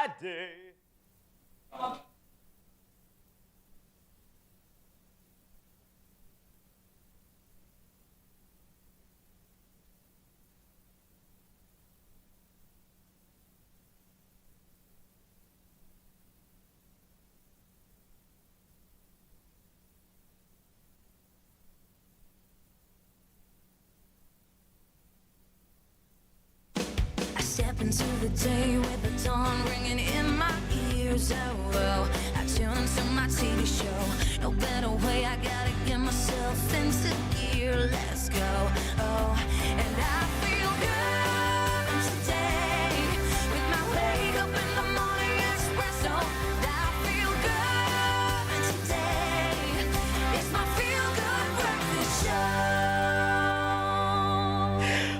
Friday. Step into the day with the dawn ringing in my ears. Oh, I tune into my TV show. No better way, I gotta get myself into gear. Let's go. Oh, and I feel good today with my wake up in the morning espresso. I feel good today. It's my feel good breakfast show.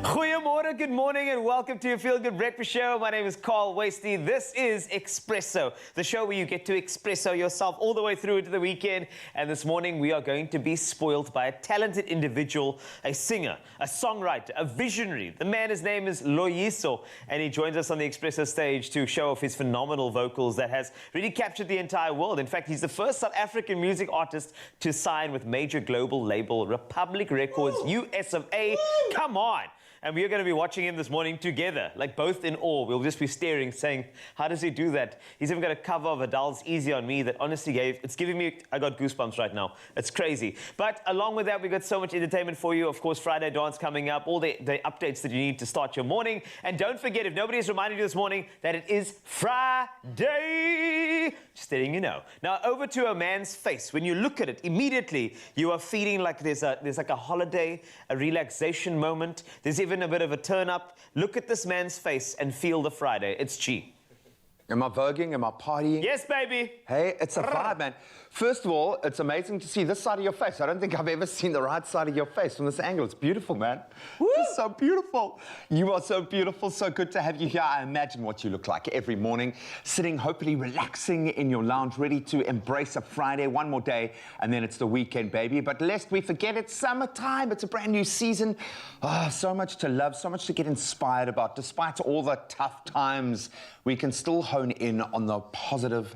Goeiemorgen, good morning, and welcome to your Feel Good Breakfast Show. My name is Carl Wasty. This is Expresso, the show where you get to expresso yourself all the way through into the weekend. And this morning we are going to be spoiled by a talented individual, a singer, a songwriter, a visionary. The man, his name is Loyiso, and he joins us on the Expresso stage to show off his phenomenal vocals that has really captured the entire world. In fact, he's the first South African music artist to sign with major global label Republic Records, US of A. Come on! And we are going to be watching him this morning together, like both in awe. We'll just be staring, saying, how does he do that? He's even got a cover of Adele's Easy on Me that honestly it's giving me, I got goosebumps right now. It's crazy. But along with that, we've got so much entertainment for you. Of course, Friday Dance coming up, all the updates that you need to start your morning. And don't forget, if nobody has reminded you this morning, that it is Friday. Just letting you know. Now, over to a man's face. When you look at it, immediately, you are feeling like there's like a holiday, a relaxation moment. There's even a bit of a turn up. Look at this man's face and feel the Friday. It's G. Am I voguing? Am I partying? Yes, baby. Hey, it's a vibe, man. First of all, it's amazing to see this side of your face. I don't think I've ever seen the right side of your face from this angle. It's beautiful, man. It's so beautiful. You are so beautiful. So good to have you here. I imagine what you look like every morning, sitting, hopefully relaxing in your lounge, ready to embrace a Friday, one more day, and then it's the weekend, baby. But lest we forget, it's summertime. It's a brand new season. Oh, so much to love, so much to get inspired about. Despite all the tough times, we can still hone in on the positive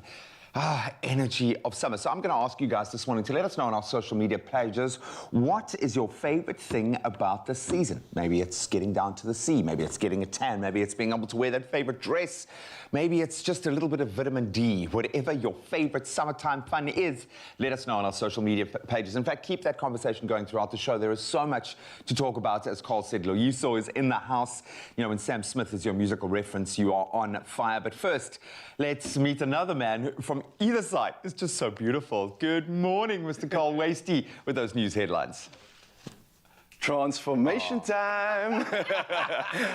energy of summer. So I'm going to ask you guys this morning to let us know on our social media pages, what is your favorite thing about this season? Maybe it's getting down to the sea, maybe it's getting a tan, maybe it's being able to wear that favorite dress, maybe it's just a little bit of vitamin D. Whatever your favorite summertime fun is, let us know on our social media pages. In fact, keep that conversation going throughout the show. There is so much to talk about. As Carl said, Loyiso is in the house. You know, when Sam Smith is your musical reference, you are on fire. But first, let's meet another man who, from either side, is just so beautiful. Good morning, Mr. Carl Wasty, with those news headlines. Transformation time.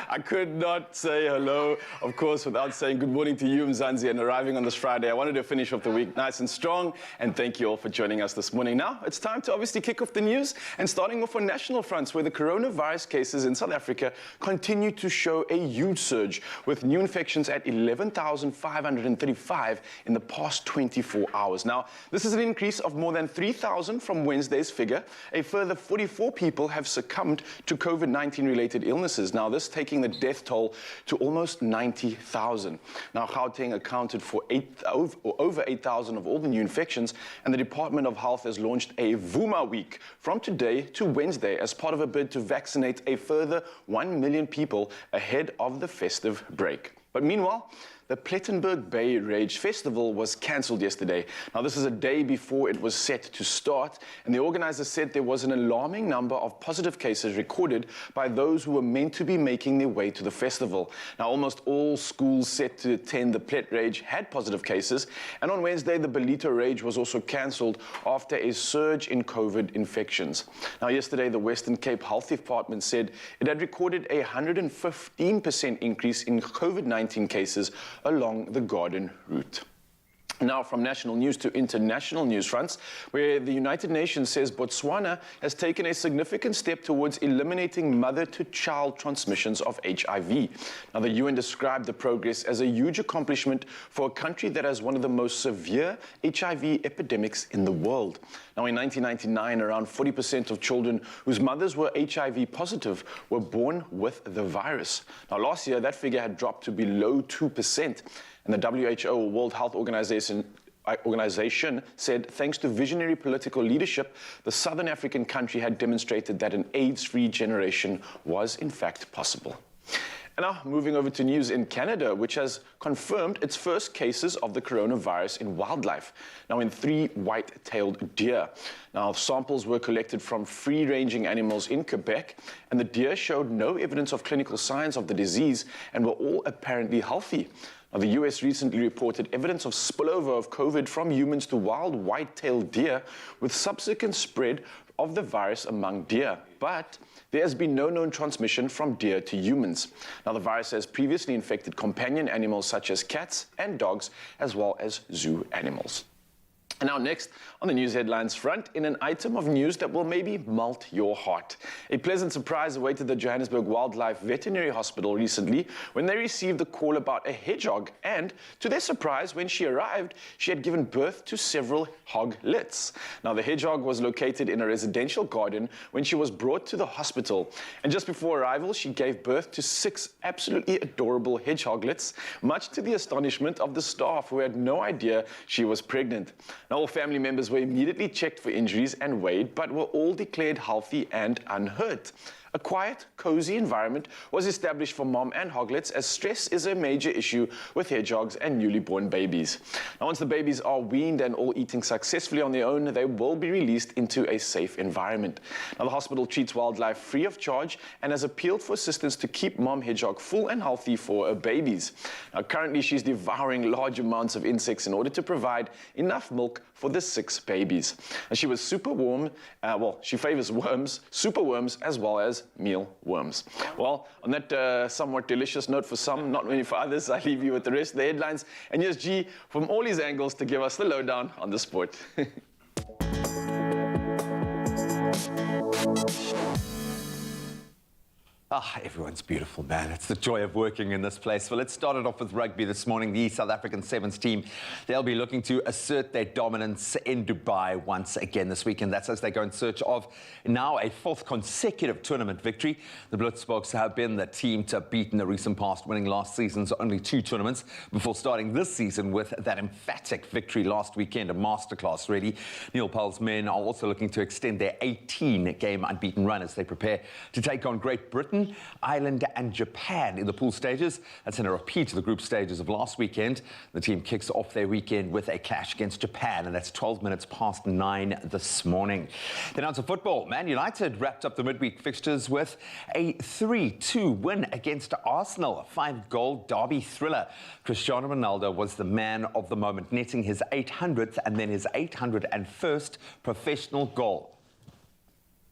I could not say hello, of course, without saying good morning to you, Mzansi, and arriving on this Friday. I wanted to finish off the week nice and strong, and thank you all for joining us this morning. Now, it's time to obviously kick off the news, and starting off on national fronts, where the coronavirus cases in South Africa continue to show a huge surge, with new infections at 11,535 in the past 24 hours. Now, this is an increase of more than 3,000 from Wednesday's figure. A further 44 people have succumbed to COVID-19 related illnesses. Now, this taking the death toll to almost 90,000. Now, Gauteng accounted for over 8,000 of all the new infections, and the Department of Health has launched a Vuma week from today to Wednesday as part of a bid to vaccinate a further 1 million people ahead of the festive break. But meanwhile, the Plettenberg Bay Rage Festival was cancelled yesterday. Now, this is a day before it was set to start, and the organizers said there was an alarming number of positive cases recorded by those who were meant to be making their way to the festival. Now, almost all schools set to attend the Plet Rage had positive cases, and on Wednesday, the Belito Rage was also cancelled after a surge in COVID infections. Now, yesterday, the Western Cape Health Department said it had recorded a 115% increase in COVID-19 cases along the Garden route. Now from national news to international news fronts, where the United Nations says Botswana has taken a significant step towards eliminating mother-to-child transmissions of HIV. Now the UN described the progress as a huge accomplishment for a country that has one of the most severe HIV epidemics in the world. Now in 1999, around 40% of children whose mothers were HIV positive were born with the virus. Now last year, that figure had dropped to below 2%. And the WHO, World Health Organization, said thanks to visionary political leadership, the Southern African country had demonstrated that an AIDS-free generation was in fact possible. And now moving over to news in Canada, which has confirmed its first cases of the coronavirus in wildlife, now in 3 white-tailed deer. Now samples were collected from free-ranging animals in Quebec, and the deer showed no evidence of clinical signs of the disease and were all apparently healthy. Now, the US recently reported evidence of spillover of COVID from humans to wild white-tailed deer, with subsequent spread of the virus among deer. But there has been no known transmission from deer to humans. Now, the virus has previously infected companion animals such as cats and dogs, as well as zoo animals. And now next, on the news headlines front, in an item of news that will maybe melt your heart. A pleasant surprise awaited the Johannesburg Wildlife Veterinary Hospital recently when they received a call about a hedgehog. And to their surprise, when she arrived, she had given birth to several hoglets. Now, the hedgehog was located in a residential garden when she was brought to the hospital. And just before arrival, she gave birth to 6 absolutely adorable hedgehoglets, much to the astonishment of the staff, who had no idea she was pregnant. Now, all family members were immediately checked for injuries and weighed, but were all declared healthy and unhurt. A quiet, cozy environment was established for mom and hoglets, as stress is a major issue with hedgehogs and newly born babies. Now, once the babies are weaned and all eating successfully on their own, they will be released into a safe environment. Now, the hospital treats wildlife free of charge and has appealed for assistance to keep mom hedgehog full and healthy for her babies. Now, currently, she's devouring large amounts of insects in order to provide enough milk for the 6 babies. And she was super warm, she favors worms, super worms, as well as mealworms. Well, on that somewhat delicious note for some, not many for others, I leave you with the rest of the headlines. And here's G from all his angles to give us the lowdown on the sport. Everyone's beautiful, man. It's the joy of working in this place. Well, let's start it off with rugby this morning. The South African Sevens team, they'll be looking to assert their dominance in Dubai once again this weekend. That's as they go in search of now a 4th consecutive tournament victory. The Blitzboks have been the team to beat in the recent past, winning last season's only 2 tournaments before starting this season with that emphatic victory last weekend, a masterclass, really. Neil Paul's men are also looking to extend their 18-game unbeaten run as they prepare to take on Great Britain, Ireland and Japan in the pool stages. That's in a repeat of the group stages of last weekend. The team kicks off their weekend with a clash against Japan, and that's 12 minutes past 9 this morning. Then on to football. Man United wrapped up the midweek fixtures with a 3-2 win against Arsenal, a 5-goal derby thriller. Cristiano Ronaldo was the man of the moment, netting his 800th and then his 801st professional goal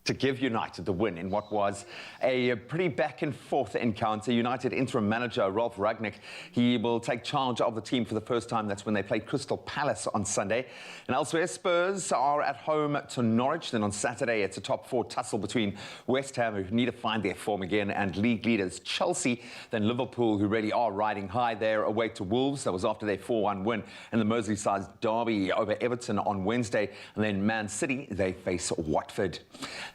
to give United the win in what was a pretty back-and-forth encounter. United interim manager Ralph Rangnick, he will take charge of the team for the first time. That's when they play Crystal Palace on Sunday. And elsewhere, Spurs are at home to Norwich. Then on Saturday, it's a top-4 tussle between West Ham, who need to find their form again, and league leaders Chelsea. Then Liverpool, who really are riding high there, away to Wolves. That was after their 4-1 win in the Merseyside derby over Everton on Wednesday. And then Man City, they face Watford.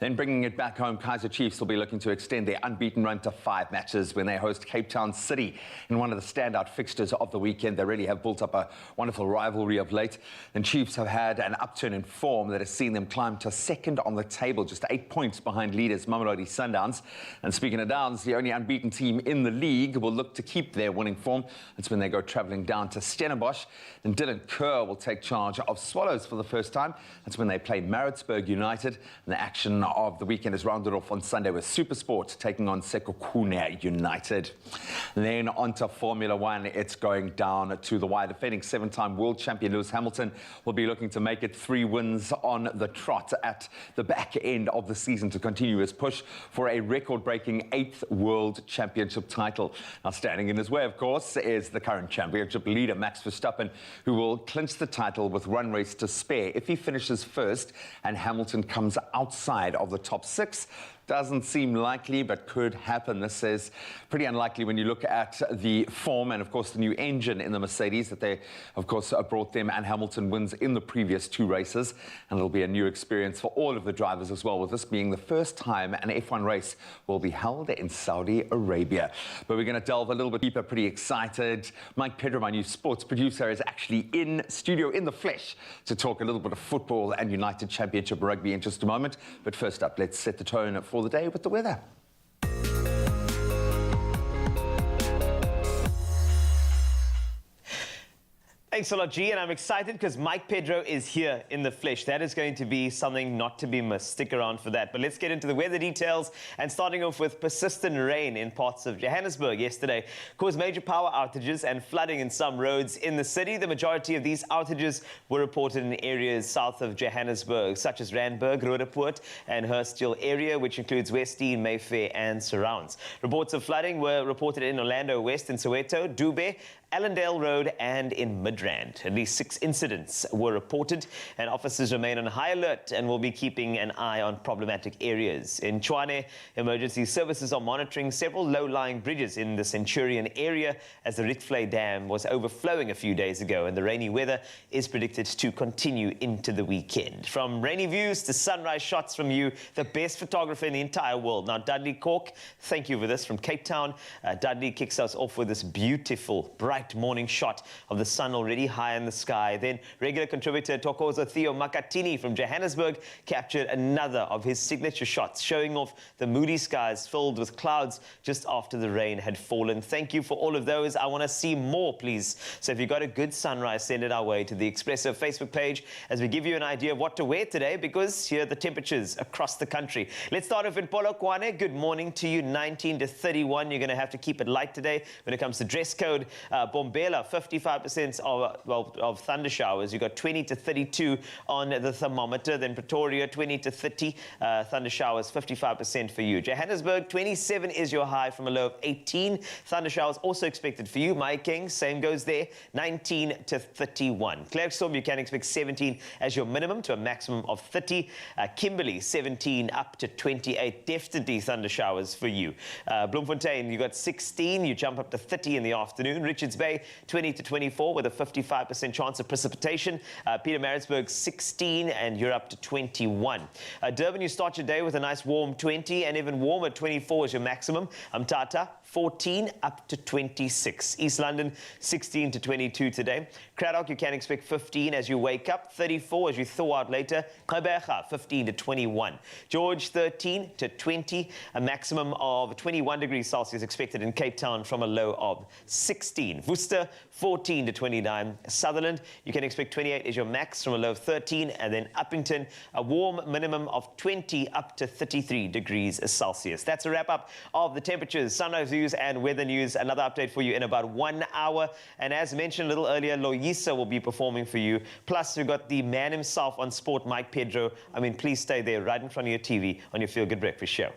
Then bringing it back home, Kaizer Chiefs will be looking to extend their unbeaten run to 5 matches when they host Cape Town City in one of the standout fixtures of the weekend. They really have built up a wonderful rivalry of late. And Chiefs have had an upturn in form that has seen them climb to 2nd on the table, just 8 points behind leaders Mamelodi Sundowns. And speaking of Downs, the only unbeaten team in the league will look to keep their winning form. That's when they go travelling down to Stellenbosch. And Dylan Kerr will take charge of Swallows for the first time. That's when they play Maritzburg United. And the action of the weekend is rounded off on Sunday with SuperSport taking on Sekhukhune United. Then on to Formula One, it's going down to the wire. Defending 7-time world champion Lewis Hamilton will be looking to make it 3 wins on the trot at the back end of the season to continue his push for a record-breaking 8th world championship title. Now, standing in his way, of course, is the current championship leader, Max Verstappen, who will clinch the title with one race to spare. If he finishes first and Hamilton comes outside of the top 6, doesn't seem likely, but could happen. This is pretty unlikely when you look at the form and, of course, the new engine in the Mercedes that they, of course, brought them, and Hamilton wins in the previous 2 races. And it'll be a new experience for all of the drivers as well, with this being the first time an F1 race will be held in Saudi Arabia. But we're going to delve a little bit deeper, pretty excited. Mike Pedro, my new sports producer, is actually in studio in the flesh to talk a little bit of football and United Championship rugby in just a moment. But first up, let's set the tone for the day with the weather. Thanks a lot, G, and I'm excited because Mike Pedro is here in the flesh. That is going to be something not to be missed. Stick around for that. But let's get into the weather details, and starting off with persistent rain in parts of Johannesburg yesterday caused major power outages and flooding in some roads in the city. The majority of these outages were reported in areas south of Johannesburg, such as Randburg, Roodepoort, and Hursthill area, which includes Westdene, Mayfair, and surrounds. Reports of flooding were reported in Orlando West and Soweto, Dube, Allendale Road, and in Midrand. At least 6 incidents were reported, and officers remain on high alert and will be keeping an eye on problematic areas. In Tshwane, emergency services are monitoring several low-lying bridges in the Centurion area as the Rietvlei Dam was overflowing a few days ago, and the rainy weather is predicted to continue into the weekend. From rainy views to sunrise shots from you, the best photographer in the entire world. Now, Dudley Cork, thank you for this from Cape Town. Dudley kicks us off with this beautiful, bright morning shot of the sun already high in the sky. Then regular contributor Tokozo Theo Makatini from Johannesburg captured another of his signature shots, showing off the moody skies filled with clouds just after the rain had fallen. Thank you for all of those. I want to see more, please. So if you got a good sunrise, send it our way to the Expresso Facebook page as we give you an idea of what to wear today, because here are the temperatures across the country. Let's start off in Polokwane. Good morning to you. 19 to 31. You're going to have to keep it light today when it comes to dress code. Bombela, 55% of thunder showers. You got 20 to 32 on the thermometer. Then Pretoria, 20 to 30 thunder showers, 55% for you. Johannesburg, 27 is your high from a low of 18. Thunder showers also expected for you. Mahikeng, same goes there, 19 to 31. Klerksdorp, you can expect 17 as your minimum to a maximum of 30. Kimberley, 17 up to 28. Definitely thunder showers for you. Bloemfontein, you got 16. You jump up to 30 in the afternoon. Richards Bay, 20 to 24 with a 55% chance of precipitation. Pietermaritzburg, 16, and you're up to 21. Durban, you start your day with a nice warm 20, and even warmer 24 is your maximum. Mthatha, 14 up to 26. East London, 16 to 22 today. Cradock, you can expect 15 as you wake up, 34 as you thaw out later. Gqeberha, 15 to 21. George, 13 to 20, a maximum of 21 degrees Celsius expected in Cape Town from a low of 16. Worcester, 14 to 29. Sutherland, you can expect 28 is your max from a low of 13. And then Uppington, a warm minimum of 20 up to 33 degrees Celsius. That's a wrap up of the temperatures, sunrise views, and weather news. Another update for you in about 1 hour. And as mentioned a little earlier, Loyisa will be performing for you. Plus, we've got the man himself on sport, Mike Pedro. I mean, please stay there right in front of your TV on your Feel Good Breakfast show.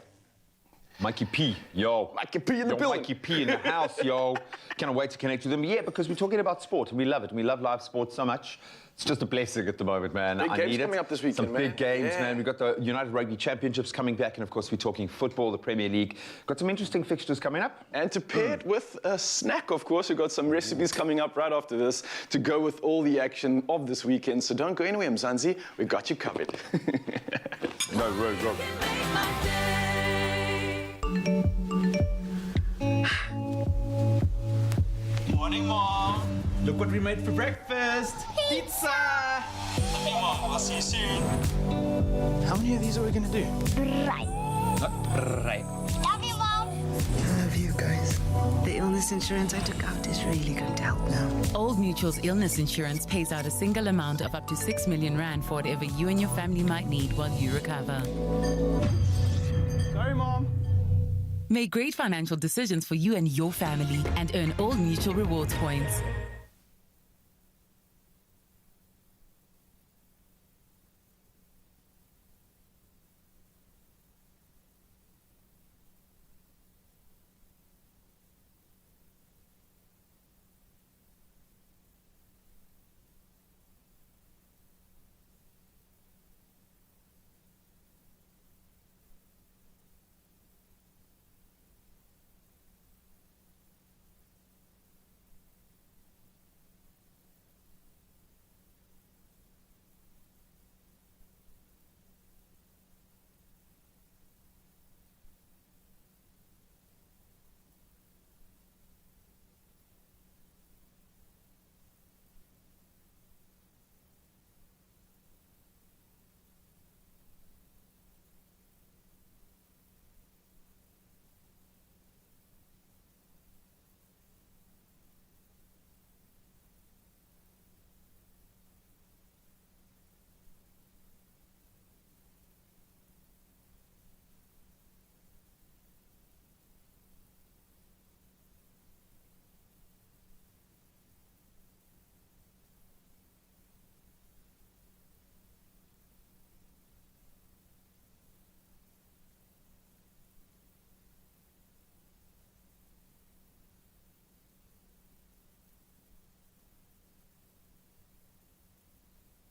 Mikey P, yo. Mikey P in the building. Mikey P in the house, yo. Cannot wait to connect with him. Yeah, because we're talking about sport, and we love it. We love live sport so much. It's just a blessing at the moment, man. Big I games need it. coming up this weekend, Some man. big games, Yeah. man. We've got the United Rugby Championships coming back, and of course we're talking football, the Premier League. Got some interesting fixtures coming up. And to pair it with a snack, of course, we've got some recipes coming up right after this to go with all the action of this weekend. So don't go anywhere, Mzansi. We've got you covered. No, go. Morning, Mom. Look what we made for breakfast. Pizza. Okay, Mom. I'll see you soon. How many of these are we going to do? Right. Right. Love you, Mom. Love you. guys. The illness insurance I took out is really going to help now. Old Mutual's illness insurance pays out a single amount of up to 6 million rand for whatever you and your family might need while you recover. Sorry, Mom. Make great financial decisions for you and your family and earn Old Mutual rewards points.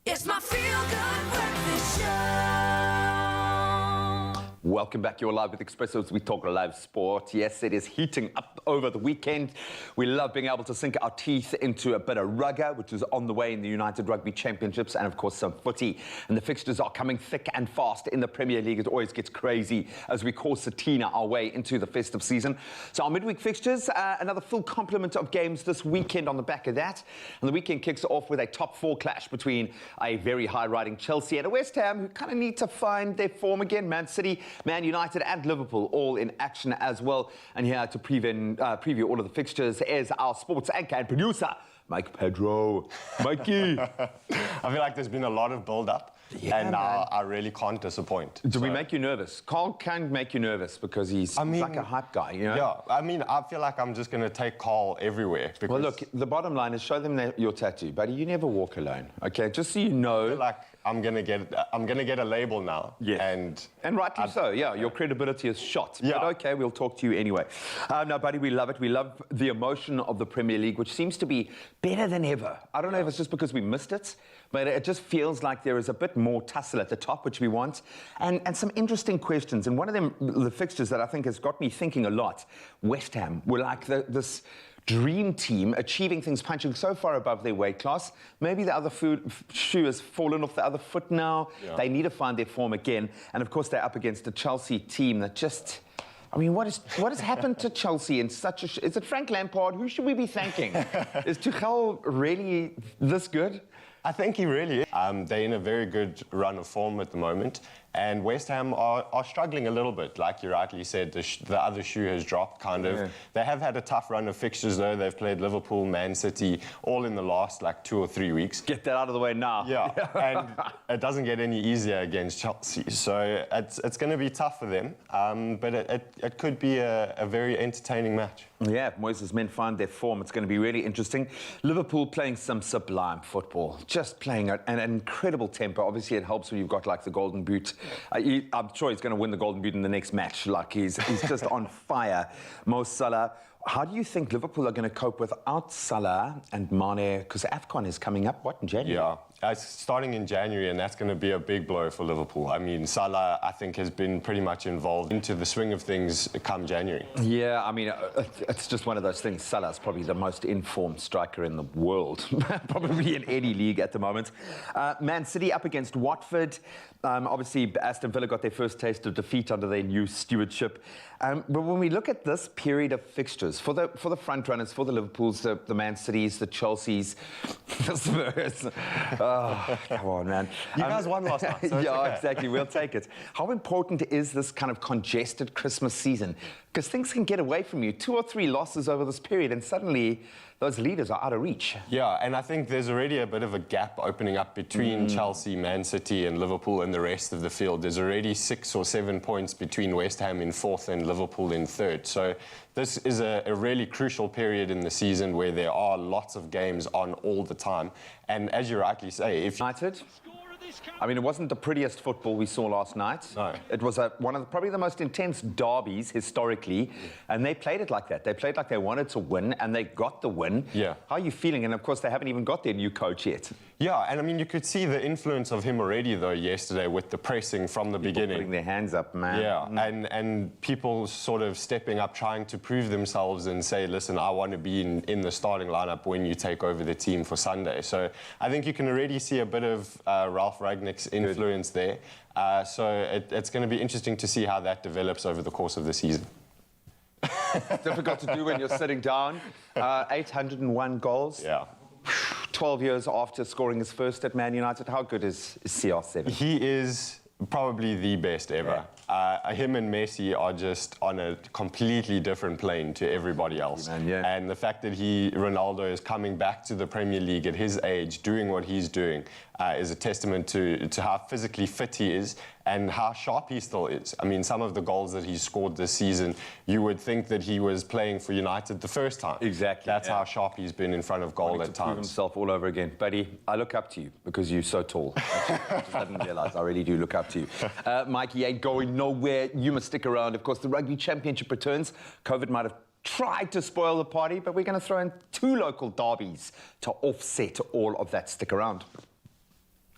It's my feel-good breakfast show. Welcome back. You're live with Expresso as we talk live sport. Yes, it is heating up over the weekend. We love being able to sink our teeth into a bit of rugger, which is on the way in the United Rugby Championships, and of course some footy. And the fixtures are coming thick and fast in the Premier League. It always gets crazy as we concertina our way into the festive season. So our midweek fixtures, another full complement of games this weekend on the back of that. And the weekend kicks off with a top four clash between a very high-riding Chelsea and a West Ham, who kind of need to find their form again. Man City, Man United and Liverpool all in action as well. And here to preview all of the fixtures is our sports anchor and producer, Mike Pedro. Mikey. I feel like there's been a lot of build-up. Yeah, and now I really can't disappoint. Do we make you nervous? Carl can make you nervous because he's like a hype guy, you know? Yeah, I mean, I feel like I'm just going to take Carl everywhere. Because well, look, the bottom line is show them your tattoo, buddy. You never walk alone, okay? Just so you know. I feel like I'm gonna get a label now. Yes. And rightly so, yeah. Your credibility is shot. Yeah. But okay, we'll talk to you anyway. No, buddy, we love it. We love the emotion of the Premier League, which seems to be better than ever. I don't know if it's just because we missed it, but it just feels like there is a bit more tussle at the top, which we want, and some interesting questions. And one of them, the fixtures that I think has got me thinking a lot, West Ham were like this dream team, achieving things, punching so far above their weight class. Maybe the other shoe has fallen off the other foot now. Yeah. They need to find their form again. And of course, they're up against a Chelsea team that just... I mean, what has happened to Chelsea in such a... Is it Frank Lampard? Who should we be thanking? Is Tuchel really this good? I think he really is. They're in a very good run of form at the moment. And West Ham are struggling a little bit. Like you rightly said, the other shoe has dropped, kind of. Yeah. They have had a tough run of fixtures, though. They've played Liverpool, Man City, all in the last, 2 or 3 weeks. Get that out of the way now. Yeah, and it doesn't get any easier against Chelsea. So it's going to be tough for them. But it could be a very entertaining match. Yeah, if Moises' men find their form, it's going to be really interesting. Liverpool playing some sublime football, just playing at an incredible tempo. Obviously, it helps when you've got the Golden Boot. I'm sure he's going to win the Golden Boot in the next match. He's just on fire. Mo Salah. How do you think Liverpool are going to cope without Salah and Mane? Because AFCON is coming up, in January? Yeah, it's starting in January, and that's going to be a big blow for Liverpool. I mean, Salah, I think, has been pretty much involved into the swing of things come January. Yeah, I mean, it's just one of those things. Salah's probably the most informed striker in the world, probably in any league at the moment. Man City up against Watford. Obviously, Aston Villa got their first taste of defeat under their new stewardship. But when we look at this period of fixtures, for the front runners, for the Liverpools, the Man Cities, the Chelseas, the Spurs. Oh, come on, man. You guys won last night. So yeah, okay. Exactly. We'll take it. How important is this kind of congested Christmas season Because things can get away from you. 2 or 3 losses over this period, and suddenly those leaders are out of reach. Yeah, and I think there's already a bit of a gap opening up between Chelsea, Man City, and Liverpool and the rest of the field. There's already 6 or 7 points between West Ham in 4th and Liverpool in 3rd. So this is a really crucial period in the season where there are lots of games on all the time. And as you rightly say, if United, I mean, it wasn't the prettiest football we saw last night. No. It was one of probably the most intense derbies historically, and they played it like that. They played like they wanted to win, and they got the win. Yeah. How are you feeling? And of course, they haven't even got their new coach yet. Yeah, and I mean, you could see the influence of him already, though, yesterday with the pressing from the beginning. Putting their hands up, man. Yeah, and people sort of stepping up, trying to prove themselves and say, listen, I want to be in the starting lineup when you take over the team for Sunday. So I think you can already see a bit of Ralph Rangnick's influence there. So it's going to be interesting to see how that develops over the course of the season. Difficult to do when you're sitting down. 801 goals. Yeah. 12 years after scoring his first at Man United. How good is CR7? He is probably the best ever. Him and Messi are just on a completely different plane to everybody else. Man, yeah. And the fact that Ronaldo is coming back to the Premier League at his age, doing what he's doing, is a testament to how physically fit he is and how sharp he still is. I mean, some of the goals that he scored this season, you would think that he was playing for United the first time. Exactly. That's how sharp he's been in front of goal at Prove times. himself all over again. Buddy, I look up to you because you're so tall. I just hadn't realised. I really do look up to you. Mikey ain't going nowhere. You must stick around. Of course, the Rugby Championship returns. COVID might have tried to spoil the party, but we're going to throw in 2 local derbies to offset all of that. Stick around.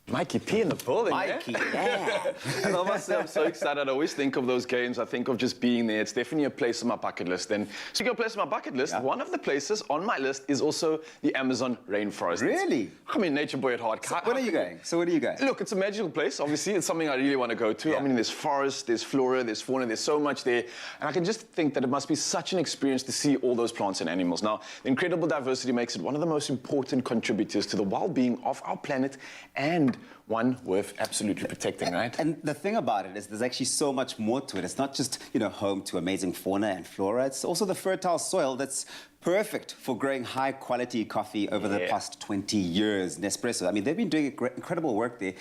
Mikey P in the building, Mikey, yeah. And I must say, I'm so excited. I always think of those games. I think of just being there. It's definitely a place on my bucket list. And speaking of a place on my bucket list, one of the places on my list is also the Amazon rainforest. Really? I mean, nature boy at heart. So where are you going? Look, it's a magical place. Obviously, it's something I really want to go to. Yeah. I mean, there's forest, there's flora, there's fauna, there's so much there. And I can just think that it must be such an experience to see all those plants and animals. Now, the incredible diversity makes it one of the most important contributors to the well-being of our planet and one worth absolutely protecting, right? And the thing about it is there's actually so much more to it. It's not just, home to amazing fauna and flora. It's also the fertile soil that's perfect for growing high-quality coffee over the past 20 years. Nespresso, I mean, they've been doing incredible work there,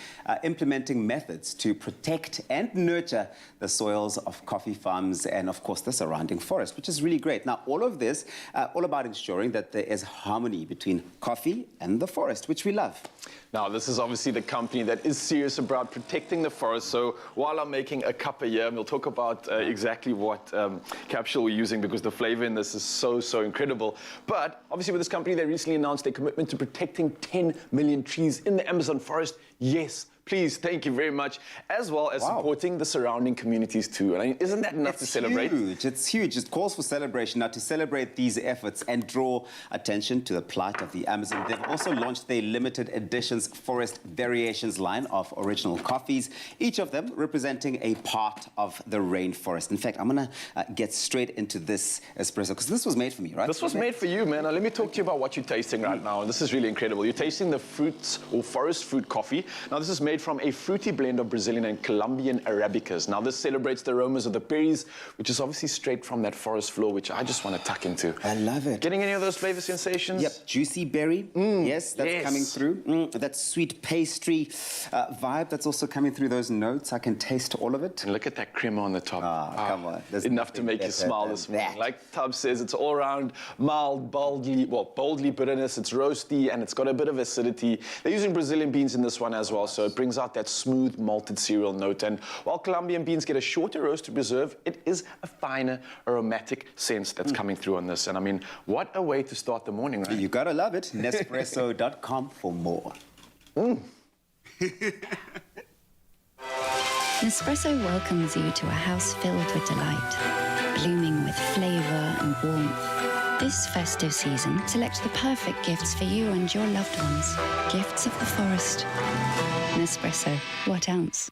implementing methods to protect and nurture the soils of coffee farms and, of course, the surrounding forest, which is really great. Now, all of this, all about ensuring that there is harmony between coffee and the forest, which we love. Now, this is obviously the company that is serious about protecting the forest. So while I'm making a cup a year, we'll talk about exactly what capsule we're using because the flavor in this is so incredible. But obviously with this company, they recently announced their commitment to protecting 10 million trees in the Amazon forest. Yes, please, thank you very much, as well as supporting the surrounding communities too. And I mean, isn't that enough to celebrate? It's huge. It calls for celebration. Now, to celebrate these efforts and draw attention to the plight of the Amazon, they've also launched their limited editions Forest Variations line of original coffees, each of them representing a part of the rainforest. In fact, I'm going to get straight into this espresso, because this was made for me, right? This was made for you, man. Now, let me talk to you about what you're tasting right now. And this is really incredible. You're tasting the fruits or forest fruit coffee. Now, this is made from a fruity blend of Brazilian and Colombian Arabicas. Now, this celebrates the aromas of the berries, which is obviously straight from that forest floor, which I just want to tuck into. I love it. Getting any of those flavor sensations? Yep, juicy berry. Yes, that's coming through. That sweet pastry vibe that's also coming through those notes. I can taste all of it. And look at that crema on the top. Come on. There's enough to make you smile this morning. Like Tubbs says, it's all around mild, boldly bitterness. It's roasty and it's got a bit of acidity. They're using Brazilian beans in this one as well, so it brings out that smooth malted cereal note. And while Colombian beans get a shorter roast to preserve, it is a finer aromatic sense that's coming through on this. And I mean, what a way to start the morning, right? You gotta love it. Nespresso.com for more. Nespresso welcomes you to a house filled with delight, blooming with flavor and warmth. This festive season, select the perfect gifts for you and your loved ones. Gifts of the forest. Nespresso. What else?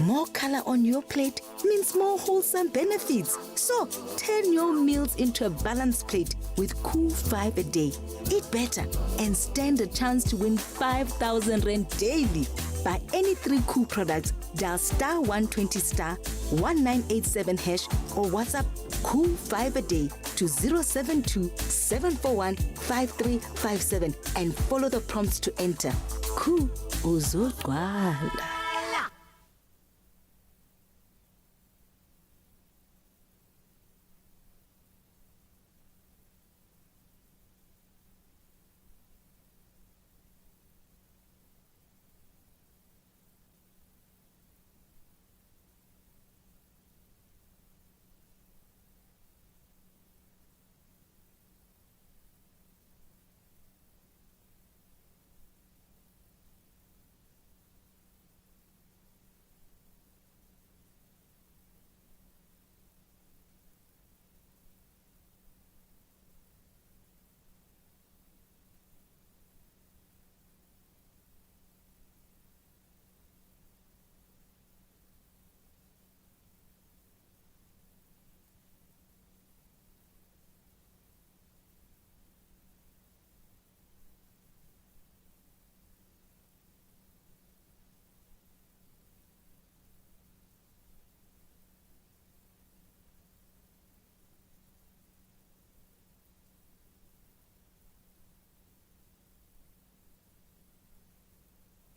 More color on your plate means more wholesome benefits. So, turn your meals into a balanced plate with Cool 5 a day. Eat better and stand a chance to win 5,000 Rand daily. Buy any 3 Cool products, dial star 120 star 1987 hash or WhatsApp Cool 5 a day to 072 741 5357 and follow the prompts to enter. Cool uzogcwala.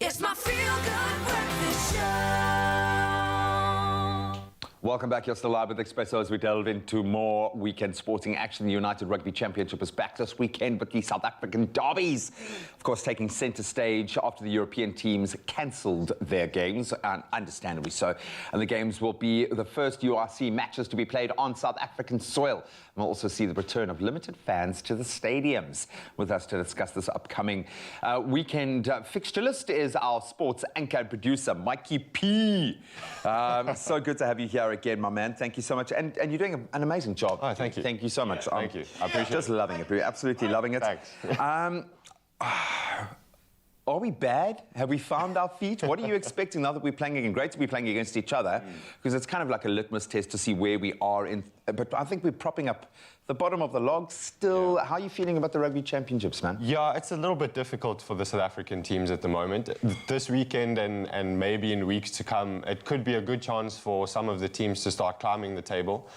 It's my feel-good breakfast show. Welcome back. You're still live with Expresso as we delve into more weekend sporting action. The United Rugby Championship is back this weekend with the South African derbies, of course, taking centre stage after the European teams cancelled their games, and understandably so. And the games will be the first URC matches to be played on South African soil. We'll also see the return of limited fans to the stadiums. With us to discuss this upcoming weekend fixture list is our sports anchor and producer, Mikey P. So good to have you here again, my man. Thank you so much. And you're doing an amazing job. Oh, thank you. Thank you so much. Thank you. I appreciate it. Just loving it. We're absolutely loving it. Thanks. Are we bad? Have we found our feet? What are you expecting now that we're playing again? Great to be playing against each other, because it's kind of like a litmus test to see where we are in. But I think we're propping up the bottom of the log still. Yeah. How are you feeling about the Rugby Championships, man? Yeah, it's a little bit difficult for the South African teams at the moment. This weekend and maybe in weeks to come, it could be a good chance for some of the teams to start climbing the table.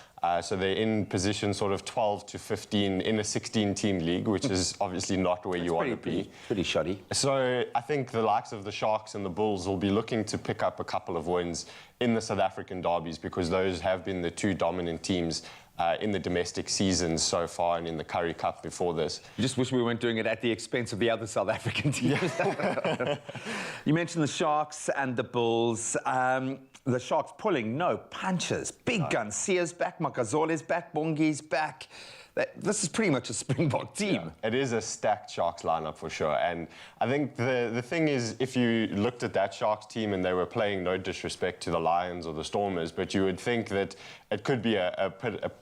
So they're in position sort of 12 to 15 in a 16-team league, which is obviously not where you want to be. Pretty shoddy. So I think the likes of the Sharks and the Bulls will be looking to pick up a couple of wins in the South African derbies, because those have been the two dominant teams in the domestic seasons so far and in the Currie Cup before this. You just wish we weren't doing it at the expense of the other South African teams. Yeah. You mentioned the Sharks and the Bulls. The Sharks pulling no punches. Big guns. Sia's back, Makazole's back, Bongi's back. This is pretty much a Springbok team. Yeah, it is a stacked Sharks lineup for sure. And I think the thing is, if you looked at that Sharks team and they were playing, no disrespect to the Lions or the Stormers, but you would think that it could be a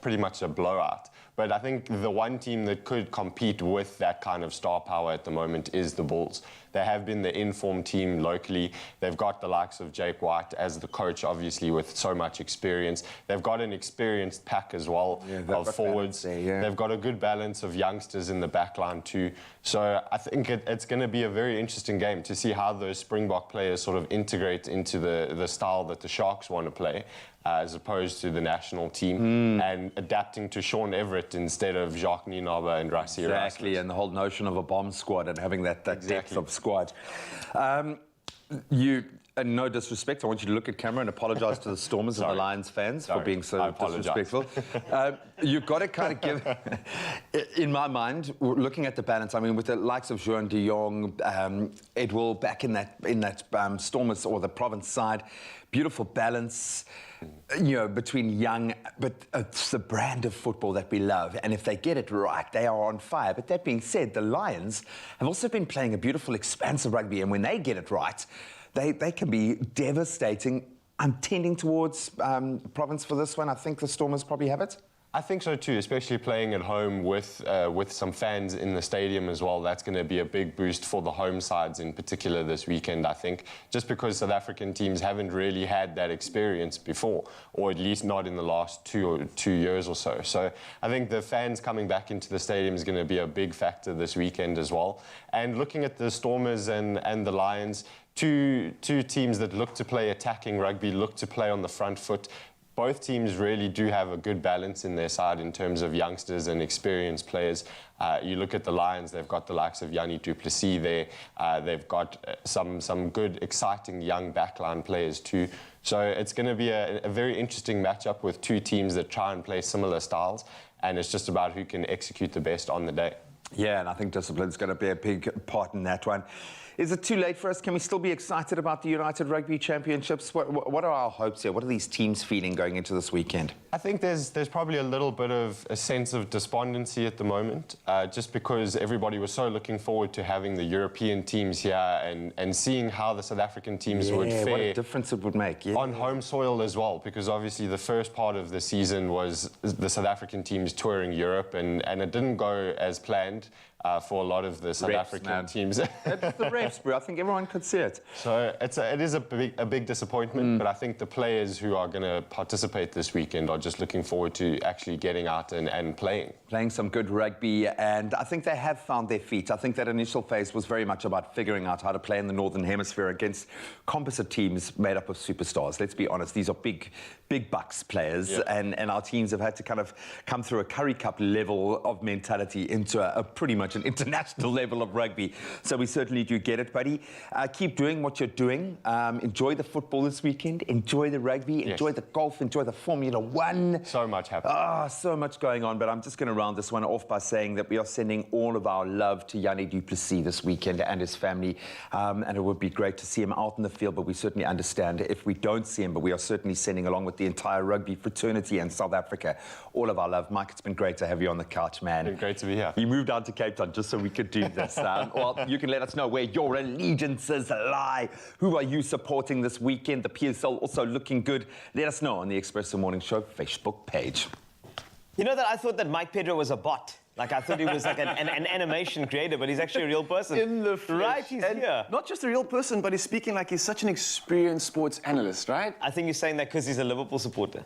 pretty much a blowout. But I think the one team that could compete with that kind of star power at the moment is the Bulls. They have been the informed team locally. They've got the likes of Jake White as the coach, obviously, with so much experience. They've got an experienced pack as well of forwards. They've got a good balance of youngsters in the back line too. So I think it's going to be a very interesting game to see how those Springbok players sort of integrate into the style that the Sharks want to play, as opposed to the national team, and adapting to Sean Everett instead of Jacques Nienaber and Rassie Erasmus. Exactly, and the whole notion of a bomb squad and having that depth of squad. No disrespect, I want you to look at camera and apologise to the Stormers and the Lions fans for being so disrespectful. You've got to kind of give, in my mind, looking at the balance, I mean, with the likes of Juan de Jong, Edwill back in that Stormers or the Province side, beautiful balance, you know, between young, but it's the brand of football that we love. And if they get it right, they are on fire. But that being said, the Lions have also been playing a beautiful, expansive rugby. And when they get it right, they can be devastating. I'm tending towards Province for this one. I think the Stormers probably have it. I think so too, especially playing at home with some fans in the stadium as well. That's going to be a big boost for the home sides in particular this weekend, I think, just because South African teams haven't really had that experience before, or at least not in the last two years or so. So I think the fans coming back into the stadium is going to be a big factor this weekend as well. And looking at the Stormers and the Lions, two teams that look to play attacking rugby, look to play on the front foot. Both teams really do have a good balance in their side in terms of youngsters and experienced players. You look at the Lions, they've got the likes of Yanni du Plessis there. They've got some good, exciting young backline players too. So it's going to be a very interesting matchup with two teams that try and play similar styles, and it's just about who can execute the best on the day. Yeah, and I think discipline's going to be a big part in that one. Is it too late for us? Can we still be excited about the United Rugby Championships? What are our hopes here? What are these teams feeling going into this weekend? I think there's probably a little bit of a sense of despondency at the moment, just because everybody was so looking forward to having the European teams here and seeing how the South African teams would fare. What a difference it would make. Yeah. On home soil as well, because obviously the first part of the season was the South African teams touring Europe, and it didn't go as planned. For a lot of the South African teams. It's the refs, bro. I think everyone could see it. So it is a big disappointment, but I think the players who are going to participate this weekend are just looking forward to actually getting out and playing. Playing some good rugby, and I think they have found their feet. I think that initial phase was very much about figuring out how to play in the Northern Hemisphere against composite teams made up of superstars. Let's be honest, these are big bucks players, and our teams have had to kind of come through a Curry Cup level of mentality into a pretty much an international level of rugby. So we certainly do get it, buddy. Keep doing what you're doing. Enjoy the football this weekend. Enjoy the rugby. Enjoy the golf. Enjoy the Formula One. So much happening. So much going on. But I'm just going to round this one off by saying that we are sending all of our love to Yanni du Plessis this weekend and his family. And it would be great to see him out in the field, but we certainly understand if we don't see him. But we are certainly sending, along with the entire rugby fraternity in South Africa, all of our love. Mike, it's been great to have you on the couch, man. It's been great to be here. You moved down to Cape Town just so we could do this. Well, you can let us know where your allegiances lie. Who are you supporting this weekend? The PSL also looking good. Let us know on the Expresso Morning Show Facebook page. You know that I thought that Mike Pedro was a bot. Like, I thought he was like an animation creator, but he's actually a real person. In the flesh. Right, he's here. Not just a real person, but he's speaking like he's such an experienced sports analyst, right? I think you're saying that because he's a Liverpool supporter.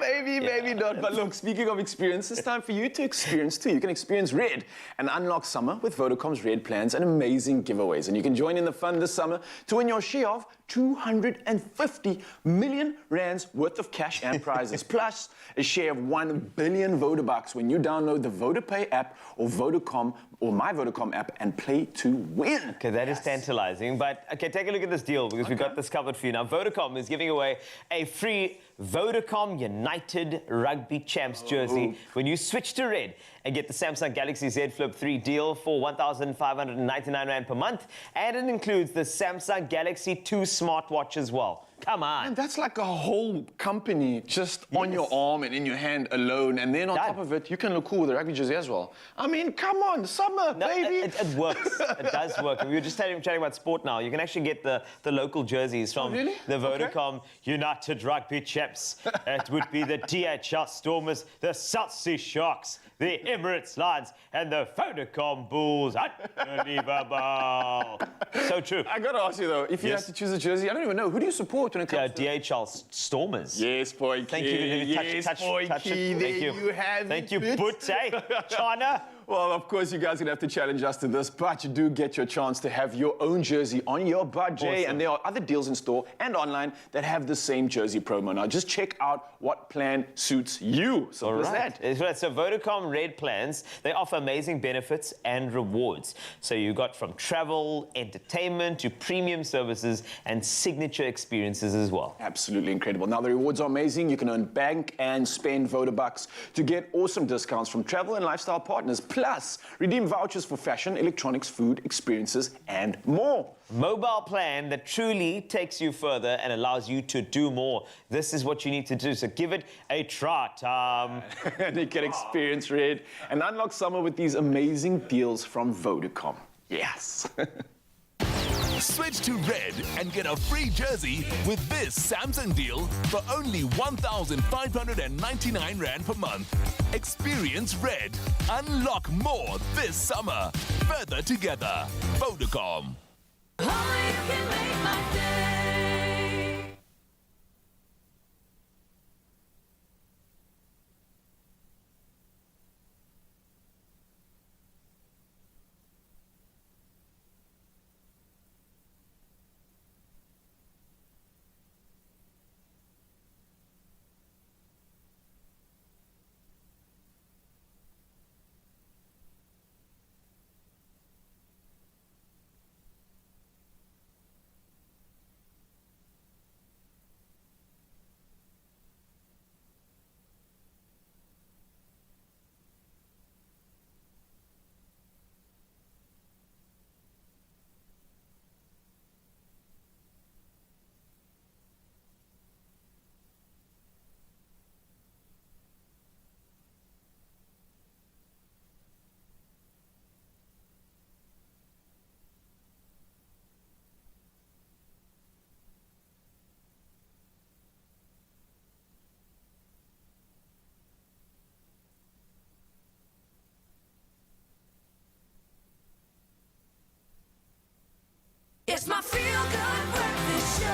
Maybe not. But look, speaking of experience, it's time for you to experience too. You can experience Red and unlock summer with Vodacom's Red plans and amazing giveaways. And you can join in the fun this summer to win your share of 250 million rands worth of cash and prizes, plus a share of 1 billion Vodabucks when you download the VodaPay app or Vodacom or My Vodacom app and play to win. Okay, that is tantalizing. But, okay, take a look at this deal because we've got this covered for you. Now, Vodacom is giving away a free Vodacom United Rugby Champs jersey when you switch to Red and get the Samsung Galaxy Z Flip 3 deal for 1,599 Rand per month. And it includes the Samsung Galaxy 2 smartwatch as well. Come on. And that's like a whole company just on your arm and in your hand alone. And then on top of it, you can look cool with a rugby jersey as well. I mean, come on, summer, baby. It works. It does work. And we were just chatting about sport now. You can actually get the local jerseys from the Vodacom United Rugby Champs. It would be the DHL Stormers, the South Sea Sharks, the Emirates Lions, and the Vodacom Bulls. Unbelievable. So true. I got to ask you, though, if you had to choose a jersey, I don't even know. Who do you support when it comes to... DHL Stormers. Yes, boy. Thank you. Touch it. Thank you. Have Thank you, Butte. China. Well, of course, you guys are going to have to challenge us to this, but you do get your chance to have your own jersey on your budget. Awesome. And there are other deals in store and online that have the same jersey promo. Now, just check out what plan suits you. So what's that? So Vodacom Red plans, they offer amazing benefits and rewards. So you got from travel, entertainment, to premium services and signature experiences as well. Absolutely incredible. Now, the rewards are amazing. You can earn bank and spend Vodabucks to get awesome discounts from travel and lifestyle partners. Plus, redeem vouchers for fashion, electronics, food, experiences, and more. Mobile plan that truly takes you further and allows you to do more. This is what you need to do, so give it a try, Tom. And you can experience Red and unlock summer with these amazing deals from Vodacom. Yes. Switch to Red and get a free jersey with this Samsung deal for only 1,599 Rand per month. Experience Red. Unlock more this summer. Further together. Vodacom. Only you can make my day. It's my feel-good breakfast show.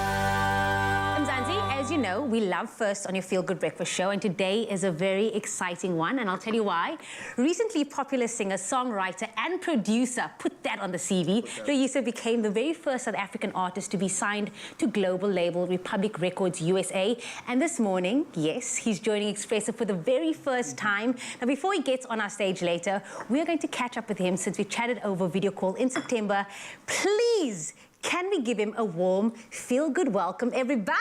Mzansi, as you know, we love First on your Feel Good Breakfast show, and today is a very exciting one, and I'll tell you why. Recently, popular singer, songwriter, and producer, put that on the CV, Loyiso became the very first South African artist to be signed to global label Republic Records USA. And this morning, yes, he's joining Expresso for the very first time. Now, before he gets on our stage later, we're going to catch up with him since we chatted over video call in September. Please, can we give him a warm, feel-good welcome, everybody?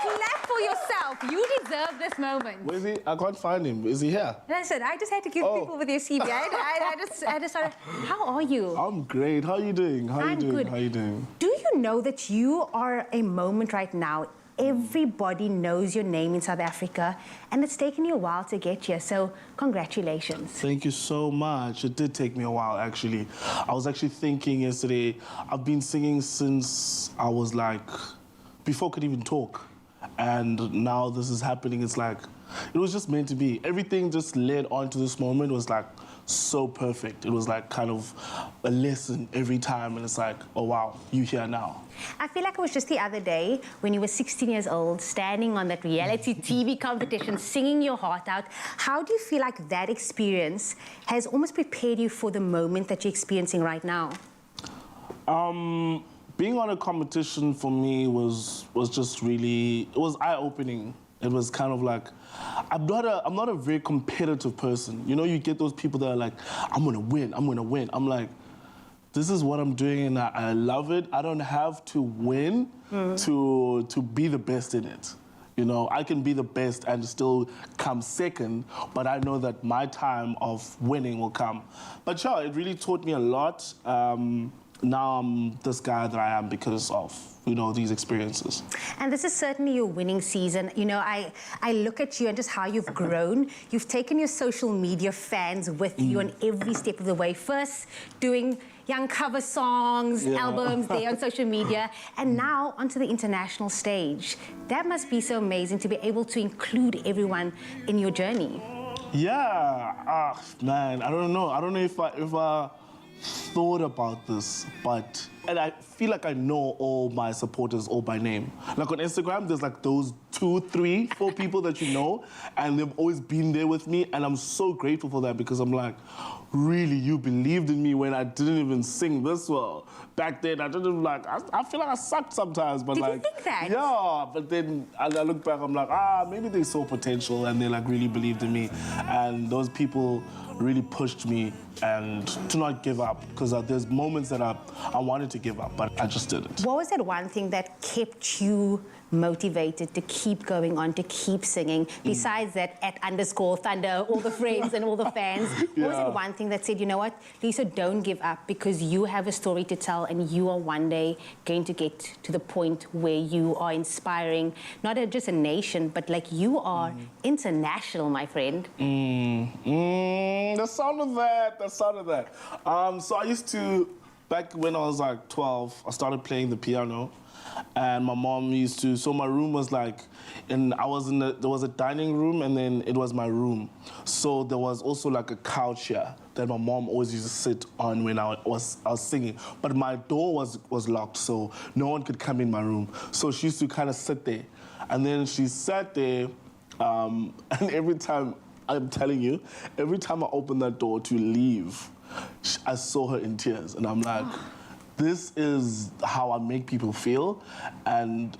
Clap for yourself. You deserve this moment. Where is he? I can't find him. Is he here? Listen, I just had to give people with your CV. I just started. How are you? I'm great. How are you doing? I'm good. How are you doing? Do you know that you are a moment right now? Everybody knows your name in South Africa, and it's taken you a while to get here, so congratulations. Thank you so much. It did take me a while, actually. I was actually thinking yesterday, I've been singing since I was like, before I could even talk. And now this is happening. It's like, it was just meant to be. Everything just led on to this moment. It was like so perfect. It was like kind of a lesson every time, and it's like, oh wow, you're here now. I feel like it was just the other day when you were 16 years old, standing on that reality TV competition, singing your heart out. How do you feel like that experience has almost prepared you for the moment that you're experiencing right now? Being on a competition for me was just really, it was eye-opening. It was kind of like, I'm not a very competitive person. You know, you get those people that are like, I'm gonna win. I'm like, this is what I'm doing and I love it. I don't have to win to be the best in it. You know, I can be the best and still come second, but I know that my time of winning will come. But yeah, it really taught me a lot. Now I'm this guy that I am because of, you know, these experiences. And this is certainly your winning season. You know, I look at you and just how you've grown. You've taken your social media fans with you on every step of the way. First doing young cover songs, albums there on social media, and now onto the international stage. That must be so amazing to be able to include everyone in your journey. Yeah, man, I don't know. I don't know if I thought about this, and I feel like I know all my supporters all by name. Like on Instagram, there's like those 2, 3, 4 people that you know, and they've always been there with me, and I'm so grateful for that because I'm like, really, you believed in me when I didn't even sing this well. Back then, I didn't like, I feel like I sucked sometimes, but Did like... you think that? Yeah, but then I look back, I'm like, maybe they saw potential and they like really believed in me. And those people really pushed me and to not give up because there's moments that I wanted to give up, but I just didn't. What was that one thing that kept you motivated to keep going on, to keep singing, besides that @_Thunder, all the friends and all the fans? What was that one thing that said, you know what, Lisa, don't give up because you have a story to tell and you are one day going to get to the point where you are inspiring not just a nation, but like you are international, my friend? The sound of that. So I used to back when I was like 12, I started playing the piano. And my mom used to, so my room was like, and I was in there was a dining room and then it was my room. So there was also like a couch here that my mom always used to sit on when I was singing. But my door was locked, so no one could come in my room. So she used to kind of sit there. And then she sat there, and every time, I'm telling you, every time I opened that door to leave, I saw her in tears. And I'm like, this is how I make people feel, and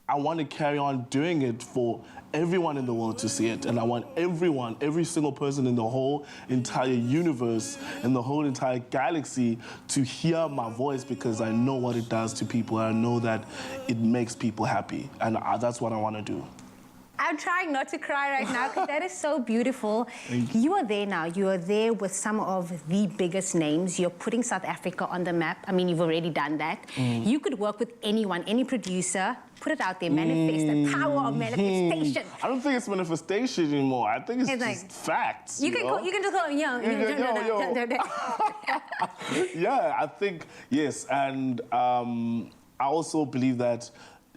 I want to carry on doing it for everyone in the world to see it, and I want everyone, every single person in the whole entire universe, in the whole entire galaxy to hear my voice, because I know what it does to people, and I know that it makes people happy, and that's what I want to do. I'm trying not to cry right now because that is so beautiful. You are there now. You are there with some of the biggest names. You're putting South Africa on the map. I mean, you've already done that. You could work with anyone, any producer, put it out there, manifest, the power of manifestation. I don't think it's manifestation anymore. I think it's just facts. You can just call them, Yeah, I think, yes. And I also believe that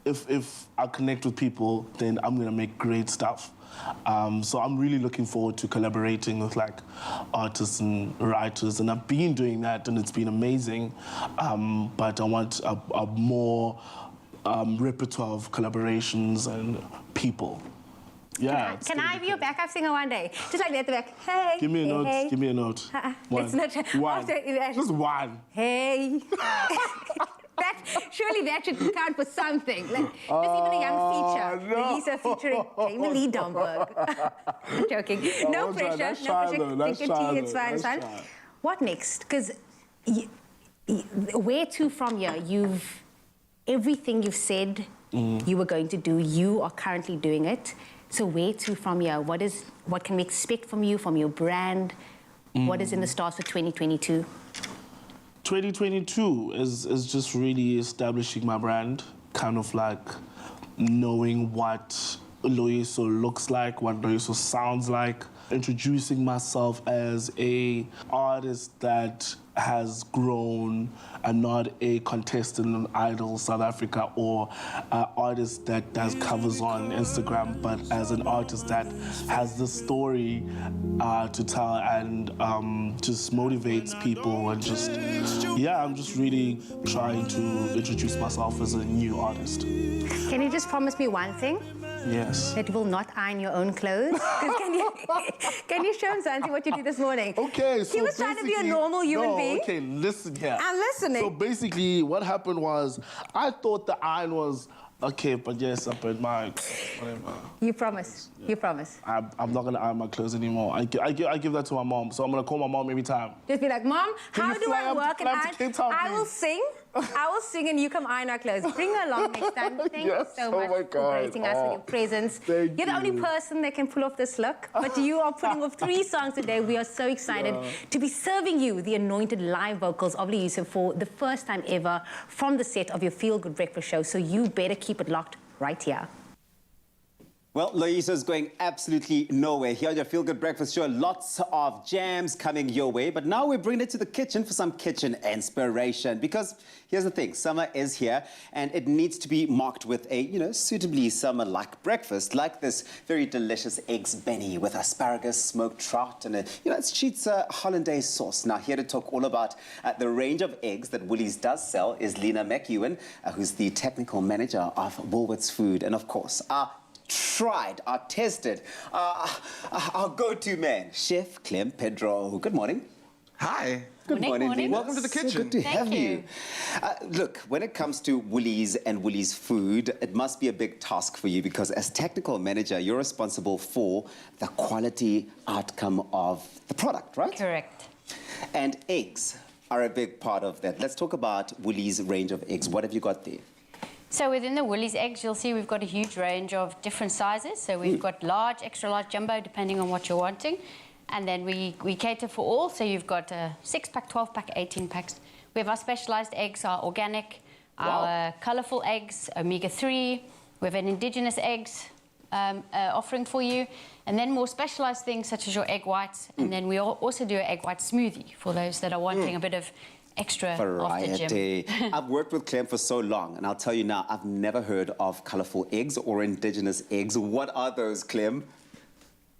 if I connect with people, then I'm gonna make great stuff. So I'm really looking forward to collaborating with like artists and writers, and I've been doing that, and it's been amazing. But I want a more repertoire of collaborations and people. Yeah. Can I be your backup singer one day? Just like that at the back. Hey. Give me a note. Hey. Give me a note. One. It's not One. Just one. Hey. Surely that should count for something. Like, there's even a young feature. No. Lisa featuring Jamie Lee Domberg. I'm joking. No pressure. Take your tea. It's fine. It's fine. What next? Because where to from here? Everything you've said you were going to do, you are currently doing it. So where to from here? What can we expect from you, from your brand? What is in the stars for 2022? 2022 is just really establishing my brand, kind of like knowing what Loyiso looks like, what Loyiso sounds like, introducing myself as a artist that has grown and not a contestant on Idol South Africa or an artist that does covers on Instagram, but as an artist that has the story to tell and just motivates people and just, yeah, I'm just really trying to introduce myself as a new artist. Can you just promise me one thing? Yes. That you will not iron your own clothes? Can you show Zanzi what you did this morning? Okay, so he was trying to be a normal human being. Okay, listen here. I'm listening. So basically, what happened was, I thought the iron was okay, but yes, but my whatever. You promise. Yeah. You promise. I'm not gonna iron my clothes anymore. I give that to my mom, so I'm gonna call my mom every time. Just be like, Mom, how do I work and iron? I will sing. I will sing and you come iron our clothes. Bring her along next time. Thank you so much for gracing us with your presence. You're the only person that can pull off this look, but you are putting off 3 songs today. We are so excited to be serving you the anointed live vocals of Loyiso for the first time ever from the set of your Feel Good Breakfast show. So you better keep it locked right here. Well, Loyiso's going absolutely nowhere. Here on your Feel Good Breakfast show, lots of jams coming your way. But now we're bringing it to the kitchen for some kitchen inspiration. Because here's the thing, summer is here and it needs to be marked with a, suitably summer-like breakfast, like this very delicious eggs benny with asparagus, smoked trout, and it's Cheats hollandaise sauce. Now, here to talk all about the range of eggs that Woolies does sell is Lena McEwen, who's the technical manager of Woolworths Food. And of course, our tested, our go-to man, Chef Clem Pedro. Good morning. Hi. Good morning. Welcome to the kitchen. So good to have you. Look, when it comes to Woolies and Woolies food, it must be a big task for you because as technical manager, you're responsible for the quality outcome of the product, right? Correct. And eggs are a big part of that. Let's talk about Woolies' range of eggs. What have you got there? So within the Woolies eggs, you'll see we've got a huge range of different sizes. So we've got large, extra large, jumbo, depending on what you're wanting. And then we cater for all. So you've got a 6-pack, 12-pack, 18 packs. We have our specialized eggs, our organic, our colorful eggs, omega-3. We have an indigenous eggs offering for you. And then more specialized things such as your egg whites. And then we also do an egg white smoothie for those that are wanting a bit of extra after Variety. gym. I've worked with Clem for so long, and I'll tell you now, I've never heard of colorful eggs or indigenous eggs. What are those, Clem?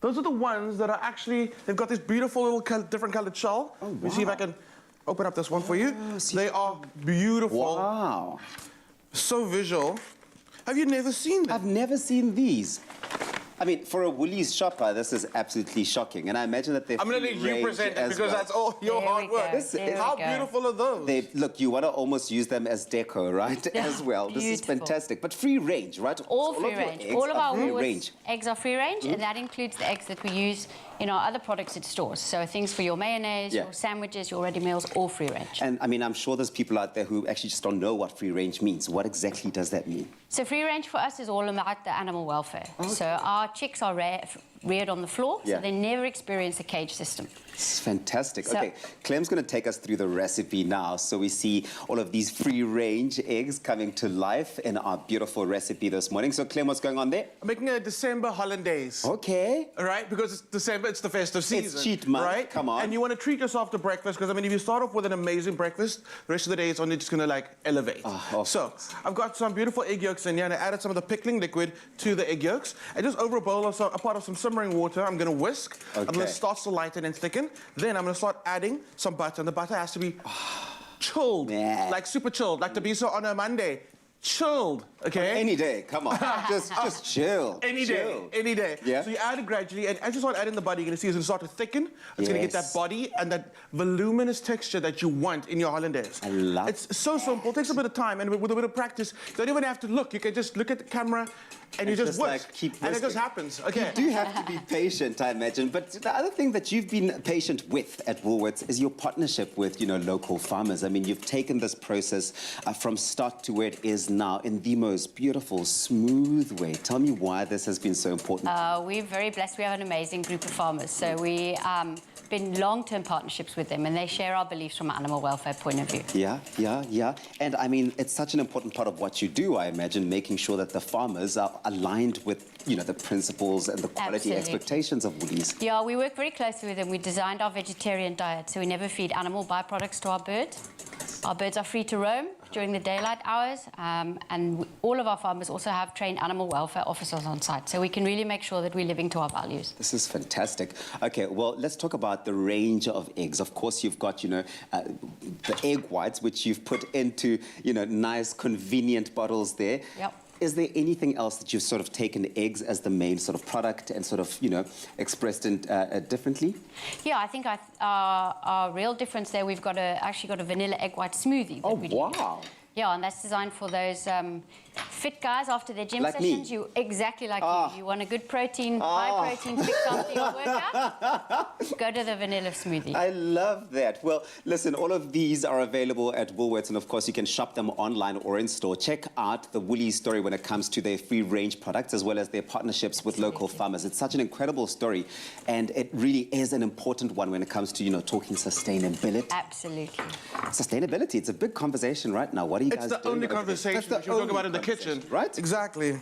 Those are the ones that are actually, they've got this beautiful little different colored shell. Oh, wow. Let me see if I can open up this one for you. They are beautiful. Wow. So visual. Have you never seen them? I've never seen these. I mean, for a Woolies shopper, this is absolutely shocking. And I imagine that they're I'm going to let you free-range present it as because well. that's all your There hard we work. go. How beautiful are those? Look, you want to almost use them as deco, right? As well. This is Beautiful. fantastic. But free range, right? All So free of your range. eggs All of are our free Woolworths range. eggs are free range, and that includes the eggs that we use in our other products at stores. So things for your mayonnaise, Yeah. your sandwiches, your ready meals, all free range. And I mean, I'm sure there's people out there who actually just don't know what free range means. What exactly does that mean? So free range for us is all about the animal welfare. So our chicks are reared on the floor, Yeah. so they never experience a cage system. It's fantastic. So- Okay, Clem's going to take us through the recipe now. So we see all of these free-range eggs coming to life in our beautiful recipe this morning. So Clem, what's going on there? I'm making a December hollandaise. Okay. All right, because it's December, it's the festive season. It's cheat month, right? come on. And you want to treat yourself to breakfast, because I mean, if you start off with an amazing breakfast, the rest of the day it's only just going to like elevate. So I've got some beautiful egg yolks in here, and I added some of the pickling liquid to the egg yolks. And just over a bowl of a pot of some simmering water, I'm going to whisk. I'm going Okay. to start to lighten and thicken. Then I'm going to start adding some butter, and the butter has to be chilled, like super chilled, like to be so on a Monday. Chilled, okay? Any day, come on. just chill. Any chill. day, any day. Yeah. So you add it gradually, and as you start adding the butter, you're going to see it's going to start to thicken. It's going to get that Yes. body and that voluminous texture that you want in your hollandaise. I love It's so simple. It takes a bit of time, and with a bit of practice, you don't even have to look. You can just look at the camera, and you just whisk. like keep and it just whisking. happens. Okay. You do have to be patient, I imagine. But the other thing that you've been patient with at Woolworths is your partnership with, local farmers. I mean, you've taken this process from start to where it is now in the most beautiful, smooth way. Tell me why this has been so important. We're very blessed. We have an amazing group of farmers. So we been long-term partnerships with them, and they share our beliefs from an animal welfare point of view. Yeah. And I mean, it's such an important part of what you do, I imagine, making sure that the farmers are aligned with, the principles and the quality Absolutely. expectations of Woolies. Yeah, we work very closely with them. We designed our vegetarian diet, so we never feed animal byproducts to our birds. Our birds are free to roam during the daylight hours, and all of our farmers also have trained animal welfare officers on site, so we can really make sure that we're living to our values. This is fantastic. Okay, well, let's talk about the range of eggs. Of course, you've got, the egg whites, which you've put into, nice, convenient bottles there. Yep. Is there anything else that you've sort of taken eggs as the main sort of product and sort of, expressed it differently? Yeah, I think our real difference there, we've actually got a vanilla egg white smoothie. That we do. Wow. Yeah, and that's designed for those fit guys after their gym Like me. sessions. Exactly like you. You want a good protein, high protein fix after your workout? Go to the vanilla smoothie. I love that. Well, listen, all of these are available at Woolworths, and of course, you can shop them online or in store. Check out the Woolies story when it comes to their free-range products, as well as their partnerships with local farmers. It's such an incredible story, and it really is an important one when it comes to, talking sustainability. Absolutely. Sustainability, it's a big conversation right now. What are you guys It's the doing only over there? conversation That's the we should talk only about in the kitchen. Right? Exactly.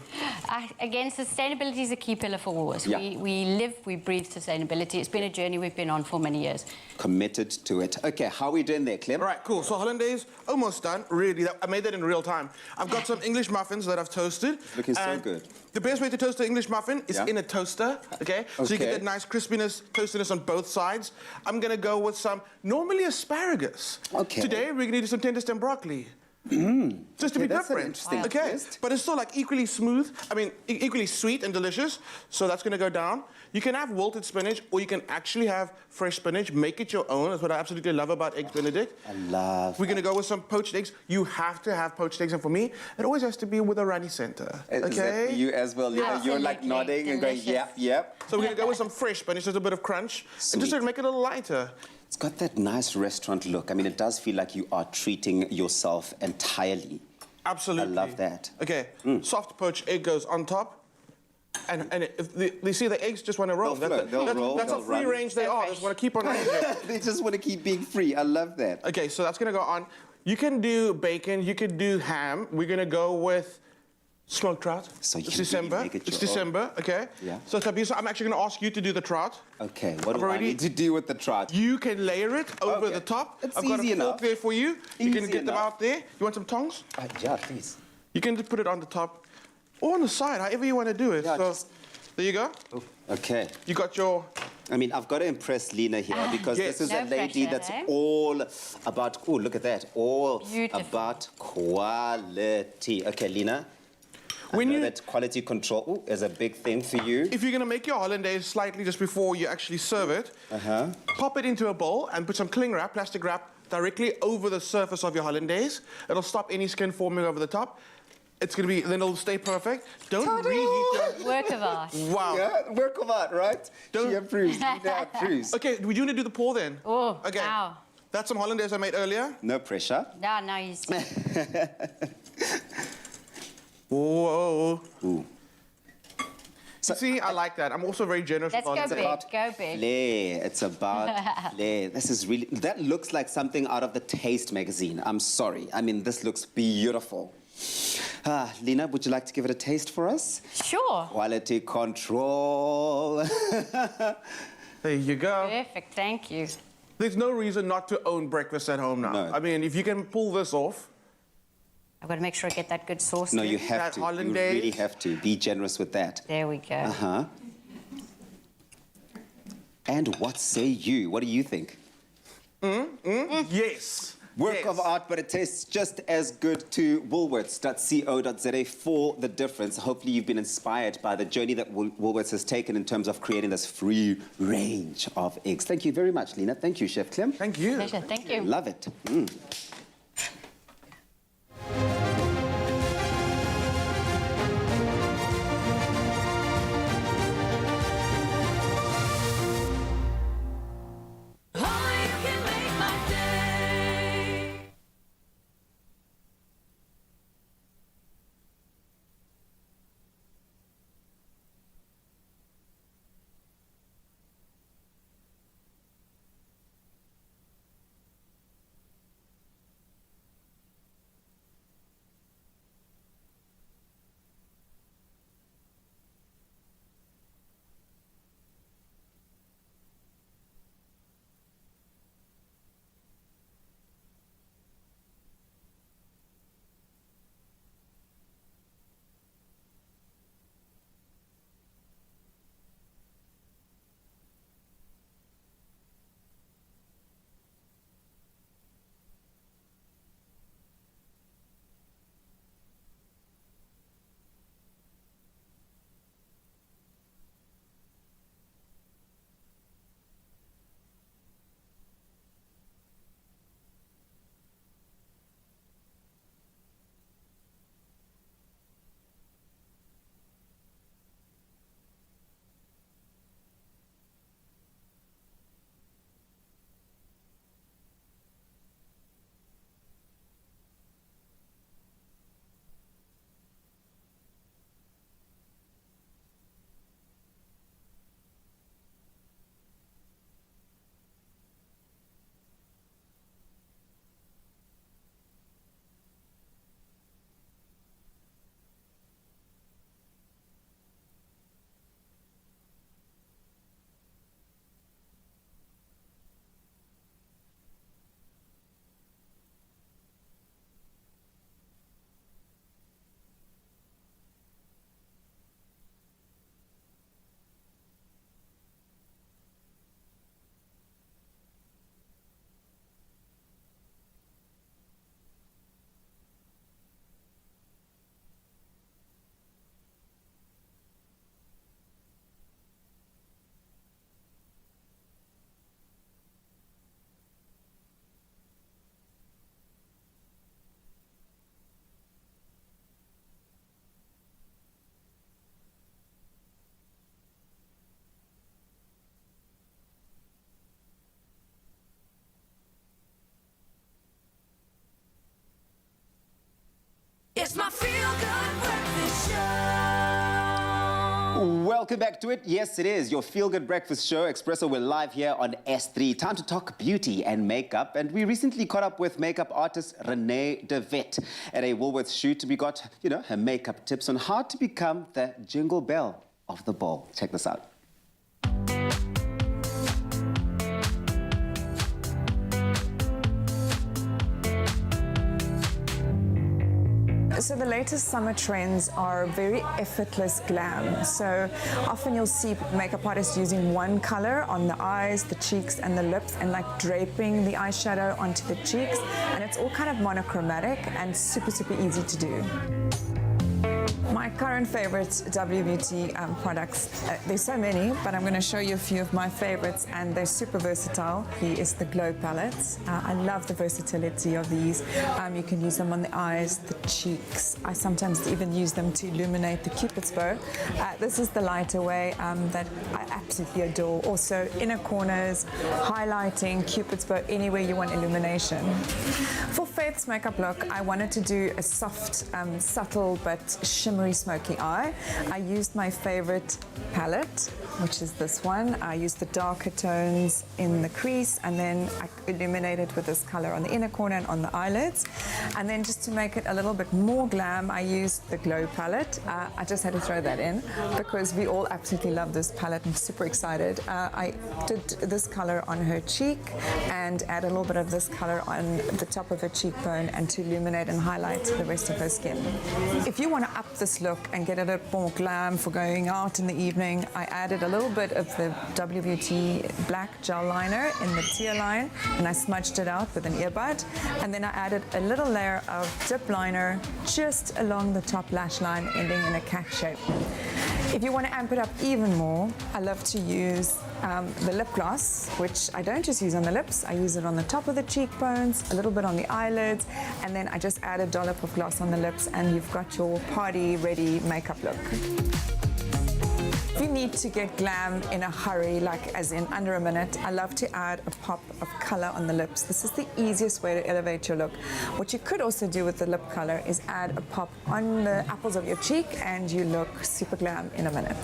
Again, sustainability is a key pillar for Woolworths. Yeah. We live, we breathe sustainability. It's been a journey we've been on for many years. Committed to it. Okay, how are we doing there, Clem? All right, cool. So hollandaise, almost done. Really, I made that in real time. I've got some English muffins that I've toasted. Looking so and good. The best way to toast an English muffin is Yeah. in a toaster, okay? So you get Okay. that nice crispiness, toastiness on both sides. I'm gonna go with some, normally asparagus. Okay. Today, we're gonna do some tender stem broccoli. Just to Okay, be that's an different. interesting Okay, twist. but it's still like equally smooth. I mean, equally sweet and delicious. So that's gonna go down. You can have wilted spinach, or you can actually have fresh spinach. Make it your own. That's what I absolutely love about Eggs Benedict. I love We're gonna go with some poached eggs. You have to have poached eggs, and for me, it always has to be with a runny center. Is that Okay. for you as well? Yeah. You're like Absolutely. nodding and going, Delicious. yep. So we're gonna go with some fresh spinach, just a bit of crunch, and Sweet. just to make it a little lighter. It's got that nice restaurant look. I mean, it does feel like you are treating yourself entirely. Absolutely. I love that. Okay, soft poached egg goes on top. And you see the eggs just want to roll. They'll float, they'll roll, That's how they'll free run. range they are. They just want to keep on ranging. They just want to keep being free. I love that. Okay, so that's gonna go on. You can do bacon, you can do ham. We're gonna go with Smoked trout. So you it's can December. really make it It's your own. December, okay? Yeah. So Tabisa, I'm actually going to ask you to do the trout. Okay, what I've do I already- need to do with the trout? You can layer it over Okay. the top. It's I've got a easy fork enough. there for you. You can Easy get them enough. out there. You want some tongs? Yeah, please. You can just put it on the top or on the side, however you want to do it. Yeah, so just- there you go. Okay. You got your... I mean, I've got to impress Lena here because Yes. this is a No lady pressure, that's eh? all about, oh, look at that, all Beautiful. about quality. Okay, Lena, When I know you- that quality control is a big thing for you. If you're going to make your hollandaise slightly just before you actually serve it, pop it into a bowl and put some cling wrap, plastic wrap, directly over the surface of your hollandaise. It'll stop any skin forming over the top. It's going to be, then it'll stay perfect. Don't reheat your... Work of art. Wow. Yeah, work of art, right? She approves, Lena approves. Okay, do you want to do the pour then? Oh, Okay. wow. That's some hollandaise I made earlier. No pressure. Now you see. Whoa. Ooh. You see, I like that. I'm also very generous Let's with go hollandaise. big. Go big. Flair. It's about flair. This is really, that looks like something out of the Taste magazine. I'm sorry. I mean, this looks beautiful. Lena, would you like to give it a taste for us? Sure. Quality control. There you go. Perfect. Thank you. There's no reason not to own breakfast at home now. No. I mean, if you can pull this off, I've got to make sure I get that good sauce. No, in. you have That to. You hollandaise. really have to. Be generous with that. There we go. Uh-huh. And what say you? What do you think? yes. Work Yes. of art, but it tastes just as good. To woolworths.co.za for the difference. Hopefully you've been inspired by the journey that Woolworths has taken in terms of creating this free range of eggs. Thank you very much, Lena. Thank you, Chef Clem. Thank you. Pleasure. Thank you. Love it. Welcome back to it. Yes, it is your feel-good breakfast show, Expresso. We're live here on S3. Time to talk beauty and makeup. And we recently caught up with makeup artist Renee de Wet at a Woolworths shoot. We got, her makeup tips on how to become the jingle bell of the ball. Check this out. So the latest summer trends are very effortless glam. So often you'll see makeup artists using one color on the eyes, the cheeks and the lips and like draping the eyeshadow onto the cheeks. And it's all kind of monochromatic and super, super easy to do. My current favorite WBT products, there's so many, but I'm going to show you a few of my favorites and they're super versatile. Here is the Glow Palettes. I love the versatility of these. You can use them on the eyes, the cheeks. I sometimes even use them to illuminate the Cupid's bow. This is the lighter way that I absolutely adore. Also inner corners, highlighting, Cupid's bow, anywhere you want illumination. For Faith's makeup look, I wanted to do a soft, subtle but shimmery smoky eye. I used my favorite palette, which is this one. I used the darker tones in the crease and then I illuminated with this color on the inner corner and on the eyelids. And then just to make it a little bit more glam, I used the Glow palette. I just had to throw that in because we all absolutely love this palette. I'm super excited. I did this color on her cheek and add a little bit of this color on the top of her cheekbone and to illuminate and highlight the rest of her skin. If you want to up this look and get a little more glam for going out in the evening, I added a little bit of the WBT black gel liner in the tear line and I smudged it out with an earbud, and then I added a little layer of dip liner just along the top lash line ending in a cat shape. If you want to amp it up even more, I love to use the lip gloss, which I don't just use on the lips, I use it on the top of the cheekbones, a little bit on the eyelids, and then I just add a dollop of gloss on the lips and you've got your party-ready makeup look. If you need to get glam in a hurry, like as in under a minute, I love to add a pop of color on the lips. This is the easiest way to elevate your look. What you could also do with the lip color is add a pop on the apples of your cheek and you look super glam in a minute.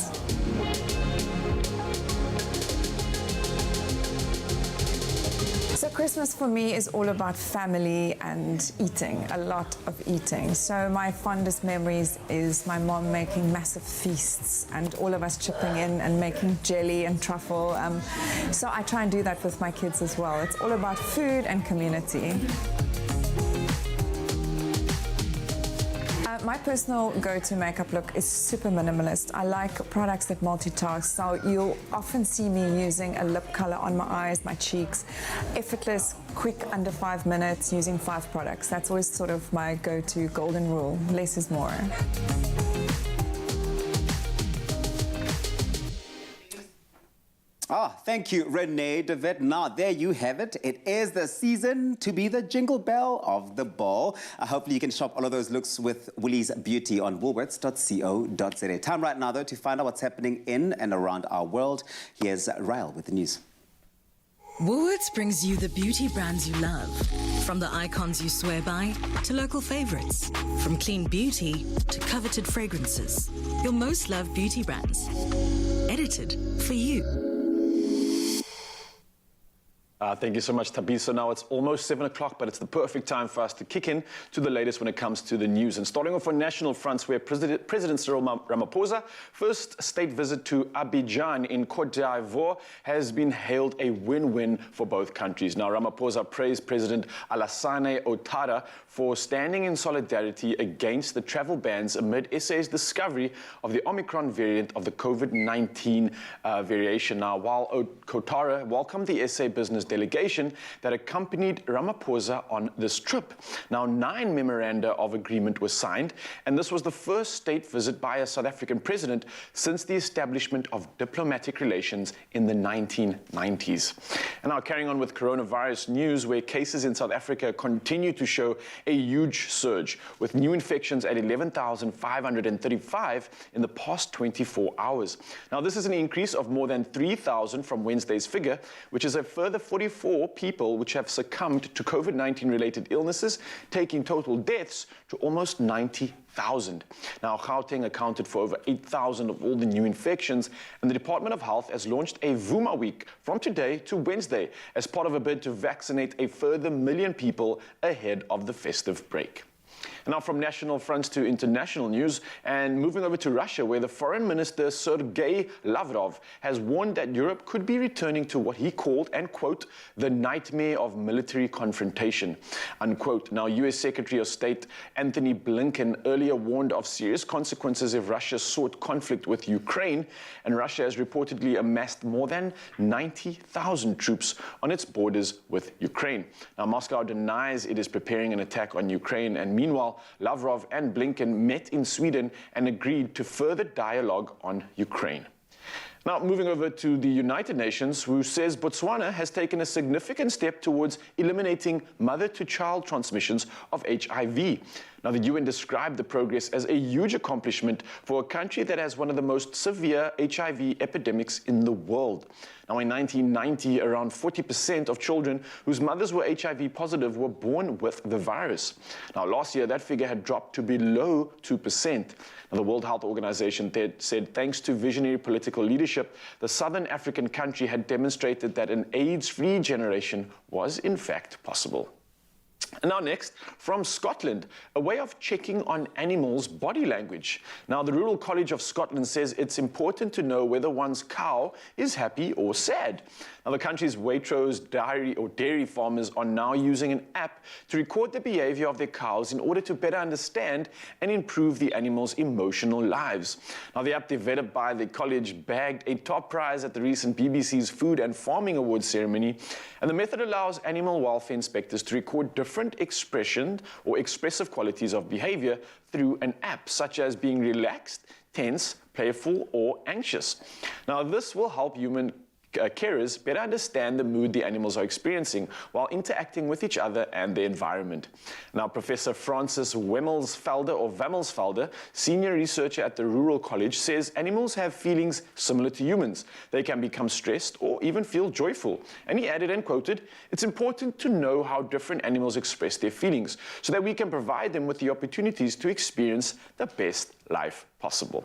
So Christmas for me is all about family and eating, a lot of eating. So my fondest memories is my mom making massive feasts and all of us chipping in and making jelly and truffle. So I try and do that with my kids as well. It's all about food and community. My personal go-to makeup look is super minimalist. I like products that multitask, so you'll often see me using a lip color on my eyes, my cheeks. Effortless, quick, under 5 minutes, using 5 products. That's always sort of my go-to golden rule. Less is more. Thank you, Renee de Wet. Now, there you have it. It is the season to be the jingle bell of the ball. Hopefully, you can shop all of those looks with Woolies Beauty on woolworths.co.za. Time right now, though, to find out what's happening in and around our world. Here's Ryle with the news. Woolworths brings you the beauty brands you love. From the icons you swear by to local favorites. From clean beauty to coveted fragrances. Your most loved beauty brands. Edited for you. Thank you so much, Thabiso. Now it's almost 7 o'clock, but it's the perfect time for us to kick in to the latest when it comes to the news. And starting off on national fronts, where President Cyril Ramaphosa's first state visit to Abidjan in Côte d'Ivoire has been hailed a win-win for both countries. Now, Ramaphosa praised President Alassane Ouattara for standing in solidarity against the travel bans amid SA's discovery of the Omicron variant of the COVID-19 variation. Now, while Ouattara welcomed the SA business delegation that accompanied Ramaphosa on this trip. Now, 9 memoranda of agreement were signed, and this was the first state visit by a South African president since the establishment of diplomatic relations in the 1990s. And now, carrying on with coronavirus news, where cases in South Africa continue to show a huge surge, with new infections at 11,535 in the past 24 hours. Now, this is an increase of more than 3,000 from Wednesday's figure, which is a further 44 people which have succumbed to COVID-19 related illnesses, taking total deaths to almost 90,000. Now, Gauteng accounted for over 8,000 of all the new infections, and the Department of Health has launched a Vuma Week from today to Wednesday as part of a bid to vaccinate a further 1 million people ahead of the festive break. Now from national fronts to international news, and moving over to Russia, where the Foreign Minister Sergei Lavrov has warned that Europe could be returning to what he called, and quote, the nightmare of military confrontation, unquote. Now, US Secretary of State Anthony Blinken earlier warned of serious consequences if Russia sought conflict with Ukraine, and Russia has reportedly amassed more than 90,000 troops on its borders with Ukraine. Now, Moscow denies it is preparing an attack on Ukraine, and meanwhile, Lavrov and Blinken met in Sweden and agreed to further dialogue on Ukraine. Now, moving over to the United Nations, who says Botswana has taken a significant step towards eliminating mother-to-child transmissions of HIV. Now, the UN described the progress as a huge accomplishment for a country that has one of the most severe HIV epidemics in the world. Now, in 1990, around 40% of children whose mothers were HIV positive were born with the virus. Now, last year, that figure had dropped to below 2%. Now, the World Health Organization said thanks to visionary political leadership, the Southern African country had demonstrated that an AIDS-free generation was in fact possible. And now next, from Scotland, a way of checking on animals' body language. Now, the Rural College of Scotland says it's important to know whether one's cow is happy or sad. Now, the country's Waitrose dairy farmers are now using an app to record the behavior of their cows in order to better understand and improve the animals' emotional lives. Now, the app developed by the college bagged a top prize at the recent BBC's Food and Farming Awards ceremony, and the method allows animal welfare inspectors to record different expression or expressive qualities of behavior through an app, such as being relaxed, tense, playful, or anxious. Now, this will help human carers better understand the mood the animals are experiencing while interacting with each other and the environment. Now, Professor Francis Wemmelsfelder, senior researcher at the Rural College, says animals have feelings similar to humans. They can become stressed or even feel joyful. And he added and quoted, "It's important to know how different animals express their feelings so that we can provide them with the opportunities to experience the best life possible."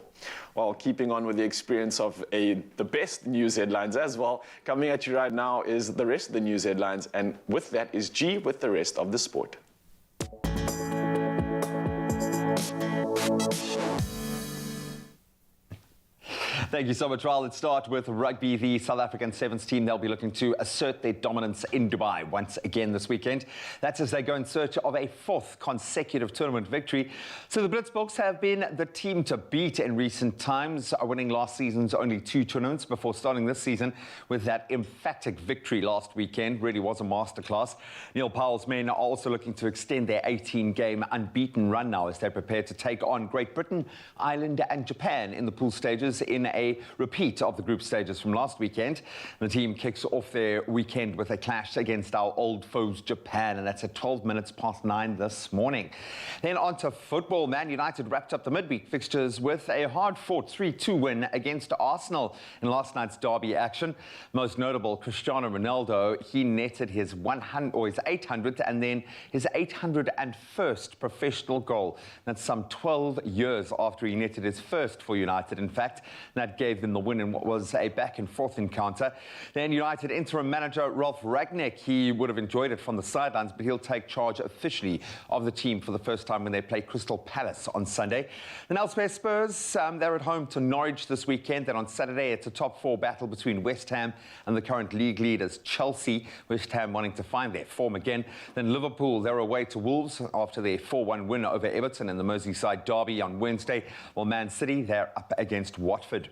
Well, keeping on with the experience of the best news headlines as well, coming at you right now is the rest of the news headlines, and with that is G with the rest of the sport. Thank you so much, Raul. Let's start with rugby. The South African Sevens team, they'll be looking to assert their dominance in Dubai once again this weekend. That's as they go in search of a fourth consecutive tournament victory. So the Blitzboks have been the team to beat in recent times, winning last season's only 2 tournaments before starting this season with that emphatic victory last weekend. Really was a masterclass. Neil Powell's men are also looking to extend their 18-game unbeaten run now as they prepare to take on Great Britain, Ireland and Japan in the pool stages in a repeat of the group stages from last weekend. The team kicks off their weekend with a clash against our old foes Japan, and that's at 9:12 this morning. Then on to football. Man United wrapped up the midweek fixtures with a hard-fought 3-2 win against Arsenal in last night's derby action. Most notable, Cristiano Ronaldo, he netted his 800th and then his 801st professional goal. That's some 12 years after he netted his first for United, in fact. That gave them the win in what was a back-and-forth encounter. Then United interim manager Ralph Rangnick, he would have enjoyed it from the sidelines, but he'll take charge officially of the team for the first time when they play Crystal Palace on Sunday. Then elsewhere, Spurs, they're at home to Norwich this weekend. Then on Saturday, it's a top-4 battle between West Ham and the current league leaders Chelsea. West Ham wanting to find their form again. Then Liverpool, they're away to Wolves after their 4-1 win over Everton in the Merseyside derby on Wednesday. While Man City, they're up against Watford.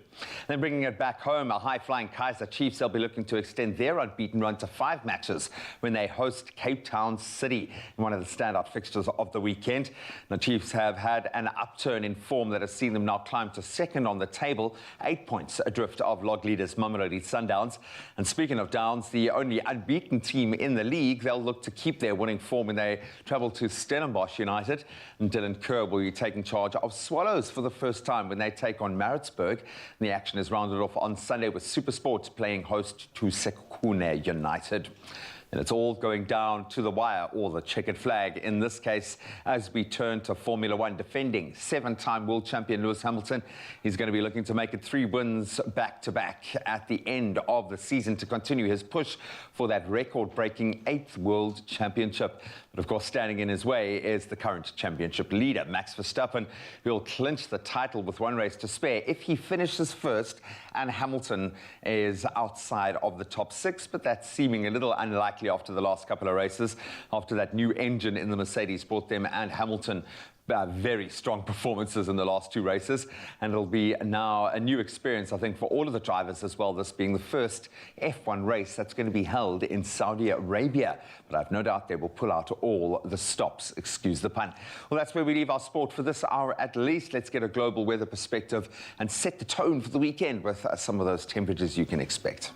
Then bringing it back home, a high-flying Kaizer Chiefs, they'll be looking to extend their unbeaten run to 5 matches when they host Cape Town City in one of the standout fixtures of the weekend. The Chiefs have had an upturn in form that has seen them now climb to second on the table, 8 points adrift of log leaders Mamelodi Sundowns. And speaking of Downs, the only unbeaten team in the league, they'll look to keep their winning form when they travel to Stellenbosch United. And Dylan Kerr will be taking charge of Swallows for the first time when they take on Maritzburg. The action is rounded off on Sunday with SuperSport playing host to Sekhukhune. Pune United. And it's all going down to the wire, or the checkered flag in this case, as we turn to Formula One. Defending 7-time world champion Lewis Hamilton, he's going to be looking to make it 3 wins back-to-back at the end of the season to continue his push for that record-breaking 8th world championship. But of course, standing in his way is the current championship leader, Max Verstappen, who will clinch the title with 1 race to spare if he finishes first and Hamilton is outside of the top 6. But that's seeming a little unlikely after the last couple of races, after that new engine in the Mercedes brought them and Hamilton very strong performances in the last 2 races, and it'll be now a new experience, I think, for all of the drivers as well, this being the first F1 race that's going to be held in Saudi Arabia. But I've no doubt they will pull out all the stops, excuse the pun. Well, that's where we leave our sport for this hour at least. Let's get a global weather perspective and set the tone for the weekend with some of those temperatures you can expect.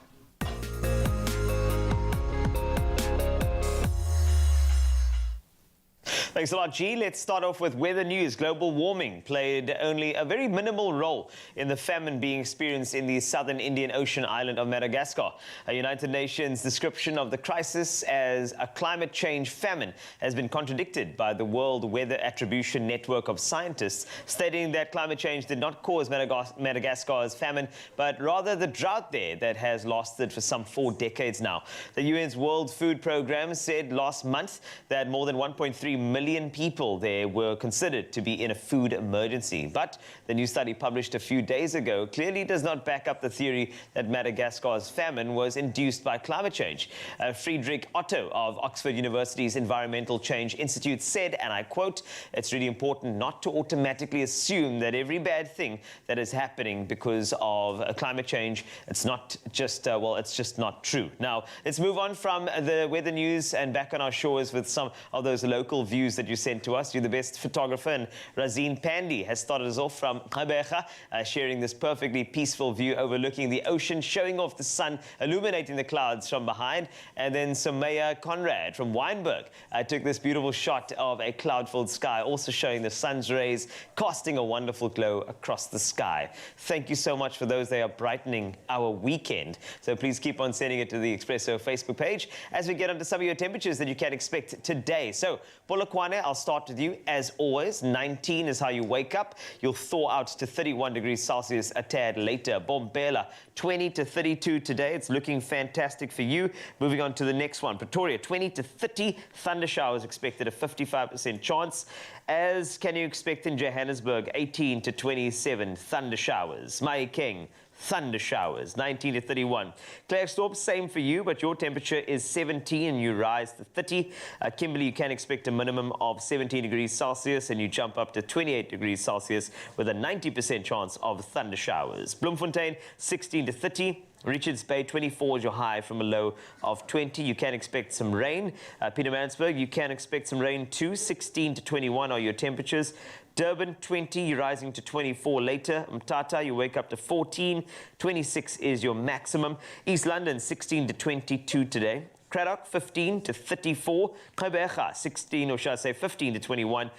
Thanks a lot, G. Let's start off with weather news. Global warming played only a very minimal role in the famine being experienced in the southern Indian Ocean island of Madagascar. A United Nations description of the crisis as a climate change famine has been contradicted by the World Weather Attribution Network of scientists, stating that climate change did not cause Madagascar's famine, but rather the drought there that has lasted for some 4 decades now. The UN's World Food Programme said last month that more than 1.3 million people there were considered to be in a food emergency. But the new study published a few days ago clearly does not back up the theory that Madagascar's famine was induced by climate change. Friedrich Otto of Oxford University's Environmental Change Institute said, and I quote, "It's really important not to automatically assume that every bad thing that is happening because of climate change, it's not just, it's just not true." Now, let's move on from the weather news and back on our shores with some of those local views that you sent to us. You're the best photographer, and Razeen Pandy has started us off from Gqeberha, sharing this perfectly peaceful view overlooking the ocean, showing off the sun, illuminating the clouds from behind. And then Somaya Conrad from Wynberg took this beautiful shot of a cloud-filled sky, also showing the sun's rays casting a wonderful glow across the sky. Thank you so much for those. They are brightening our weekend. So please keep on sending it to the Expresso Facebook page as we get onto some of your temperatures that you can expect today. So Polokwane, I'll start with you. As always, 19 is how you wake up. You'll thaw out to 31 degrees Celsius a tad later. Bombela, 20 to 32 today. It's looking fantastic for you. Moving on to the next one. Pretoria, 20 to 30. Thunder showers expected, a 55% chance. As can you expect in Johannesburg, 18 to 27 thunder showers. Mahikeng, thunder showers, 19 to 31. Klerksdorp, same for you, but your temperature is 17 and you rise to 30. Kimberley, you can expect a minimum of 17 degrees Celsius and you jump up to 28 degrees Celsius with a 90% chance of thunder showers. Bloemfontein, 16 to 30. Richards Bay, 24 is your high from a low of 20. You can expect some rain. Pietermaritzburg, you can expect some rain too. 16 to 21 are your temperatures. Durban, 20, you're rising to 24 later. Mthatha, you wake up to 14. 26 is your maximum. East London, 16 to 22 today. Cradock, 15 to 34. Gqeberha, 16, or should I say 15 to 21.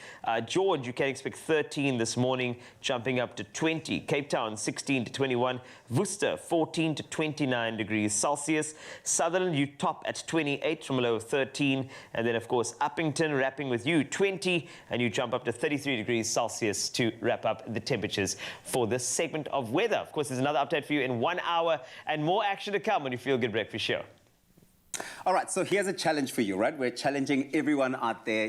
George, you can expect 13 this morning, jumping up to 20. Cape Town, 16 to 21. Worcester, 14 to 29 degrees Celsius. Sutherland, you top at 28 from a low of 13. And then, of course, Uppington, wrapping with you, 20. And you jump up to 33 degrees Celsius to wrap up the temperatures for this segment of weather. Of course, there's another update for you in 1 hour and more action to come on your Feel Good Breakfast Show. All right, so here's a challenge for you, right? We're challenging everyone out there,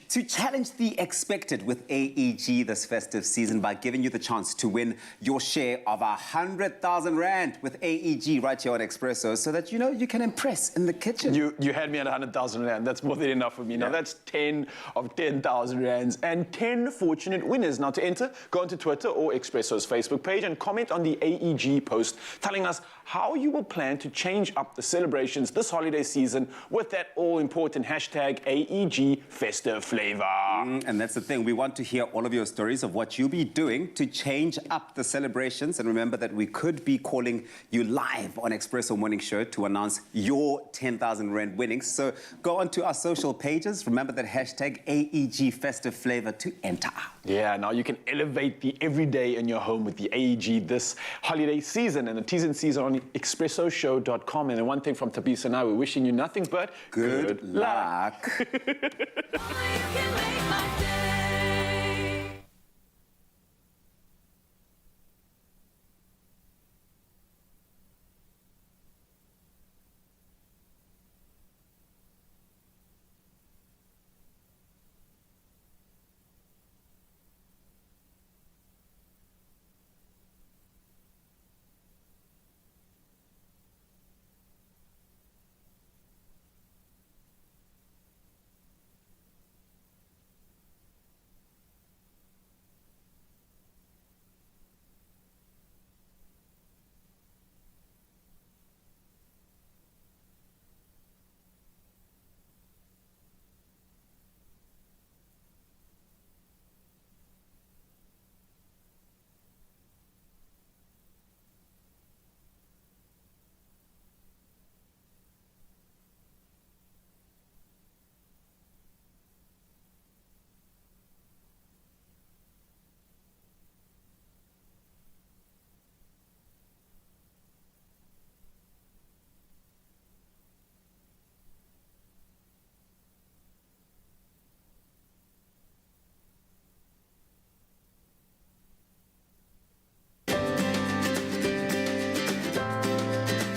to challenge the expected with AEG this festive season by giving you the chance to win your share of 100,000 Rand with AEG right here on Expresso so that, you can impress in the kitchen. You had me at 100,000 Rand. That's more than enough for me. Now, that's 10 of 10,000 Rands and 10 fortunate winners. Now, to enter, go onto Twitter or Expresso's Facebook page and comment on the AEG post telling us how you will plan to change up the celebrations this holiday season season with that all-important hashtag AEG festive flavor. And that's the thing. We want to hear all of your stories of what you'll be doing to change up the celebrations. And remember that we could be calling you live on Expresso Morning Show to announce your 10,000 Rand winnings. So go onto our social pages. Remember that hashtag AEG festive flavor to enter. Yeah, now you can elevate the everyday in your home with the AEG this holiday season, and the T's and C's are on expressoshow.com. And the one thing from Tabisa and I, we're wishing you nothing but good luck.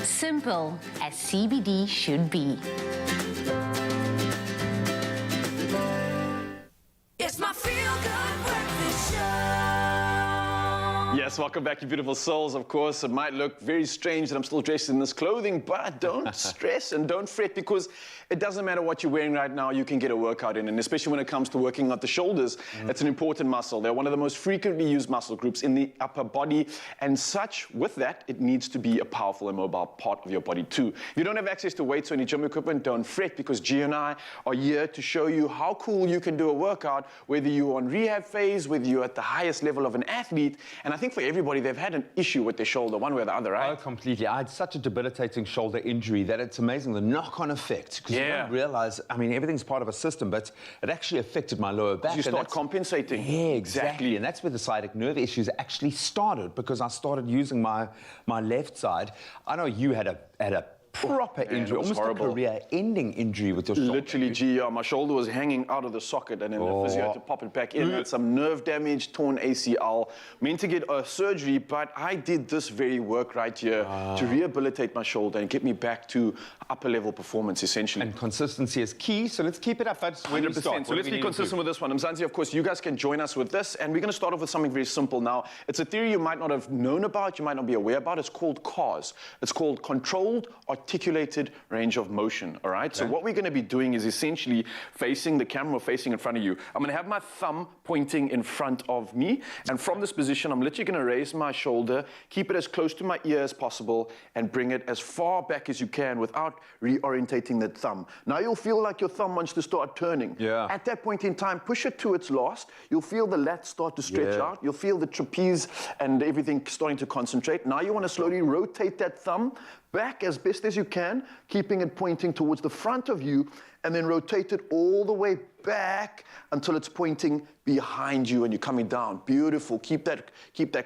Simple as CBD should be. It's my feel-good breakfast show. Yes, welcome back, you beautiful souls. Of course, it might look very strange that I'm still dressed in this clothing, but don't stress and don't fret, because it doesn't matter what you're wearing right now, you can get a workout in. And especially when it comes to working out the shoulders, it's an important muscle. They're one of the most frequently used muscle groups in the upper body. And such, with that, it needs to be a powerful and mobile part of your body too. If you don't have access to weights or any gym equipment, don't fret, because G and I are here to show you how cool you can do a workout, whether you're on rehab phase, whether you're at the highest level of an athlete. And I think for everybody, they've had an issue with their shoulder, one way or the other, right? Oh, completely. I had such a debilitating shoulder injury that it's amazing the knock-on effect. Because you don't realize, I mean, everything's part of a system, but it actually affected my lower back. You start compensating. Yeah, exactly. And that's where the sciatic nerve issues actually started, because I started using my left side. I know you had a proper injury, almost a career-ending injury with your shoulder. Literally, G, my shoulder was hanging out of the socket, and then the physio had to pop it back in. Had some nerve damage, torn ACL, meant to get a surgery, but I did this very work right here to rehabilitate my shoulder and get me back to upper-level performance, essentially. And consistency is key, so let's keep it up. That's 100%. So let's be consistent with this one. Mzansi, of course, you guys can join us with this, and we're going to start off with something very simple now. It's a theory you might not have known about, you might not be aware about. It's called CARS. It's called Controlled Articulated Range of Motion, all right? So what we're going to be doing is essentially facing the camera or facing in front of you. I'm going to have my thumb pointing in front of me, and from this position, I'm literally going to raise my shoulder, keep it as close to my ear as possible, and bring it as far back as you can without reorientating that thumb. Now you'll feel like your thumb wants to start turning. At that point in time, push it to its last. You'll feel the lats start to stretch out. You'll feel the trapeze and everything starting to concentrate. Now you want to slowly rotate that thumb back as best as you can, keeping it pointing towards the front of you, and then rotate it all the way back until it's pointing behind you and you're coming down. Beautiful. Keep that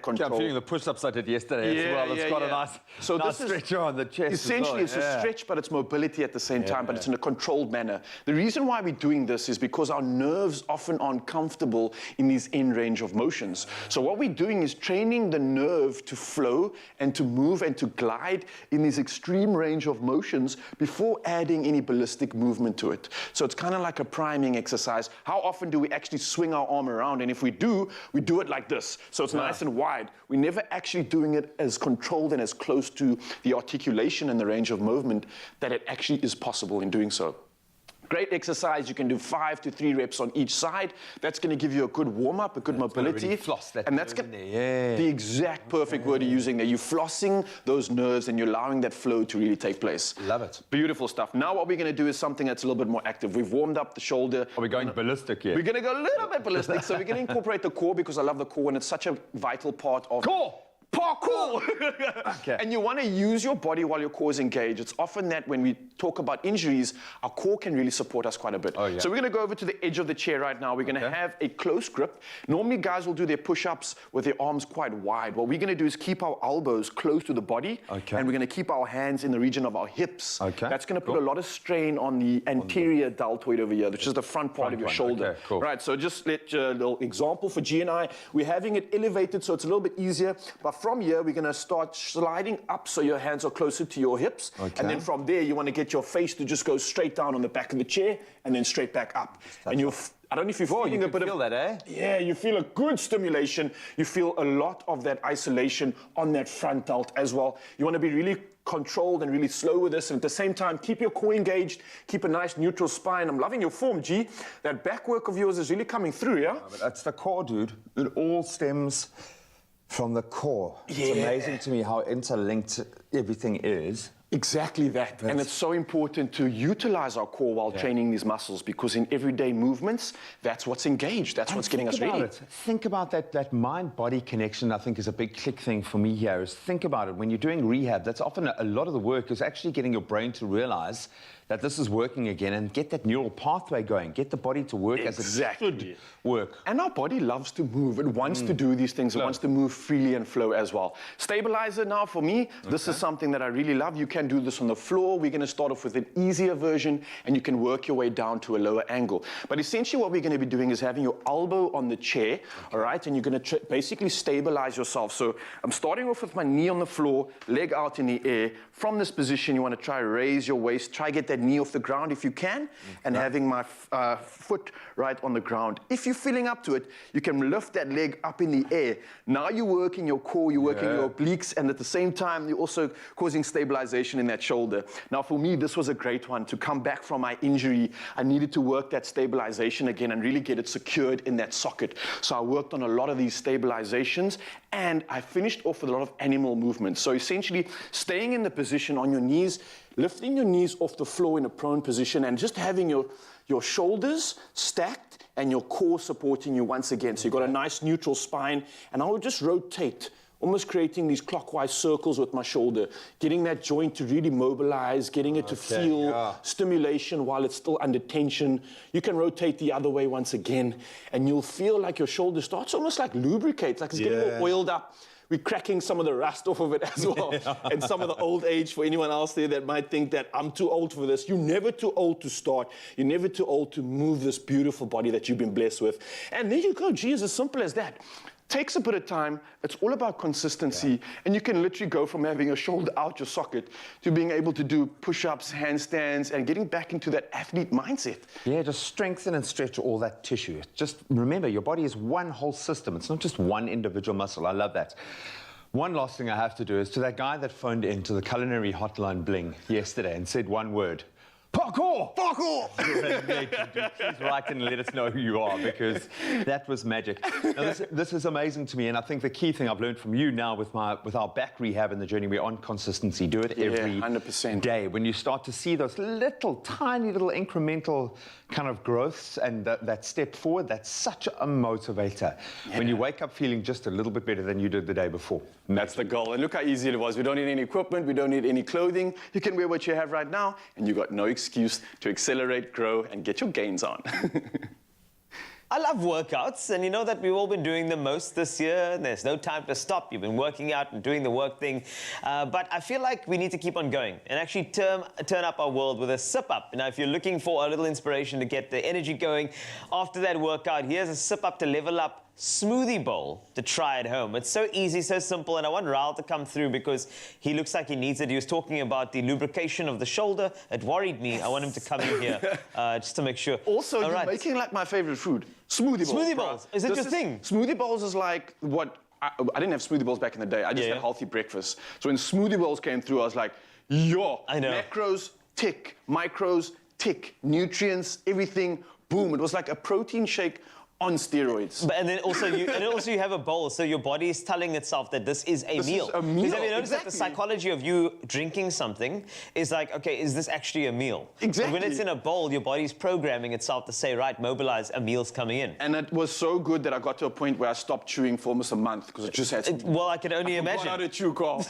control. I'm feeling the push-ups I did yesterday as well. It's got a nice stretch on the chest. Essentially, it's a stretch, but it's mobility at the same time, but it's in a controlled manner. The reason why we're doing this is because our nerves often aren't comfortable in these end range of motions. So what we're doing is training the nerve to flow and to move and to glide in these extreme range of motions before adding any ballistic movement to it. So it's kind of like a priming exercise. How often do we actually swing our arm around? And if we do it like this. So it's nice and wide. We're never actually doing it as controlled and as close to the articulation and the range of movement that it actually is possible in doing so. Great exercise. You can do 5 to 3 reps on each side. That's going to give you a good warm-up, a good mobility. Really floss that and that's nerve in there. the exact perfect word you're using there. You're flossing those nerves and you're allowing that flow to really take place. Love it. Beautiful stuff. Now what we're going to do is something that's a little bit more active. We've warmed up the shoulder. Are we going ballistic here? We're going to go a little bit ballistic. So we're going to incorporate the core because I love the core and it's such a vital part of... Core! Parkour! Okay. And you want to use your body while your core is engaged. It's often that when we talk about injuries, our core can really support us quite a bit. Oh, yeah. So we're going to go over to the edge of the chair right now. We're going to have a close grip. Normally guys will do their push-ups with their arms quite wide. What we're going to do is keep our elbows close to the body. Okay. And we're going to keep our hands in the region of our hips. Okay. That's going to put a lot of strain on the anterior deltoid over here, which is the front part of your shoulder. Okay, cool. Right, so just let a little example for G and I. We're having it elevated so it's a little bit easier. But from here, we're going to start sliding up so your hands are closer to your hips. Okay. And then from there, you want to get your face to just go straight down on the back of the chair and then straight back up. And you'll, I don't know if you're feeling a bit feel that, eh? Yeah, you feel a good stimulation. You feel a lot of that isolation on that front delt as well. You want to be really controlled and really slow with this, and at the same time, keep your core engaged, keep a nice neutral spine. I'm loving your form, G. That back work of yours is really coming through, yeah? But that's the core, dude. It all stems from the core. It's amazing to me how interlinked everything is. Exactly that. And it's so important to utilize our core while training these muscles because in everyday movements, that's what's engaged. That's what's getting us ready. Think about that mind-body connection, I think, is a big click thing for me here. Is think about it. When you're doing rehab, that's often a lot of the work is actually getting your brain to realize that this is working again and get that neural pathway going. Get the body to work as it should work. And our body loves to move. It wants to do these things. It wants to move freely and flow as well. Stabilizer now for me, this is something that I really love. You can do this on the floor. We're going to start off with an easier version and you can work your way down to a lower angle. But essentially what we're going to be doing is having your elbow on the chair, all right? And you're going to basically stabilize yourself. So I'm starting off with my knee on the floor, leg out in the air. From this position, you want to try raise your waist, try get that knee off the ground if you can, and having my foot right on the ground. If you're feeling up to it, you can lift that leg up in the air. Now you're working your core, you're working your obliques, and at the same time, you're also causing stabilization in that shoulder. Now for me, this was a great one. To come back from my injury, I needed to work that stabilization again and really get it secured in that socket. So I worked on a lot of these stabilizations, and I finished off with a lot of animal movements. So essentially, staying in the position on your knees, lifting your knees off the floor in a prone position, and just having your shoulders stacked and your core supporting you once again. So you've got a nice neutral spine, and I would just rotate, almost creating these clockwise circles with my shoulder, getting that joint to really mobilize, getting it to feel stimulation while it's still under tension. You can rotate the other way once again, and you'll feel like your shoulder starts almost like lubricate, like it's getting all oiled up. We're cracking some of the rust off of it as well. And some of the old age for anyone else there that might think that I'm too old for this. You're never too old to start. You're never too old to move this beautiful body that you've been blessed with. And there you go. Gee, it's as simple as that. Takes a bit of time. It's all about consistency. And you can literally go from having your shoulder out your socket to being able to do push-ups, handstands, and getting back into that athlete mindset. Yeah, just strengthen and stretch all that tissue. Just remember, your body is one whole system. It's not just one individual muscle. I love that. One last thing I have to do is to that guy that phoned into the culinary hotline Bling yesterday and said one word. Parkour! Parkour! Please write and let us know who you are, because that was magic. Now, this is amazing to me, and I think the key thing I've learned from you now with our back rehab and the journey we're on, consistency. Do it every 100%. Day. When you start to see those tiny little incremental kind of growths and that step forward, that's such a motivator. Yeah. When you wake up feeling just a little bit better than you did the day before. That's the goal. And look how easy it was. We don't need any equipment. We don't need any clothing. You can wear what you have right now, and you got no excuse to accelerate, grow, and get your gains on. I love workouts, and you know that we've all been doing the most this year, and there's no time to stop. You've been working out and doing the work thing, but I feel like we need to keep on going and actually turn up our world with a sip-up. Now, if you're looking for a little inspiration to get the energy going after that workout, here's a sip-up to level up smoothie bowl to try at home. It's so easy, so simple, and I want Raul to come through because he looks like he needs it. He was talking about the lubrication of the shoulder. It worried me. I want him to come in here just to make sure. Also, you're making like my favorite food, smoothie bowls. Smoothie bowls. Is it your thing? Smoothie bowls is like what I didn't have smoothie bowls back in the day. I just had healthy breakfast. So when smoothie bowls came through, I was like, yo, I know. Macros tick, micros tick, nutrients, everything, boom. It was like a protein shake on steroids. But, and then also you have a bowl, so your body is telling itself that this is a meal. Is a meal. Because have you noticed that the Exactly. psychology of you drinking something is like, okay, is this actually a meal? Exactly. But when it's in a bowl, your body's programming itself to say, right, mobilize, a meal's coming in. And it was so good that I got to a point where I stopped chewing for almost a month because it just had to... Well, I can only I imagine. forgot how to chew, Carl.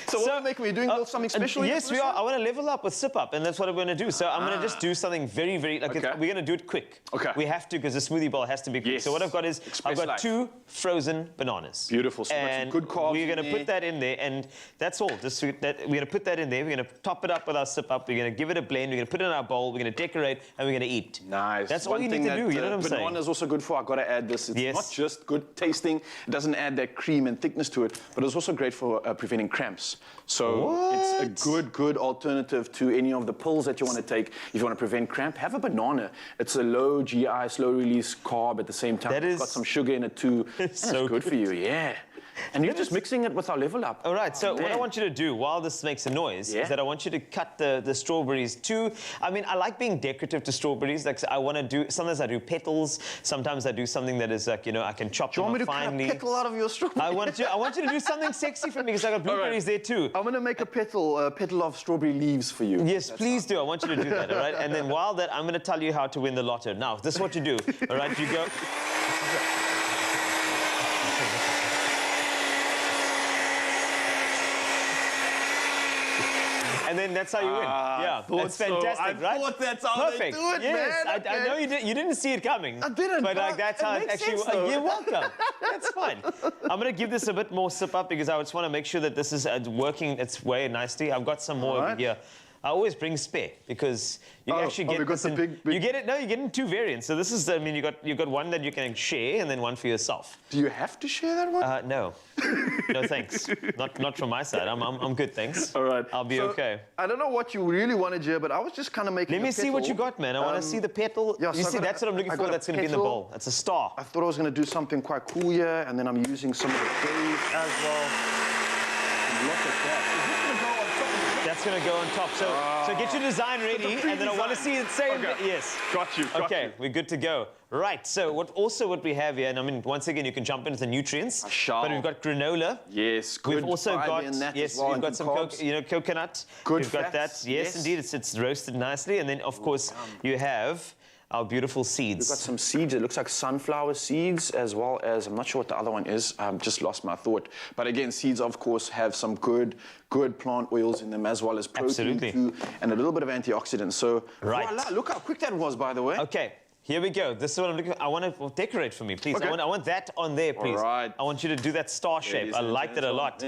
So what are we making? We're doing something special? Yes, we are. I want to level up with Sip Up, and that's what I'm going to do. So I'm going to just do something very, very... Like Okay. we're going to do it quick. Okay. We have to, because the smoothie bowl has to be quick. Yes. So what I've got is, Express I've got life. 2 frozen bananas. Beautiful. So we've got some and good carbs we're going in to there. put that in there, and that's all. Just we're going to put that in there. We're going to top it up with our Sip Up. We're going to give it a blend. We're going to put it in our bowl. We're going to decorate, and we're going to eat. Nice. That's all One you thing need to that, do. You know what I'm saying? Banana is also good for. I got to add this. It's Yes. not just good tasting. It doesn't add that cream and thickness to it, but it's also great for preventing cramps. So it's a good alternative to any of the pills that you want to take. If you want to prevent cramp, have a banana. It's a low GI, slow release carb at the same time. It's got some sugar in it too. It's and so it's good for you. Yeah. And you're just mixing it with our level up. All right, so what I man. want you to do while this makes a noise is that I want you to cut the strawberries to, I mean, I like being decorative to strawberries. Like I want to do, sometimes I do petals, sometimes I do something that is like, you know, I can chop Do you them want me up to finely. cut a petal out of your strawberry? I want you to do something sexy for me because I got blueberries there too. I'm going to make a petal of strawberry leaves for you. Yes, please do. I want you to do that, all right? And then while that, I'm going to tell you how to win the lotto. Now, this is what you do, all right? You go... And then that's how you win. Yeah, that's fantastic, right? I thought that's how Perfect. they do it, yes, man. I know you didn't see it coming. I didn't. But like that's how it makes actually. sense, though. You're welcome. That's fine. I'm gonna give this a bit more Sip Up because I just want to make sure that this is working its way nicely. I've got some more over here. I always bring spare because you actually get this in, you get it. No, you get in 2 variants. So this is, I mean, you got one that you can share and then one for yourself. Do you have to share that one? No, no thanks. Not from my side. I'm good, thanks. All right. I'll be okay. I don't know what you really wanted here, but I was just kind of making. Let me see what you got, man. I want to see the petal. Yeah, you so see, that's what I'm looking for. That's going to be in the bowl. That's a star. I thought I was going to do something quite cool here, and then I'm using some of the berries as well. And look at that. That's going to go on top. So get your design ready, and then I want to see it same. Okay. Yes. Got you. Okay, we're good to go. Right. So what we have here, and I mean, once again, you can jump into the nutrients. But we've got granola. Yes. Good. We've also fiber got in that yes, as well, we've and got some carbs. coconut. Good We've got that. fats, Yes, yes. indeed. It's roasted nicely, and then of course you have our beautiful seeds. We've got some seeds. It looks like sunflower seeds, as well as, I'm not sure what the other one is. I've just lost my thought. But again, seeds, of course, have some good plant oils in them, as well as protein too, and a little bit of antioxidants. So, voila, look how quick that was, by the way. Okay. Here we go. This is what I'm looking for. I want to decorate for me, please. Okay. I want that on there, please. All right. I want you to do that star shape. I liked it a lot.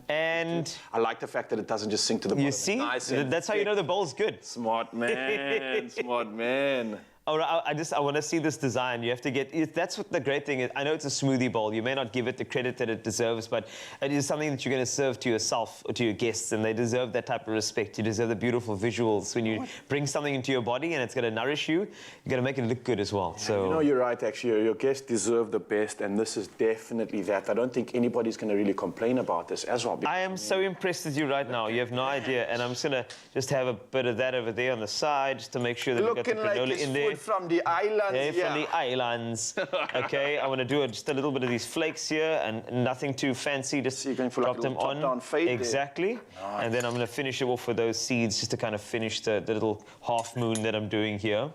And I like the fact that it doesn't just sink to the bottom. you see, Nice and that's how you know the bowl's good. Smart man, smart man. All right, I want to see this design. You have to get, that's what the great thing is. I know it's a smoothie bowl. You may not give it the credit that it deserves, but it is something that you're going to serve to yourself or to your guests, and they deserve that type of respect. You deserve the beautiful visuals. When you bring something into your body and it's going to nourish you, you're going to make it look good as well. So You know, you're right, actually. Your guests deserve the best, and this is definitely that. I don't think anybody's going to really complain about this as well. I am so impressed with you right now. You have no idea. And I'm just going to have a bit of that over there on the side just to make sure that we've got the Looking like granola it's in there. food from the islands, Yeah, from the islands. Okay, I want to do just a little bit of these flakes here and nothing too fancy. Just you're going for drop like a them little on. top-down fade there. Exactly. Nice. And then I'm going to finish it off with those seeds just to kind of finish the little half moon that I'm doing here.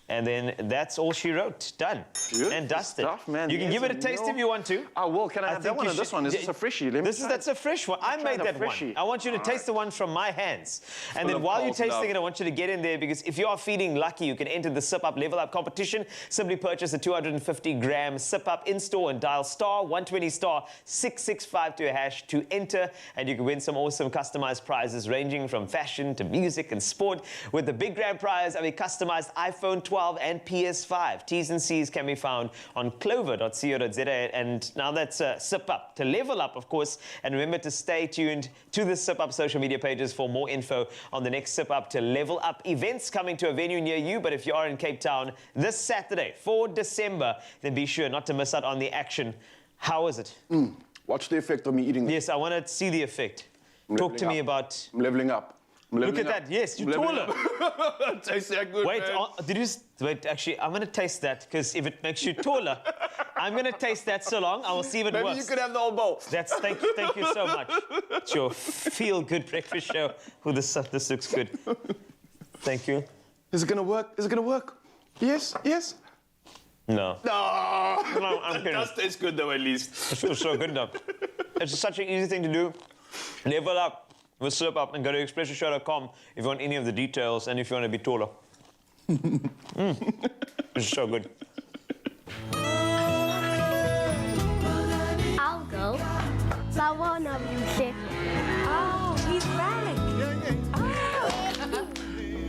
And then that's all she wrote. Done. Beautiful and dusted. stuff, man. You can There's give it a a taste meal. if you want to. Oh, well, can I have that think one you or this should- one? Is this a freshie? Let me try That's a fresh one. I try made the that freshie. one. I want you to taste the one from my hands. And then of while you're Paul's tasting love. it, I want you to get in there because if you are feeling lucky, you can enter the Sip Up Level Up competition. Simply purchase a 250-gram Sip Up in-store and dial *120 *665 to a hash to enter, and you can win some awesome customized prizes ranging from fashion to music and sport. With the big grand prize of a customized iPhone 12 and PS5. T's and C's can be found on clover.co.za. And now that's Sip Up. To level up, of course, and remember to stay tuned to the Sip Up social media pages for more info on the next Sip Up to Level Up events coming to a venue near you. But if you are in Cape Town this Saturday, 4 December, then be sure not to miss out on the action. How is it? Watch the effect of me eating this. Yes, I want to see the effect. Talk to me about... I'm leveling up. Look at that. Yes, you're taller. Tastes that good, Wait, man. did you... Wait, actually, I'm going to taste that, because if it makes you taller, I'm going to taste that so long. I will see if it Maybe works. you could have the whole bowl. Thank you so much. It's your feel-good breakfast show. Oh, this looks good. Thank you. Is it going to work? Is it going to work? Yes? Yes? No. No, I'm it kidding. does taste good though, at least. It feels so good though. It's such an easy thing to do. Level up with Slip Up and go to expressoshow.com if you want any of the details and if you want to be taller. It's so good. I'll go. Sawana music. Oh, he's back.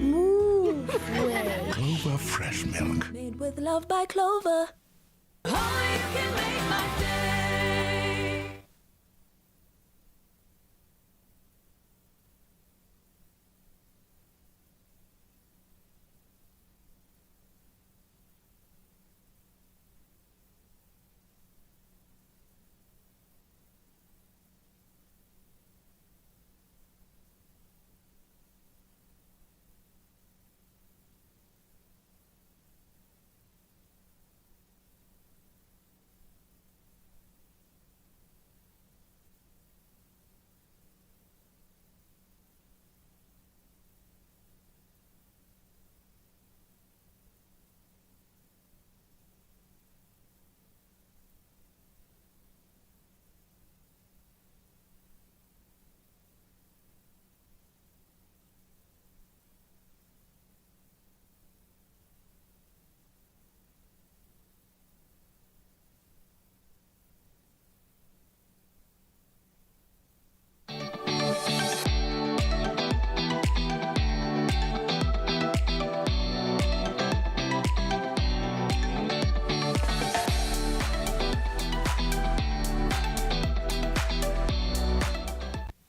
Move way. Clover fresh milk. Made with love by Clover.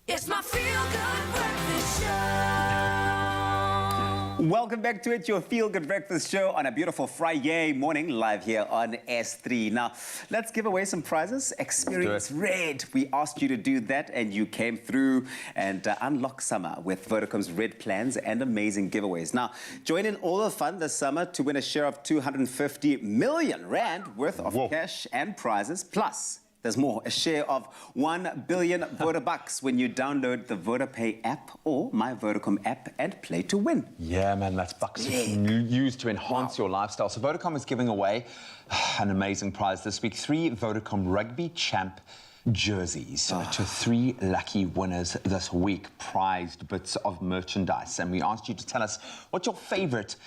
It's my feel-good breakfast show. Welcome back to it, your Feel Good Breakfast Show on a beautiful Friday morning, live here on S3. Now, let's give away some prizes. Experience Red. We asked you to do that, and you came through and unlock summer with Vodacom's Red plans and amazing giveaways. Now, join in all the fun this summer to win a share of 250 million rand worth of cash and prizes. Plus, there's more, a share of 1 billion Vodabucks when you download the VodaPay app or My Vodacom app and play to win. Yeah, man, that's bucks you can use to enhance your lifestyle. So Vodacom is giving away an amazing prize this week. 3 Vodacom Rugby Champ jerseys to 3 lucky winners this week. Prized bits of merchandise. And we asked you to tell us what your favorite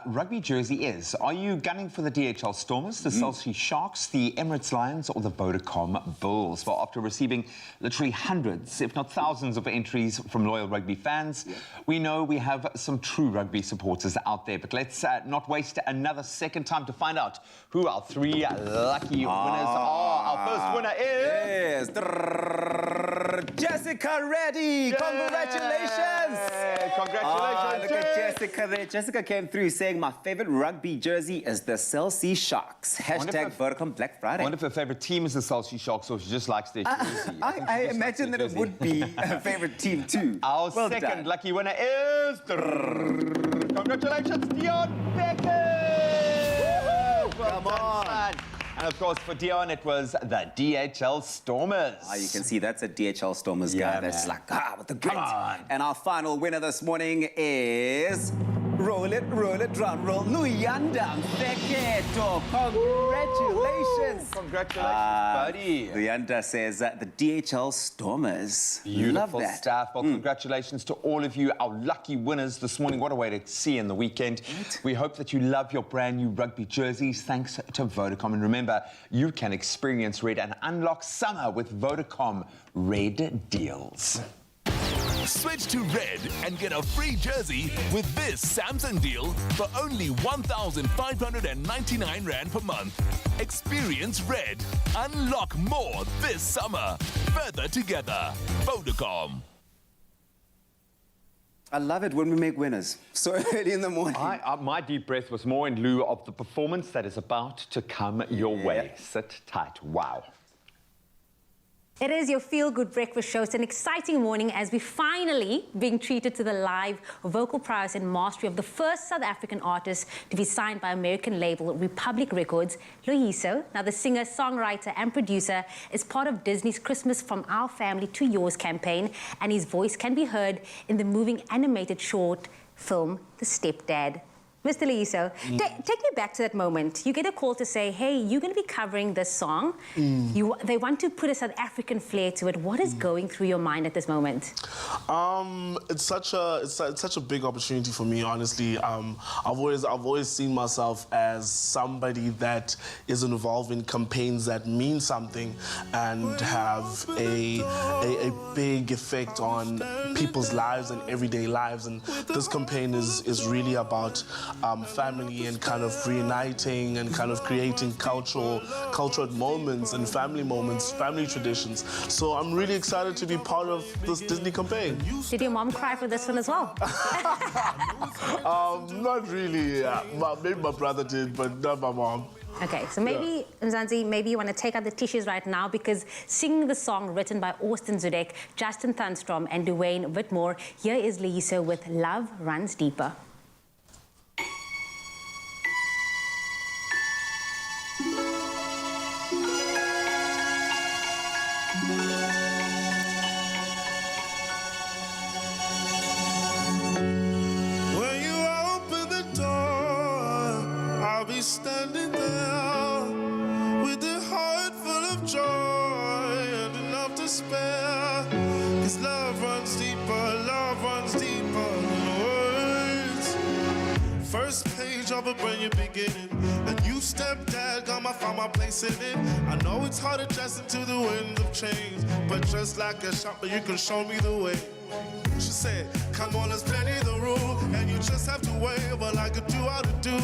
rugby jersey is. Are you gunning for the DHL Stormers, the Cell-C Sharks, the Emirates Lions, or the Vodacom Bulls? Well, after receiving literally hundreds, if not thousands of entries from loyal rugby fans, we know we have some true rugby supporters out there. But let's not waste another second time to find out who our 3 lucky winners are. Our first winner is... Jessica Reddy! Congratulations! Congratulations! Look at Jessica there. Jessica came through saying, my favorite rugby jersey is the Cell-C Sharks. Hashtag Vodacom Black Friday. I wonder if her favorite team is the Cell-C Sharks or she just likes their jersey. I imagine that it would be a favorite team too. Our second lucky winner is... Congratulations, Dion Beckett! Come on! And of course, for Dion, it was the DHL Stormers. You can see that's a DHL Stormers guy. That's like, with the grit. Come on. And our final winner this morning is... Roll it, drum roll, Luyanda Mfeketo. Congratulations. Congratulations, buddy. Luyanda says the DHL Stormers. Beautiful Love that. stuff. Well, congratulations to all of you, our lucky winners this morning. What a way to see in the weekend. We hope that you love your brand new rugby jerseys thanks to Vodacom. And remember, you can experience Red and unlock summer with Vodacom Red deals. Switch to Red and get a free jersey with this Samsung deal for only 1,599 Rand per month. Experience Red. Unlock more this summer. Further together. Vodacom. I love it when we make winners so early in the morning. My deep breath was more in lieu of the performance that is about to come your way. Sit tight. Wow. It is your feel-good breakfast show. It's an exciting morning as we finally being treated to the live vocal prowess and mastery of the first South African artist to be signed by American label Republic Records, Loyiso. Now, the singer, songwriter, and producer is part of Disney's Christmas From Our Family to Yours campaign, and his voice can be heard in the moving animated short film, The Stepdad. Mr. Loyiso, take me back to that moment. You get a call to say, hey, you're going to be covering this song. They want to put a South African flair to it. What is going through your mind at this moment? It's such a big opportunity for me, honestly. I've always seen myself as somebody that is involved in campaigns that mean something and have a big effect on people's lives and everyday lives. And this campaign is really about family and kind of reuniting and kind of creating cultural moments and family moments, family traditions. So I'm really excited to be part of this Disney campaign. Did your mom cry for this one as well? Not really. Maybe my brother did, but not my mom. Okay, so maybe, Mzansi, maybe you want to take out the tissues right now because singing the song written by Austin Zudek, Justin Thunstrom, and Dwayne Whitmore, here is Loyiso with Love Runs Deeper. When you open the door, I'll be standing there with a heart full of joy and enough to spare. 'Cause love runs deeper than words. First page of a brand new beginning. A new stepdad, found my place in it. I know it's hard adjusting to the winds of change, but just like a shopper, you can show me the way. She said, come on, there's plenty of the room, and you just have to wait, but I could do how to do.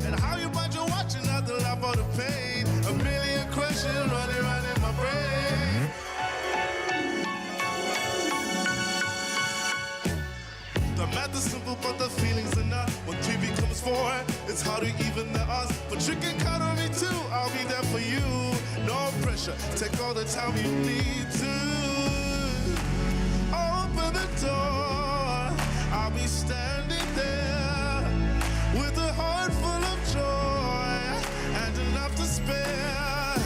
And how you budget watching not the love or the pain. A million questions running around in my brain. The math is simple, but the feelings are not. When 3 becomes 4, it's hard to even the odds. But you can count on me too, I'll be there for you. No pressure, take all the time you need to. Open the door, I'll be standing there with a heart full of joy and enough to spare.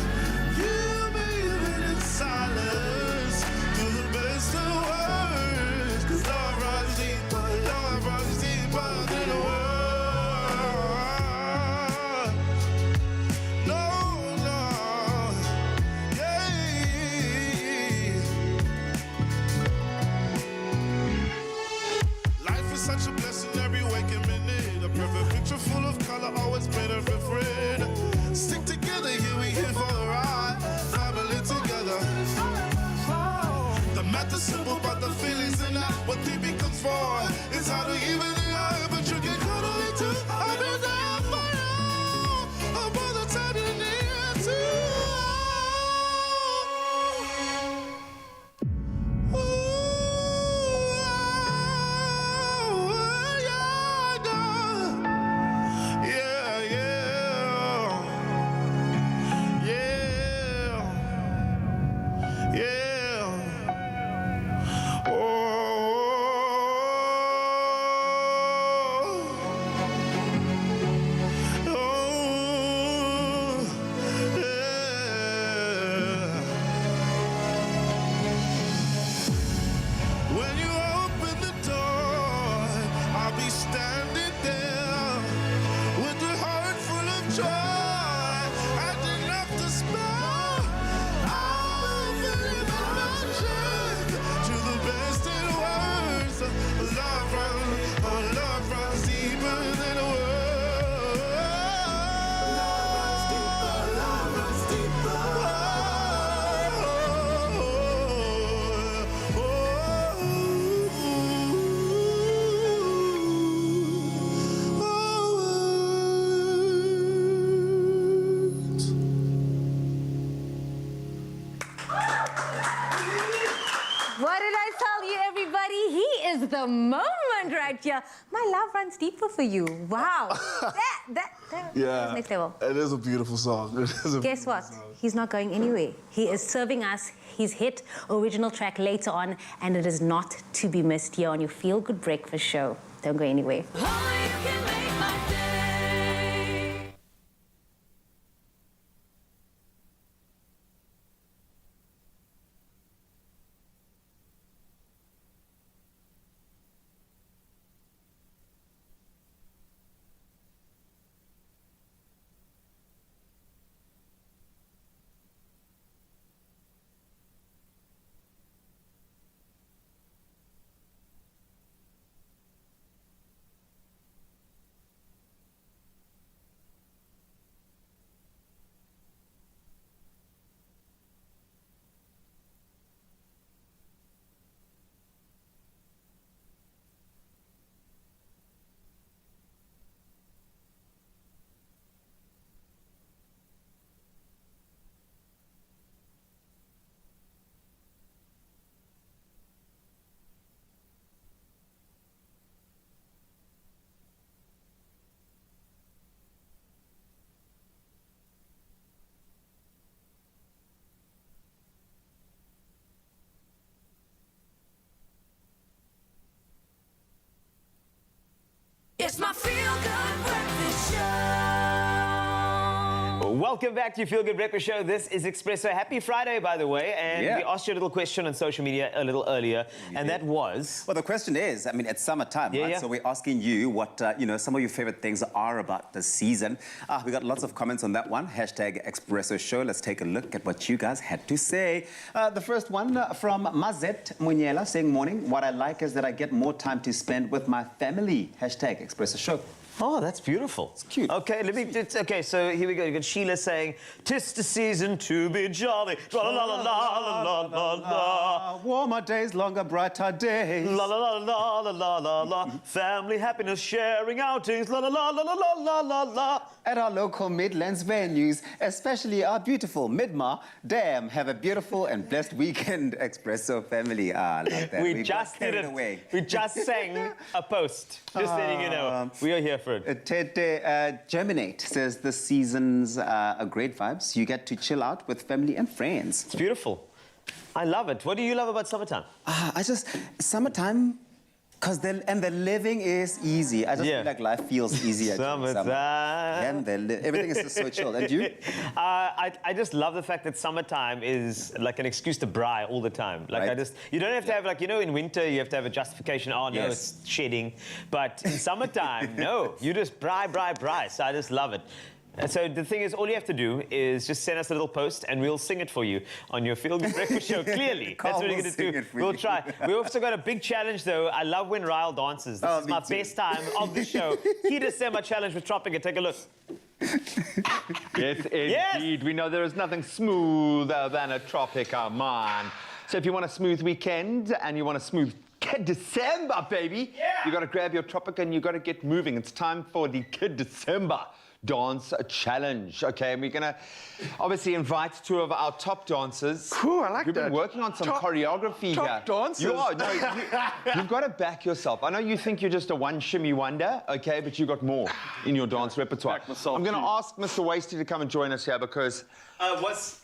You may even in silence through the best of words. 'Cause love runs deeper than the world. Such a blessing every waking minute. A perfect picture full of color, always better for friend. Stick together, here we here for the ride. Family together. The math is simple, but the feelings are not. What 3 becomes 4, it's hard to even the eye, but you can cut on me too. I'll be there for you. I'm all the time you need to. What did I tell you, everybody? He is the moment right right here. My love runs deeper for you. Wow. that Yeah, next level. it is a beautiful song. It is a Guess what? He's not going anywhere. He is serving us his hit original track later on, and it is not to be missed here on your Feel Good Breakfast Show. Don't go anywhere. It's my Feel Good Breakfast Show. Welcome back to your Feel Good Breakfast Show. This is Expresso. Happy Friday, by the way. And we asked you a little question on social media a little earlier, and that was... Well, the question is, I mean, it's summertime, right? Yeah. So we're asking you what, some of your favorite things are about this season. We got lots of comments on that one. Hashtag Expresso Show. Let's take a look at what you guys had to say. The first one from Mazet Munyela saying, morning. What I like is that I get more time to spend with my family. Hashtag Expresso Show. Oh, that's beautiful. It's cute. Okay, okay, so here we go. You got Sheila saying, "'Tis the season to be jolly. La la la la la la la. Warmer days, longer, brighter days. La la la la la la la la. Family happiness, sharing outings. La la la la la la la la. At our local Midlands venues, especially our beautiful Midmar. Damn, have a beautiful and blessed weekend, Expresso family." I like that. We just did it. Away. We just sang a post. Just letting you know. We are here for it. Tete Germinate says the seasons are great vibes. You get to chill out with family and friends. It's beautiful. I love it. What do you love about summertime? Summertime, because the living is easy. I just feel like life feels easier. Summertime. And everything is just so chill. And you? I just love the fact that summertime is like an excuse to braai all the time. Like you don't have to have in winter you have to have a justification. Oh no, it's shedding. But in summertime, no, you just braai. So I just love it. And so the thing is, all you have to do is just send us a little post and we'll sing it for you on your Feel Good Breakfast Show, clearly. That's what we're going to do. We'll try. We also got a big challenge, though. I love when Ryle dances. This is my best time of the show. Key December challenge with Tropica. Take a look. Yes, indeed. We know there is nothing smoother than a Tropica, man. So if you want a smooth weekend and you want a smooth Kid December, baby, you got to grab your Tropica and you got to get moving. It's time for the Kid December Dance Challenge. Okay, and we're going to obviously invite two of our top dancers. Cool, I like You've that. been working on some choreography here. Top dancers? You are. No, you've got to back yourself. I know you think you're just a one shimmy wonder, okay, but you got more in your dance repertoire. I'm going to ask Mr. Wasty to come and join us here because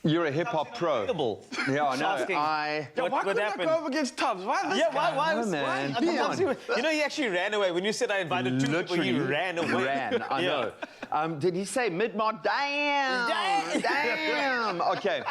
you're a hip-hop pro. Yeah, I know. What happened? I go up against Tubbs? Why this guy? Why was man? You know, he actually ran away. When you said I invited two people, he ran away. I know. Did he say mid-mod? Damn! Okay.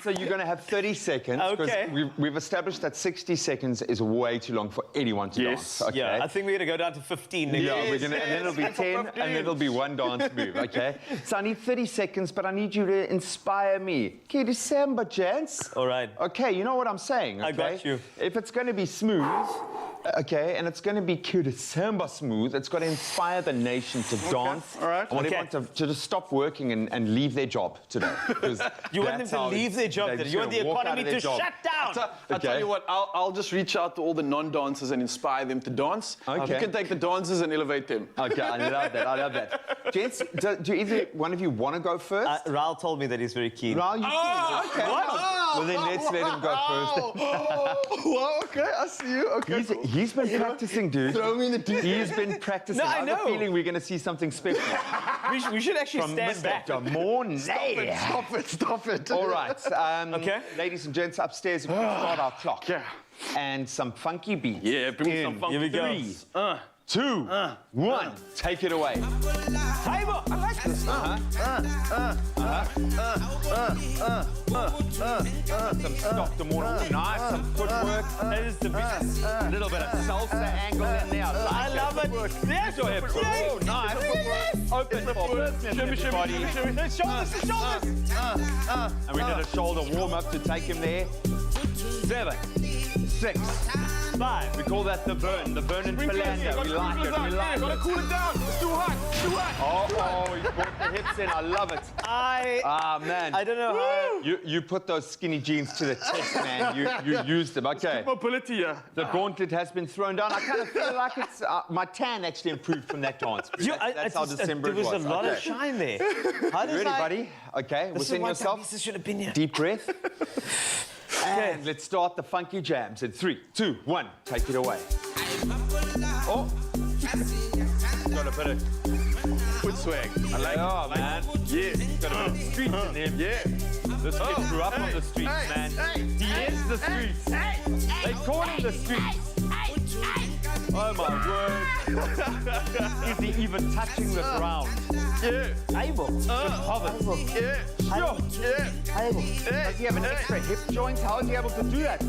So you're going to have 30 seconds. Okay. We've established that 60 seconds is way too long for anyone to dance. Okay. Yeah, I think we're going to go down to 15 next we're gonna, and then it'll be 10, and then it'll be one dance move, okay? So I need 30 seconds, but I need you to inspire me. Okay, December, gents. All right. Okay, you know what I'm saying, okay? I got you. If it's going to be smooth, okay, and it's going to be cute December smooth, it's got to inspire the nation to dance. All right. I want everyone to just stop working and leave their job today. You want them to leave their job today? You want the economy to shut down? I'll tell you what, I'll just reach out to all the non-dancers and inspire them to dance. Okay. You can take the dancers and elevate them. Okay, I love that. Gents, do either one of you want to go first? Raul told me that he's very keen. Raul, you okay. What? Well, then let's let him go first. Well, okay, I see you. Okay, He's been practicing, dude. Throw me in the deep end. He's been practicing. No, I have a know. feeling we're going to see something special. We should actually From stand Mr. back. Damorne. Stop it. All right. Okay. Ladies and gents, upstairs, we can start our clock. Yeah. And some funky beats. Yeah, bring me some funky Here we go. beats. 2, 1, take it away. Table, I like this. Some stop the morning, nice, some footwork. That is the beat. A little bit of salsa angle in there. I love it. Yes, Your hips. Oh, nice. Open for business, everybody. Shoulders, shoulders. And we did a shoulder warm-up to take him there. 7, 6, 5. We call that the burn and Philander. We like it, we like Gotta it. cool it down. It's too hot. It's too hot. Oh, you brought the hips in. I love it. Man. I don't know how. You put those skinny jeans to the test, man. You used them. Okay. Mobility, yeah. The gauntlet has been thrown down. I kind of feel like it's my tan actually improved from that dance. That's how December There was a lot of Okay. shine there. How does Ready, buddy? Okay. This is Within why yourself. Tabitha should have been here. Deep breath. And let's start the funky jams in 3, 2, 1. Take it away. Oh. Got a bit of Foot swag. I like oh, it. man. Yeah. Got a bit of streets in him. Yeah. This kid grew up on the streets, man. He is the streets. They call him the streets. Oh my word. Is he even touching the ground? Yeah. Able. Yeah. Sure. Yeah. Able. Does he have an extra hip joint? How is he able to do that?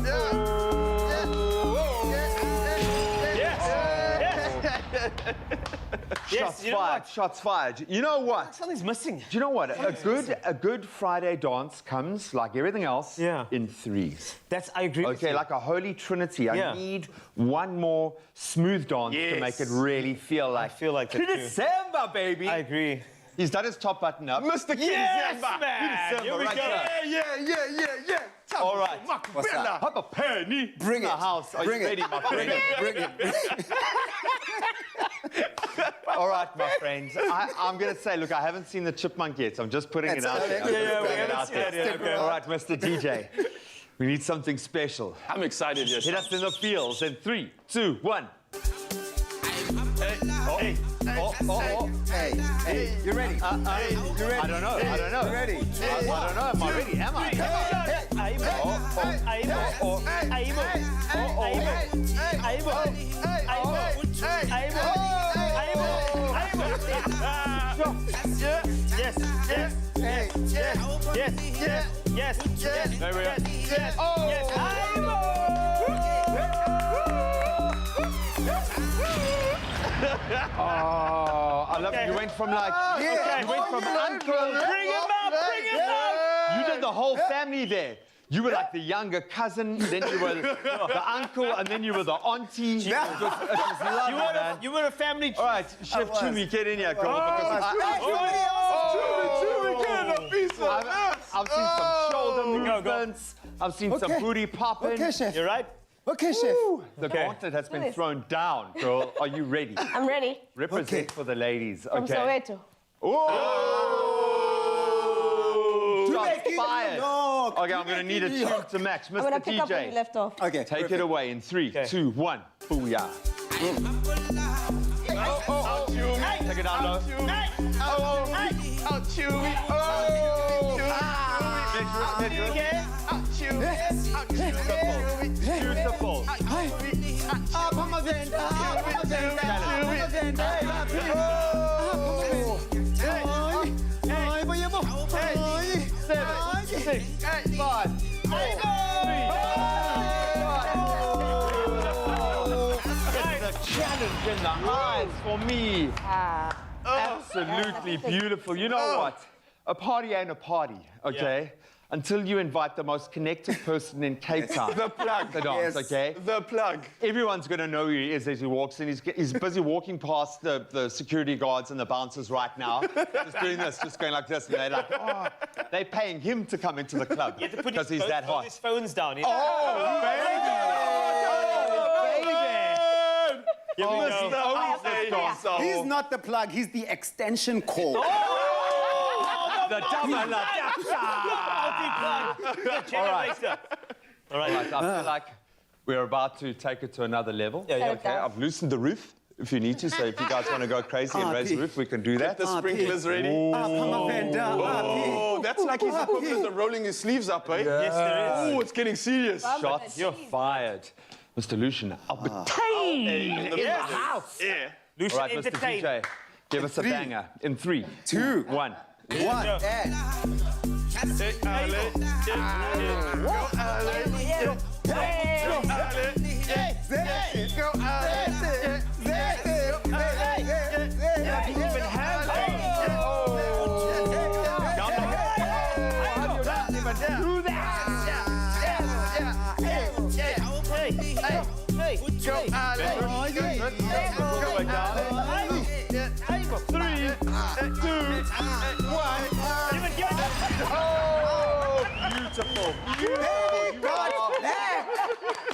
Shots you know fired. what? Shots fired. You know what? Something's missing. Do you know what? A good Friday dance comes, like everything else, in threes. I agree with Okay, you. like a holy trinity. I Yeah. need one more smooth dance to Yes. make it really feel like that too. December, baby. I agree. He's done his top button up. Mr. King Yes, December. man. December Here we right go. there. Yeah. All right. What's up? Have a penny. Bring in the it. house. Are Bring you it. ready, my friend? Bring it. All right, my friends. I'm going to say, look, I haven't seen the chipmunk yet, so I'm just putting it out there. we haven't seen it yet. Okay. All right, Mr. DJ. We need something special. I'm excited. Yes. Hit us in the fields in 3, 2, 1. Hey. Hey, you ready? You ready? I don't know. You ready? I don't know. Am I ready? Am I? Yes. There we are. Oh, I love it. You went from like, you went from uncle. Bring him up. You did the whole family there. You were like the younger cousin, then you were the uncle, and then you were the auntie. It was lovely, man. You were a family. All right, Chef Chumi, get in here, girl. Because I've seen some shoulder movements. I've seen some booty popping. Okay, chef. You're right. Okay, chef. The gauntlet has been thrown down, girl. Are you ready? I'm ready. Represent for the ladies. From Okay. Soweto. Oh! Shots fired. No, Okay, I'm going to need a chance to match. I'm gonna Mr. pick up where you DJ, left off. Okay, take it away in 3, 2, 1. Booyah. Take it down low. Beautiful. Seven, 6, 5, 4, 3. It's a challenge in the eyes for me. Absolutely beautiful. You know what? A party ain't a party, okay? Until you invite the most connected person in Cape Town. The plug. The dance, okay? The plug. Everyone's going to know who he is as he walks in. He's busy walking past the security guards and the bouncers right now. Just doing this, just going like this. And they're like, oh, they're paying him to come into the club because he's that hot. His phone's down. Oh, baby! Here we go. He's not the plug, he's the extension cord. The double adapter! All right. I feel like We're about to take it to another level. Yeah, yeah. Okay, I've loosened the roof if you need to. So if you guys want to go crazy and raise the roof, we can do that. Get the sprinklers ready. Oh, that's like his equivalent of rolling his sleeves up, eh? Yes, there is. Oh, it's getting serious. Shots, you're fired. Mr. Lucian, Albertine in the house. Yeah. Lucian, All right, Mr. entertain. DJ, give us a banger in 3, 2, 1.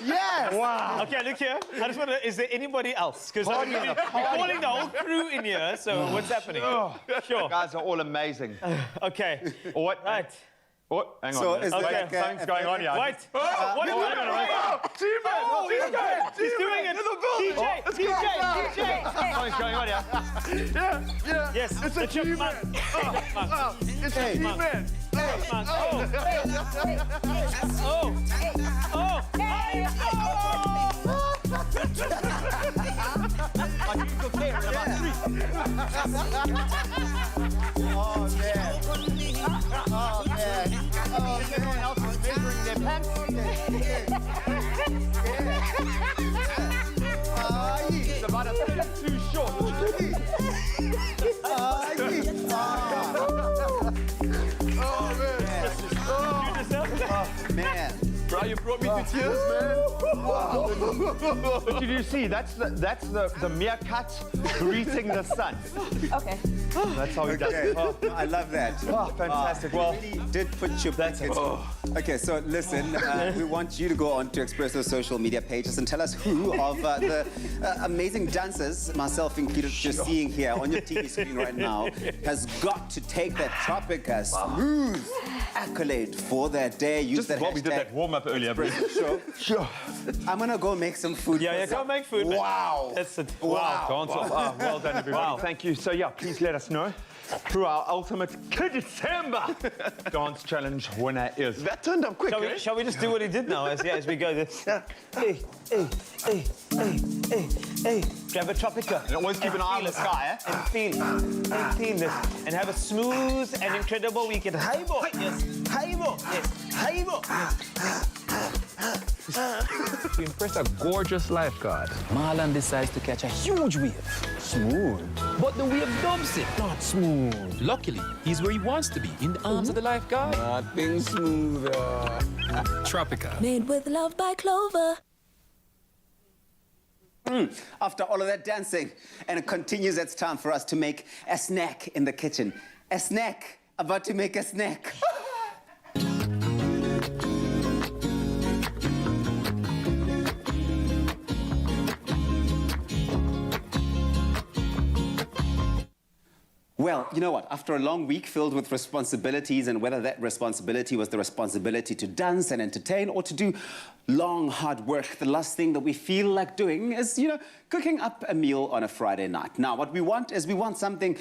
Yes! Wow. Okay, look here. I just want to. Is there anybody else? Because you're calling the whole crew in here. So what's happening? Sure. You guys are all amazing. Okay. What? Right. Oh, hang on. So man. is there Okay, like a- Something's going on here. Wait. What is going on? He's doing it. DJ. Something's going on here. Yeah. Yes, it's a chipmunk. It's a G-Man. Everyone else is measuring their pants. It's about a bit too short. Man. Bro, you brought me to tears, man. But did you see? That's the meerkat greeting the sun. Okay. That's how he does it. Oh, I love that. oh, fantastic. Well, Really did put your bucket. Okay, so listen, we want you to go on to Expresso's social media pages and tell us who of the amazing dancers, myself included, you're seeing here on your TV screen right now, has got to take that Tropica smooth accolade for their day. Use just that what we did hashtag that warm up earlier, bro. Sure. I'm gonna go make some food. Yeah, go make food. Man. Wow. That's it. Wow. Dance off. Oh, well done, everybody. Thank you. So, yeah, please let us know who our ultimate December dance challenge winner is. That turned up quick, eh? Shall we just do what he did now as we go? Hey. Grab a Tropica. And always keep an eye on the sky, eh? And feel this. And have a smooth and incredible weekend. Haibo. Yes. Haibo. Yes. Haibo. To impress a gorgeous lifeguard, Marlon decides to catch a huge wave. Smooth. But the wave dumps it, not smooth. Luckily, he's where he wants to be, in the arms of the lifeguard. Nothing smoother. Tropica. Made with love by Clover. After all of that dancing, and it continues, it's time for us to make a snack in the kitchen. A snack. About to make a snack. Well, you know what? After a long week filled with responsibilities, and whether that responsibility was the responsibility to dance and entertain or to do long, hard work, the last thing that we feel like doing is, cooking up a meal on a Friday night. Now, what we want is something,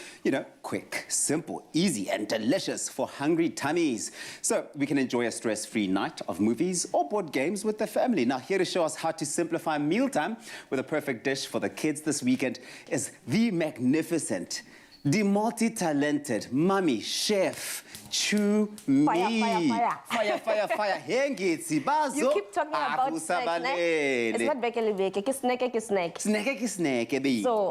quick, simple, easy, and delicious for hungry tummies. So we can enjoy a stress-free night of movies or board games with the family. Now, here to show us how to simplify mealtime with a perfect dish for the kids this weekend is the magnificent, the multi-talented mummy chef, Chu Mi. Fire. Hengitsi bazo. You keep talking about snack. It's not snack. So,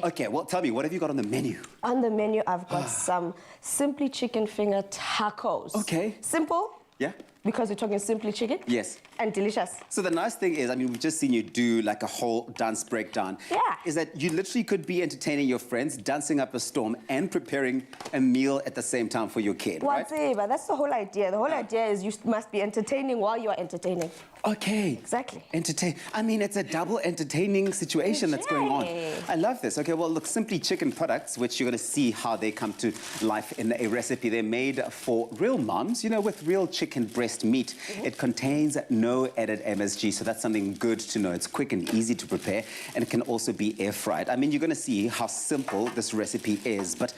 okay, well, tell me, what have you got on the menu? On the menu, I've got some Simply Chicken Finger tacos. Okay. Simple. Yeah. Because we're talking Simply Chicken. Yes. And delicious. So the nice thing is, we've just seen you do like a whole dance breakdown. Yeah. Is that you literally could be entertaining your friends, dancing up a storm, and preparing a meal at the same time for your kid, right? Whatever. That's the whole idea. The whole idea is you must be entertaining while you are entertaining. Okay. Exactly. Entertain. It's a double entertaining situation that's going on. I love this. Okay, well, look, Simply Chicken products, which you're going to see how they come to life in a recipe. They're made for real moms, with real chicken breast breast meat. It contains no added MSG, so that's something good to know. It's quick and easy to prepare, and it can also be air-fried. I mean, you're going to see how simple this recipe is, but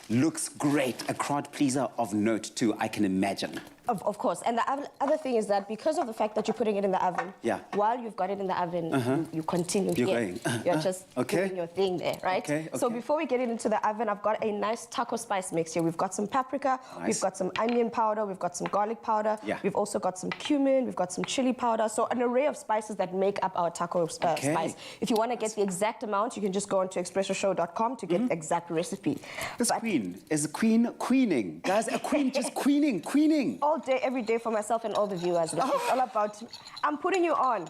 looks great. A crowd pleaser of note, too, I can imagine. Of course. And the other thing is that because of the fact that you're putting it in the oven, while you've got it in the oven, you continue You're here. going. You're just doing your thing there, right? Okay, So okay. before we get it into the oven, I've got a nice taco spice mix here. We've got some paprika, we've got some onion powder, we've got some garlic powder, we've also got some cumin, we've got some chili powder. So an array of spices that make up our taco spice. If you want to get the exact amount, you can just go onto expressoshow.com to get the exact recipe. This queen is queening. Guys, a queen just queening. All day, every day for myself and all the viewers. Like, it's all about, I'm putting you on.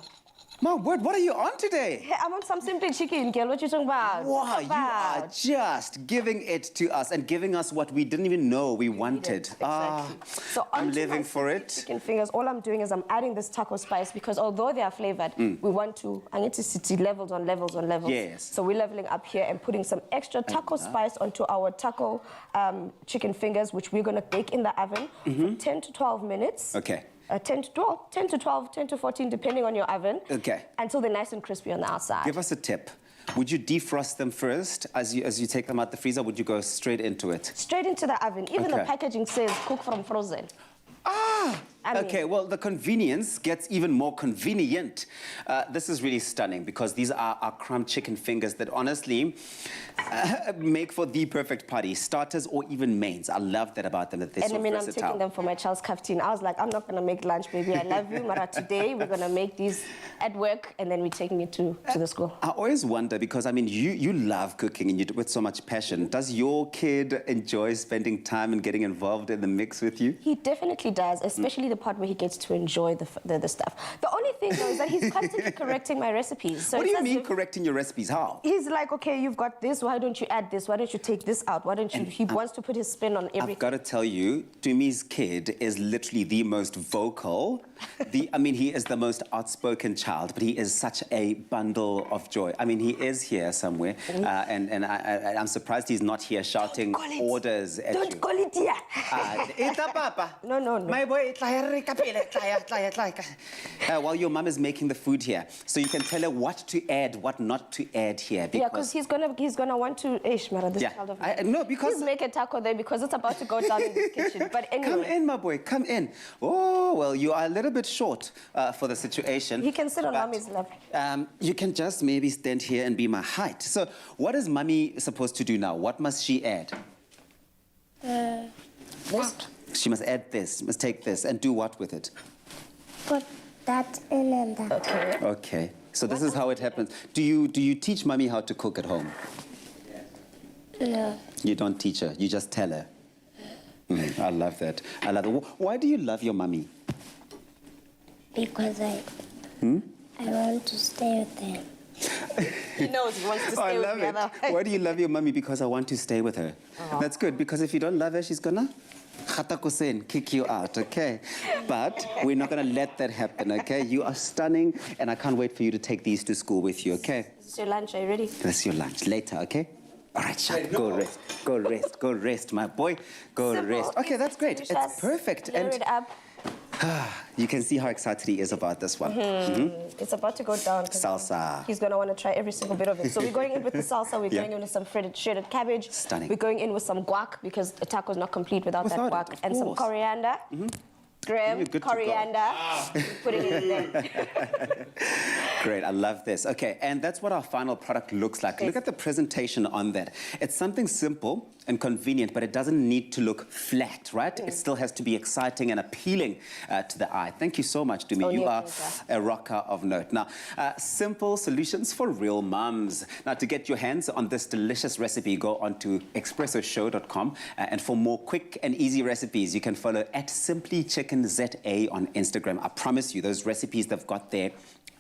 My word, what are you on today? Hey, I'm on some Simply Chicken, girl. What you talking about? Wow, you are just giving it to us and giving us what we didn't even know we wanted. So I'm living for it. Chicken fingers, all I'm doing is I'm adding this taco spice because although they are flavored, we want to, I need to see levels on levels on levels. Yes. So we're leveling up here and putting some extra taco spice onto our taco chicken fingers, which we're going to bake in the oven for 10 to 12 minutes. Okay. 10 to 12, 10 to 14, depending on your oven. Okay. Until they're nice and crispy on the outside. Give us a tip. Would you defrost them first as you take them out the freezer? Would you go straight into it? Straight into the oven. Even the packaging says cook from frozen. Okay, well, the convenience gets even more convenient. This is really stunning because these are our crumb chicken fingers that honestly make for the perfect party, starters or even mains. I love that about them, that they're so I'm versatile. taking them for my child's cafeteria. I was like, I'm not going to make lunch, baby. I love you, Mara. Today, we're going to make these at work, and then we're taking it to the school. I always wonder, because, I mean, you love cooking and you do it with so much passion. Does your kid enjoy spending time and getting involved in the mix with you? He definitely does, especially the part where he gets to enjoy the stuff. The only thing, though, is that he's constantly correcting my recipes. So what do you mean correcting your recipes? How? He's like, okay, you've got this. Why don't you add this? Why don't you take this out? Why don't you... He wants to put his spin on everything. I've got to tell you, Tumi's kid is literally the most vocal. I mean, he is the most outspoken child, but he is such a bundle of joy. I mean, he is here somewhere, and I'm surprised he's not here shouting orders at you. Don't call it here. No. My boy, while your mum is making the food here, so you can tell her what to add, what not to add here. Because he's gonna want to. Mara, this child of mine. No, because please make a taco there because it's about to go down in this kitchen. But anyway, come in, my boy, come in. Oh well, you are a little bit short for the situation. He can sit on mommy's lap. You can just maybe stand here and be my height. So, what is mummy supposed to do now? What must she add? This. She must add this, must take this, and do what with it? Put that in and that. Okay. Okay. So this is how it happens. Do you teach mummy how to cook at home? No. You don't teach her. You just tell her. I love that. I love it. Why do you love your mummy? Because I want to stay with them. He knows he wants to stay with the other. Why do you love your mummy? Because I want to stay with her. That's good, because if you don't love her, she's gonna kick you out, okay? But we're not gonna let that happen, okay? You are stunning, and I can't wait for you to take these to school with you, okay? This is your lunch. Are you ready? That's your lunch. Later, okay? All right, Shaq, go rest. Go rest. Go rest, my boy. Go rest. Okay, that's great. It's perfect. Layer it up. You can see how excited he is about this one. It's about to go down. Salsa. He's going to want to try every single bit of it. So we're going in with the salsa. We're going in with some shredded cabbage. Stunning. We're going in with some guac because the taco is not complete without that guac. And some coriander. Graham, coriander. Putting it in there. Great, I love this. Okay, and that's what our final product looks like. Look at the presentation on that. It's something simple and convenient, but it doesn't need to look flat, right? It still has to be exciting and appealing to the eye. Thank you so much, Dumi. You are a rocker of note. Now, simple solutions for real mums. Now, to get your hands on this delicious recipe, go on to expressoshow.com. And for more quick and easy recipes, you can follow @SimplyChickenZA on Instagram. I promise you, those recipes they've got there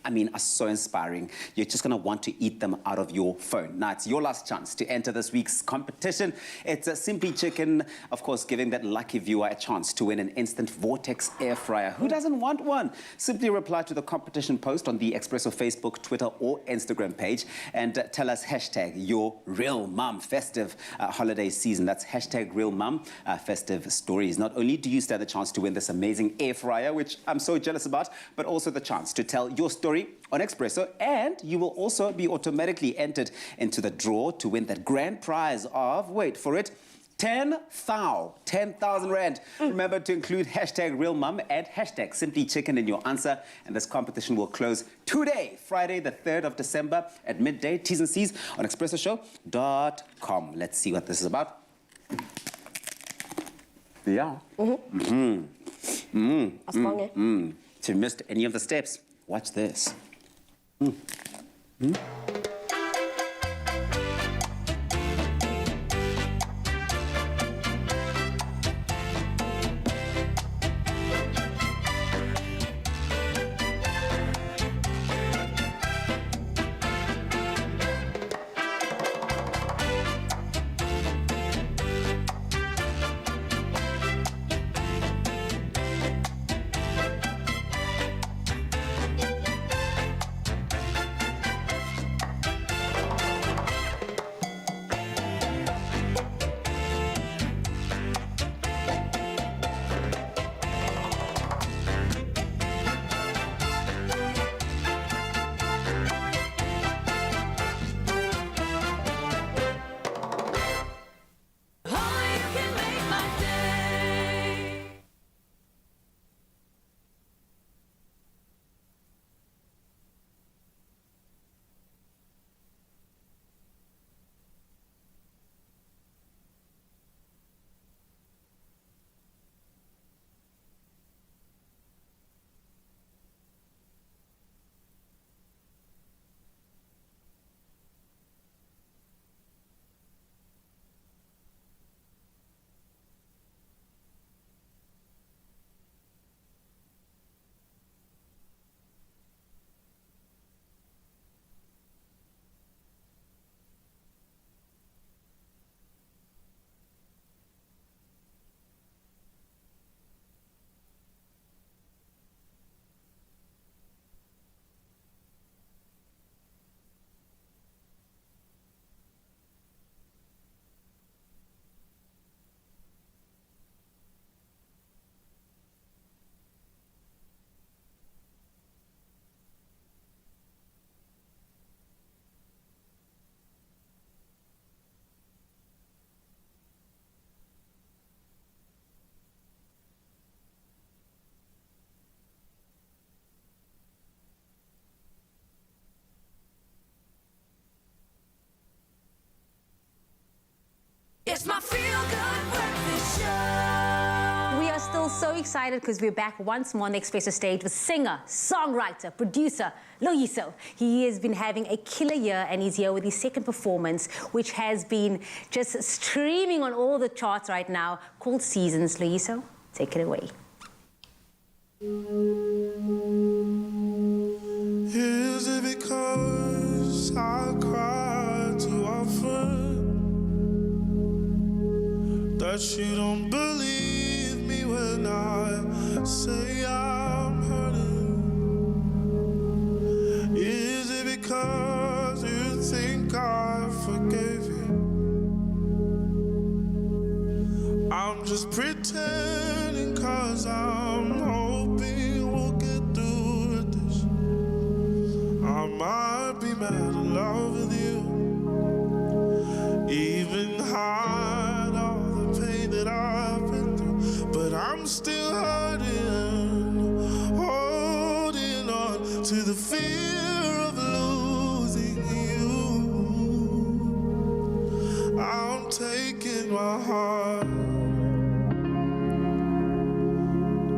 I mean, are so inspiring. You're just going to want to eat them out of your phone. Now, it's your last chance to enter this week's competition. It's a Simply Chicken, of course, giving that lucky viewer a chance to win an instant Vortex air fryer. Who doesn't want one? Simply reply to the competition post on the Expresso Facebook, Twitter, or Instagram page and tell us hashtag your real mum festive holiday season. That's hashtag real mum festive stories. Not only do you stand a chance to win this amazing air fryer, which I'm so jealous about, but also the chance to tell your story on Expresso, and you will also be automatically entered into the draw to win that grand prize of, wait for it, 10,000 rand. Remember to include hashtag real mum and hashtag simply chicken in your answer, and this competition will close today, Friday the 3rd of December at midday. T's and C's on expressoshow.com. Let's see what this is about. Yeah. If you missed any of the steps, watch this. It's my feel-good breakfast show. We are still so excited because we're back once more on the Expresso stage with singer, songwriter, producer, Loyiso. He has been having a killer year and he's here with his second performance, which has been just streaming on all the charts right now, called Seasons. Loyiso, take it away. Is it because I cry too often that you don't believe me when I say I'm hurting? Is it because you think I forgave you? I'm just pretending 'cause I'm hoping we'll get through this. I might be mad in love with you, even hide all the pain that I've been through, but I'm still hurting, holding on to the fear of losing you. I'm taking my heart,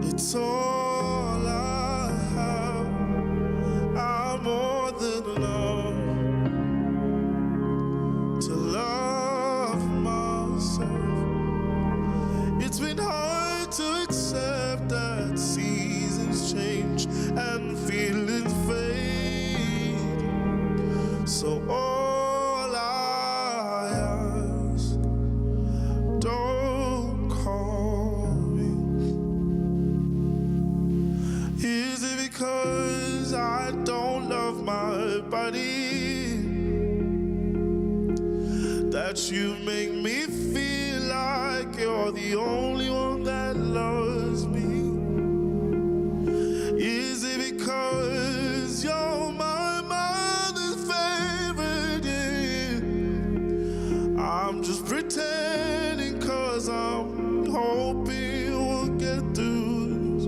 it's all I have. I'm more than enough to love myself. It's been hard to accept that seasons change and feelings fade. that you make me feel like you're the only one that loves me? Is it because you're my mother's favorite? Yeah. I'm just pretending 'cause I'm hoping we'll get through this.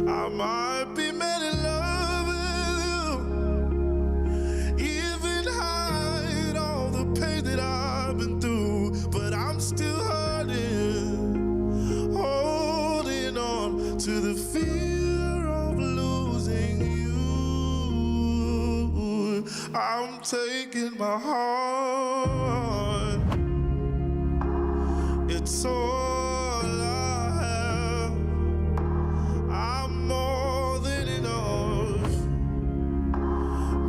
I might be made in love with you, even hide all the pain that I've been through, but I'm still hurting, holding on to the fear of losing you. I'm taking my heart, it's all I have. I'm more than enough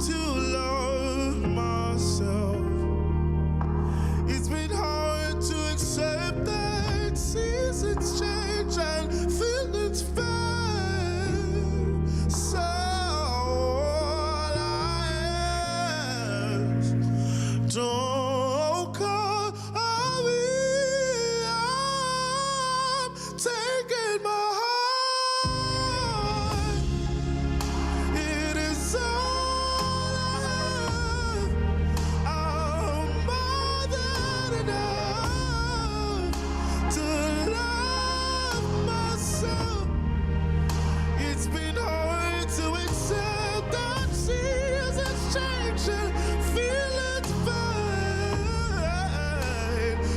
to love myself. It's been hard to accept that seasons change and feelings fade. So all I ask, don't call me. I'm taking my heart. It is all I have. I'm more than enough to love myself. It's been hard to accept that seasons change and feelings fade.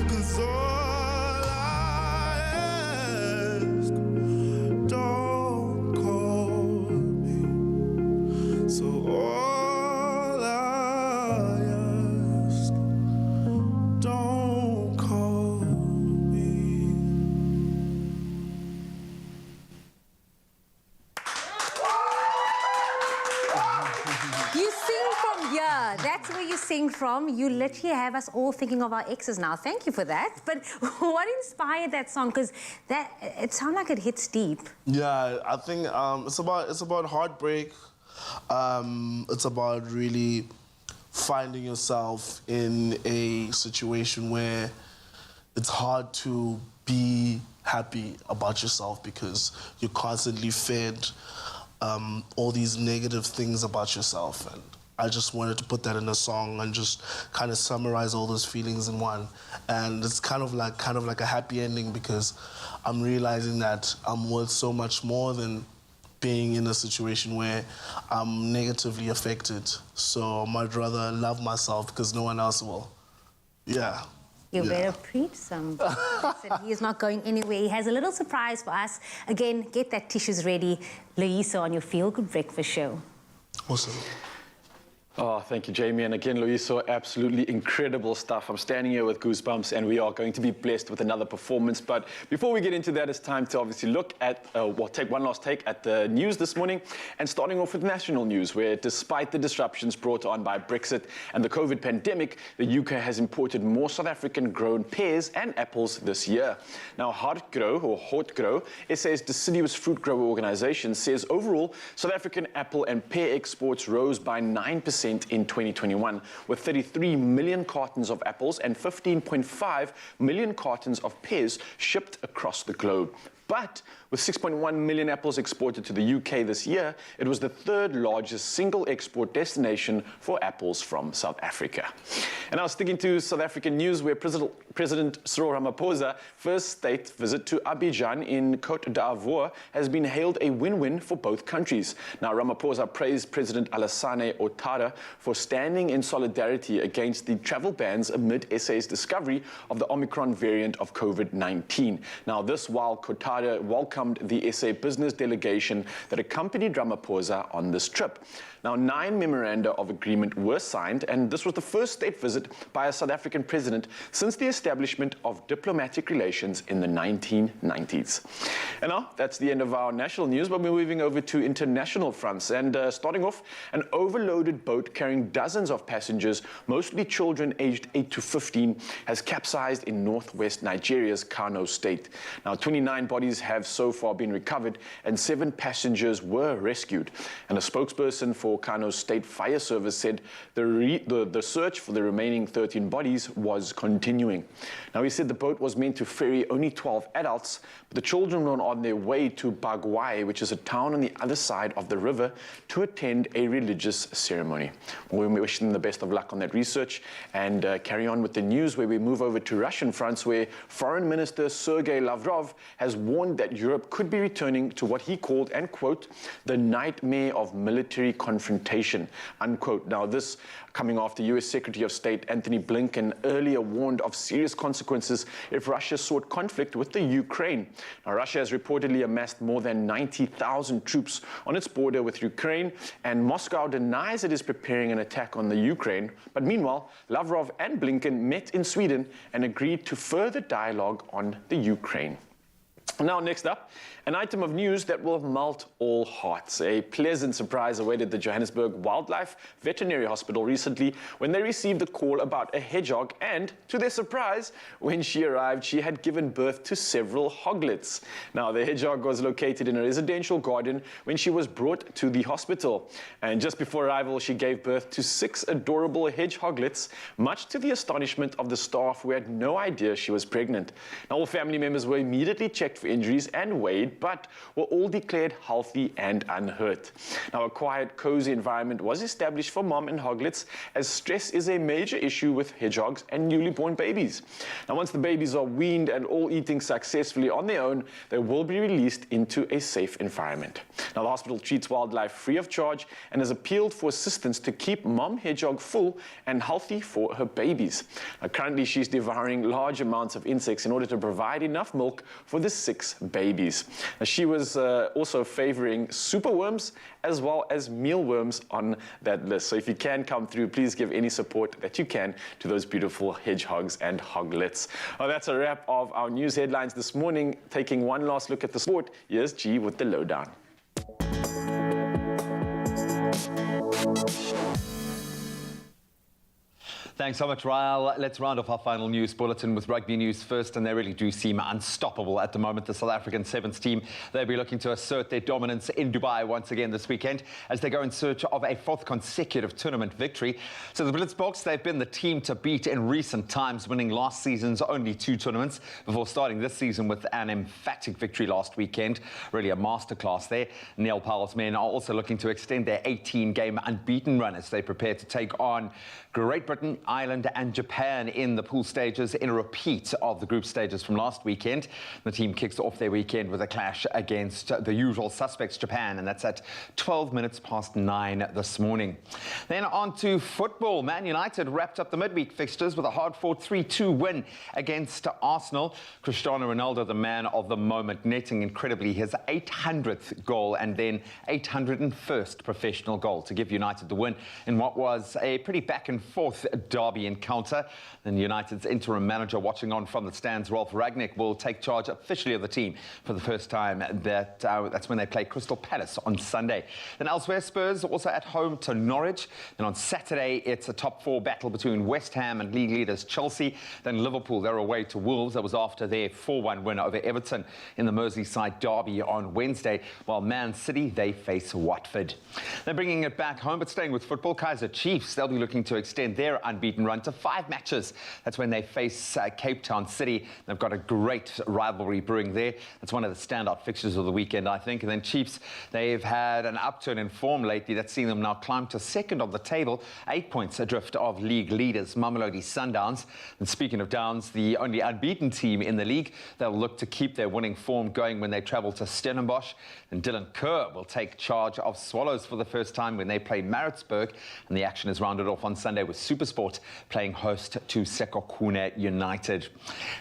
'Cause all I ask, don't call me. So all I ask, don't call me. You sing from here. That's where you sing from. You literally have us all thinking of our exes now. Thank you for that. But what inspired that song? Because it sounded like it hits deep. Yeah, I think it's about heartbreak. It's about really finding yourself in a situation where it's hard to be happy about yourself because you're constantly fed all these negative things about yourself. And I just wanted to put that in a song and just kind of summarize all those feelings in one. And it's kind of like a happy ending because I'm realizing that I'm worth so much more than being in a situation where I'm negatively affected. So I'd rather love myself because no one else will. Yeah. You better preach some. He is not going anywhere. He has a little surprise for us. Again, get that tissues ready. Louisa on your Feel Good Breakfast Show. Awesome. Oh, thank you, Jamie. And again, Louisa, absolutely incredible stuff. I'm standing here with goosebumps, and we are going to be blessed with another performance. But before we get into that, it's time to obviously look at, take one last take at the news this morning. And starting off with national news, where despite the disruptions brought on by Brexit and the COVID pandemic, the UK has imported more South African-grown pears and apples this year. Now, Hortgrow, SA's deciduous fruit grower organization, says overall, South African apple and pear exports rose by 9% in 2021, with 33 million cartons of apples and 15.5 million cartons of pears shipped across the globe. But with 6.1 million apples exported to the UK this year, it was the third largest single export destination for apples from South Africa. And now sticking to South African news, where President Cyril Ramaphosa's first state visit to Abidjan in Côte d'Ivoire has been hailed a win-win for both countries. Now, Ramaphosa praised President Alassane Ouattara for standing in solidarity against the travel bans amid SA's discovery of the Omicron variant of COVID-19. Now, this while Ouattara welcomed the SA business delegation that accompanied Ramaphosa on this trip. Now, 9 memoranda of agreement were signed, and this was the first state visit by a South African president since the establishment of diplomatic relations in the 1990s. And now, that's the end of our national news, but we're moving over to international fronts. And starting off, an overloaded boat carrying dozens of passengers, mostly children aged 8 to 15, has capsized in northwest Nigeria's Kano state. Now, 29 bodies bodies have so far been recovered and 7 passengers were rescued. And a spokesperson for Kano's State Fire Service said the search for the remaining 13 bodies was continuing. Now, he said the boat was meant to ferry only 12 adults, but the children were on their way to Bagwai, which is a town on the other side of the river, to attend a religious ceremony. We wish them the best of luck on that research and carry on with the news, where we move over to Russian fronts, where Foreign Minister Sergei Lavrov has warned that Europe could be returning to what he called, and quote, the nightmare of military confrontation, unquote. Now, this coming after US Secretary of State Anthony Blinken earlier warned of serious consequences if Russia sought conflict with the Ukraine. Now, Russia has reportedly amassed more than 90,000 troops on its border with Ukraine, and Moscow denies it is preparing an attack on the Ukraine. But meanwhile, Lavrov and Blinken met in Sweden and agreed to further dialogue on the Ukraine. Now, next up, an item of news that will melt all hearts. A pleasant surprise awaited the Johannesburg Wildlife Veterinary Hospital recently when they received a call about a hedgehog, and to their surprise, when she arrived, she had given birth to several hoglets. Now, the hedgehog was located in a residential garden when she was brought to the hospital. And just before arrival, she gave birth to 6 adorable hedgehoglets, much to the astonishment of the staff, who had no idea she was pregnant. Now, all family members were immediately checked for injuries and weighed, but were all declared healthy and unhurt. Now, a quiet, cozy environment was established for mom and hoglets, as stress is a major issue with hedgehogs and newly born babies. Now, once the babies are weaned and all eating successfully on their own, they will be released into a safe environment. Now, the hospital treats wildlife free of charge and has appealed for assistance to keep mom hedgehog full and healthy for her babies. Now, currently, she's devouring large amounts of insects in order to provide enough milk for the 6 babies. Now, she was also favoring superworms as well as mealworms on that list. So if you can come through, please give any support that you can to those beautiful hedgehogs and hoglets. Well, that's a wrap of our news headlines this morning. Taking one last look at the sport, here's G with the lowdown. Thanks so much, Ryle. Let's round off our final news bulletin with rugby news first, and they really do seem unstoppable at the moment. The South African Sevens team, they'll be looking to assert their dominance in Dubai once again this weekend as they go in search of a 4th consecutive tournament victory. So the Blitzboks, they've been the team to beat in recent times, winning last season's only 2 tournaments before starting this season with an emphatic victory last weekend. Really a masterclass there. Neil Powell's men are also looking to extend their 18-game unbeaten run as they prepare to take on Great Britain, Ireland and Japan in the pool stages in a repeat of the group stages from last weekend. The team kicks off their weekend with a clash against the usual suspects, Japan, and that's at 12 minutes past 9 this morning. Then on to football. Man United wrapped up the midweek fixtures with a hard-fought 3-2 win against Arsenal. Cristiano Ronaldo, the man of the moment, netting incredibly his 800th goal and then 801st professional goal to give United the win in what was a pretty back-and-forth derby encounter. Then United's interim manager, watching on from the stands, Rolf Rangnick, will take charge officially of the team for the first time. That's when they play Crystal Palace on Sunday. Then elsewhere, Spurs also at home to Norwich. Then on Saturday, it's a top 4 battle between West Ham and league leaders Chelsea. Then Liverpool, they're away to Wolves. That was after their 4-1 win over Everton in the Merseyside derby on Wednesday, while Man City, they face Watford. They're bringing it back home, but staying with football, Kaizer Chiefs, they'll be looking to extend their unbeaten run to 5 matches. That's when they face Cape Town City. They've got a great rivalry brewing there. That's one of the standout fixtures of the weekend, I think. And then Chiefs, they've had an upturn in form lately that's seen them now climb to 2nd on the table, 8 points adrift of league leaders, Mamelodi Sundowns. And speaking of Downs, the only unbeaten team in the league, they'll look to keep their winning form going when they travel to Stellenbosch. And Dylan Kerr will take charge of Swallows for the first time when they play Maritzburg. And the action is rounded off on Sunday with SuperSport playing host to Sekhukhune United.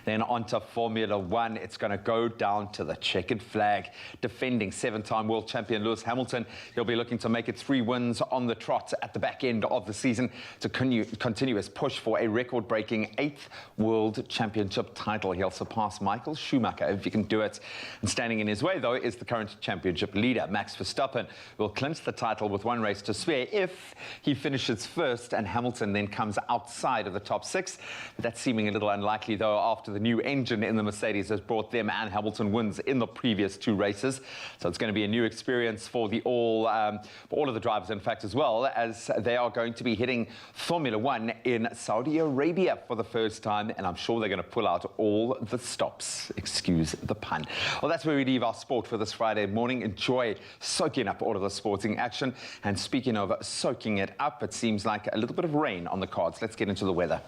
Then on to Formula One. It's going to go down to the checkered flag. Defending 7-time world champion Lewis Hamilton, he'll be looking to make it 3 wins on the trot at the back end of the season to continue his push for a record-breaking 8th world championship title. He'll surpass Michael Schumacher if he can do it. And standing in his way, though, is the current championship leader, Max Verstappen, who will clinch the title with 1 race to spare if he finishes first and Hamilton then comes outside of the top 6. But that's seeming a little unlikely, though, after the new engine in the Mercedes has brought them and Hamilton wins in the previous 2 races. So it's going to be a new experience for all of the drivers, in fact, as well, as they are going to be hitting Formula One in Saudi Arabia for the first time, and I'm sure they're going to pull out all the stops. Excuse the pun. Well, that's where we leave our sport for this Friday morning. Enjoy soaking up all of the sporting action. And speaking of soaking it up, it seems like a little bit of rain on the cards. Let's get into the weather.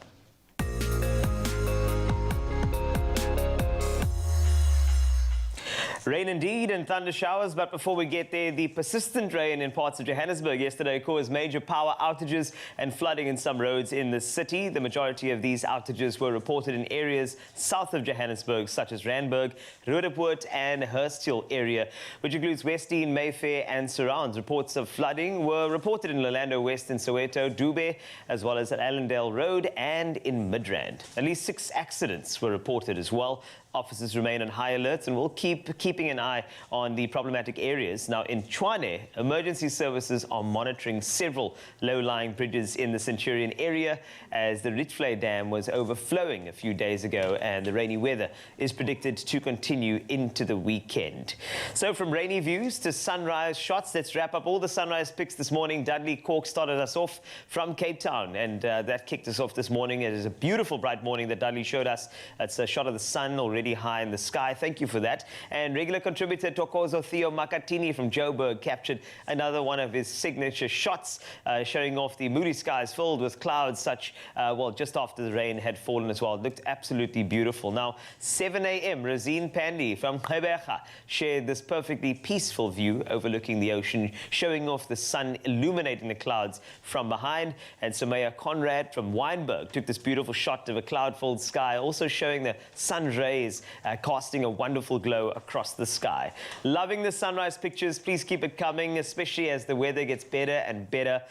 Rain indeed and thunder showers, but before we get there, the persistent rain in parts of Johannesburg yesterday caused major power outages and flooding in some roads in the city. The majority of these outages were reported in areas south of Johannesburg, such as Randburg, Roodepoort and Hursthill area, which includes Westdene, Mayfair and surrounds. Reports of flooding were reported in Orlando West in Soweto, Dube, as well as at Allendale Road and in Midrand. At least 6 accidents were reported as well. Officers remain on high alert and will keeping an eye on the problematic areas. Now, in Tshwane, emergency services are monitoring several low-lying bridges in the Centurion area as the Richvlei Dam was overflowing a few days ago, and the rainy weather is predicted to continue into the weekend. So from rainy views to sunrise shots, let's wrap up all the sunrise pics this morning. Dudley Cork started us off from Cape Town, and that kicked us off this morning. It is a beautiful, bright morning that Dudley showed us. It's a shot of the sun already high in the sky. Thank you for that. And regular contributor Tokozo Theo Makatini from Joburg captured another one of his signature shots, showing off the moody skies filled with clouds well, just after the rain had fallen as well. It looked absolutely beautiful. Now, 7 a.m., Rosine Pandy from Gqeberha shared this perfectly peaceful view overlooking the ocean, showing off the sun illuminating the clouds from behind. And Somaya Conrad from Wynberg took this beautiful shot of a cloud-filled sky, also showing the sun rays casting a wonderful glow across the sky. Loving the sunrise pictures. Please keep it coming, especially as the weather gets better and better.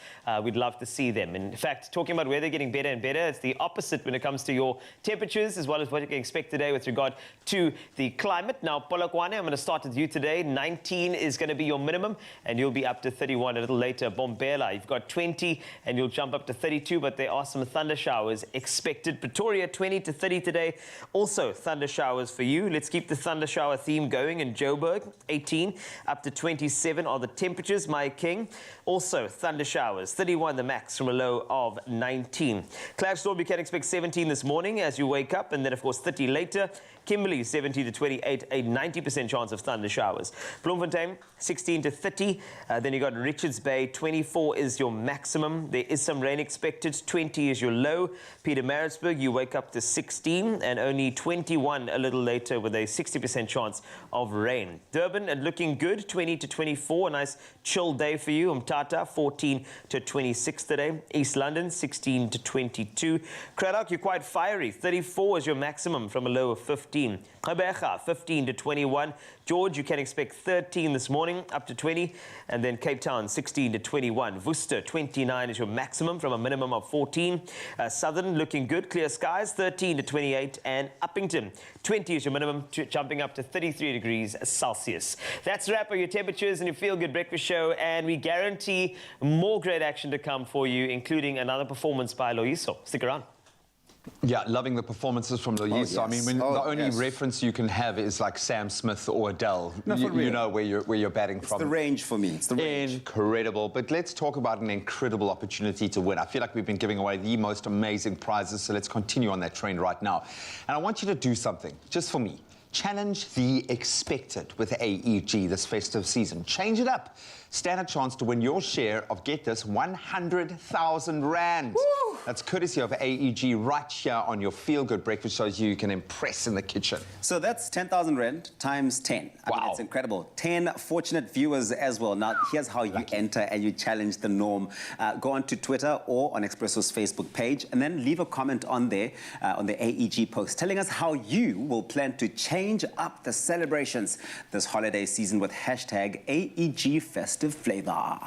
We'd love to see them. In fact, talking about weather getting better and better, it's the opposite when it comes to your temperatures, as well as what you can expect today with regard to the climate. Now, Polokwane, I'm going to start with you today. 19 is going to be your minimum, and you'll be up to 31 a little later. Bombela, you've got 20, and you'll jump up to 32, but there are some thunder showers expected. Pretoria, 20 to 30 today. Also, thunder showers for you. Let's keep the thunder shower theme going. In Joburg, 18 up to 27 are the temperatures. My King, also thunder showers, 31 the max from a low of 19. Klerksdorp, you can expect 17 this morning as you wake up, and then of course 30 later. Kimberley, 70 to 28, a 90% chance of thunder showers. Bloemfontein, 16 to 30. Then you got Richards Bay, 24 is your maximum. There is some rain expected. 20 is your low. Pietermaritzburg, you wake up to 16 and only 21 a little later with a 60% chance of rain. Durban, looking good, 20 to 24. A nice chill day for you. Umtata, 14 to 26 today. East London, 16 to 22. Cradock, you're quite fiery. 34 is your maximum from a low of 15. Gqeberha, 15 to 21. George, you can expect 13 this morning, up to 20. And then Cape Town, 16 to 21. Worcester, 29 is your maximum from a minimum of 14. Southern, looking good. Clear skies, 13 to 28. And Uppington, 20 is your minimum, jumping up to 33 degrees Celsius. That's a wrap of your temperatures and your Feel Good Breakfast Show. And we guarantee more great action to come for you, including another performance by Loyiso. Stick around. Yeah, loving the performances from Loyiso. Yes. I mean, the only reference you can have is like Sam Smith or Adele. No, for you real. know where you're batting from. It's the range for me. It's the range. Incredible. But let's talk about an incredible opportunity to win. I feel like we've been giving away the most amazing prizes, so let's continue on that trend right now. And I want you to do something, just for me. Challenge the expected with AEG this festive season. Change it up. Stand a chance to win your share of, get this, 100,000 Rand. Woo! That's courtesy of AEG right here on your Feel Good Breakfast Show, you can impress in the kitchen. So that's 10,000 Rand times 10. I mean, it's incredible. 10 fortunate viewers as well. Now, here's how you enter and you challenge the norm. Go on to Twitter or on Expresso's Facebook page and then leave a comment on there, on the AEG post, telling us how you will plan to change up the celebrations this holiday season with hashtag AEG Festive Flavor.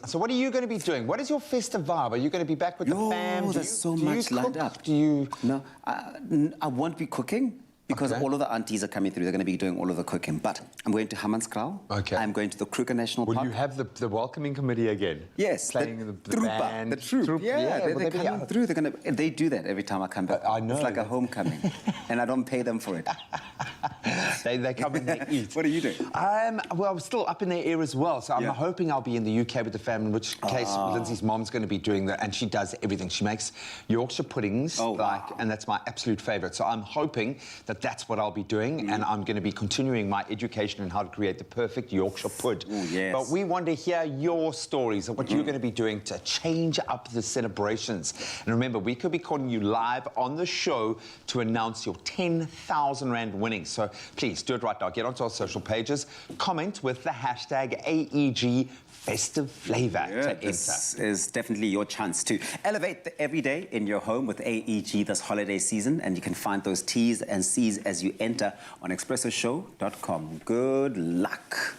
So what are you going to be doing? What is your festive vibe? Are you going to be back with the fam? There's so much lined up. Do you... No, I won't be cooking. Because all of the aunties are coming through. They're going to be doing all of the cooking. But I'm going to Hammanskraal. Okay. I'm going to the Kruger National Park. Will you have the welcoming committee again? Yes. Playing the Troopa, band. the troop. Yeah, will they're they be coming out? through. They do that every time I come back. I know. It's like a homecoming. And I don't pay them for it. They come and they eat. What are you doing? Well, I'm still up in their ear as well, so I'm hoping I'll be in the UK with the family, in which case Lindsay's mom's going to be doing that, and she does everything. She makes Yorkshire puddings, and that's my absolute favourite. So I'm hoping that that's what I'll be doing, and I'm going to be continuing my education in how to create the perfect Yorkshire pud. Ooh, yes. But we want to hear your stories of what you're going to be doing to change up the celebrations. And remember, we could be calling you live on the show to announce your 10,000 Rand winnings. So please do it right now. Get onto our social pages, comment with the hashtag AEG Festive Flavour to enter. This is definitely your chance to elevate the everyday in your home with AEG this holiday season, and you can find those T's and C's as you enter on expressoshow.com. Good luck.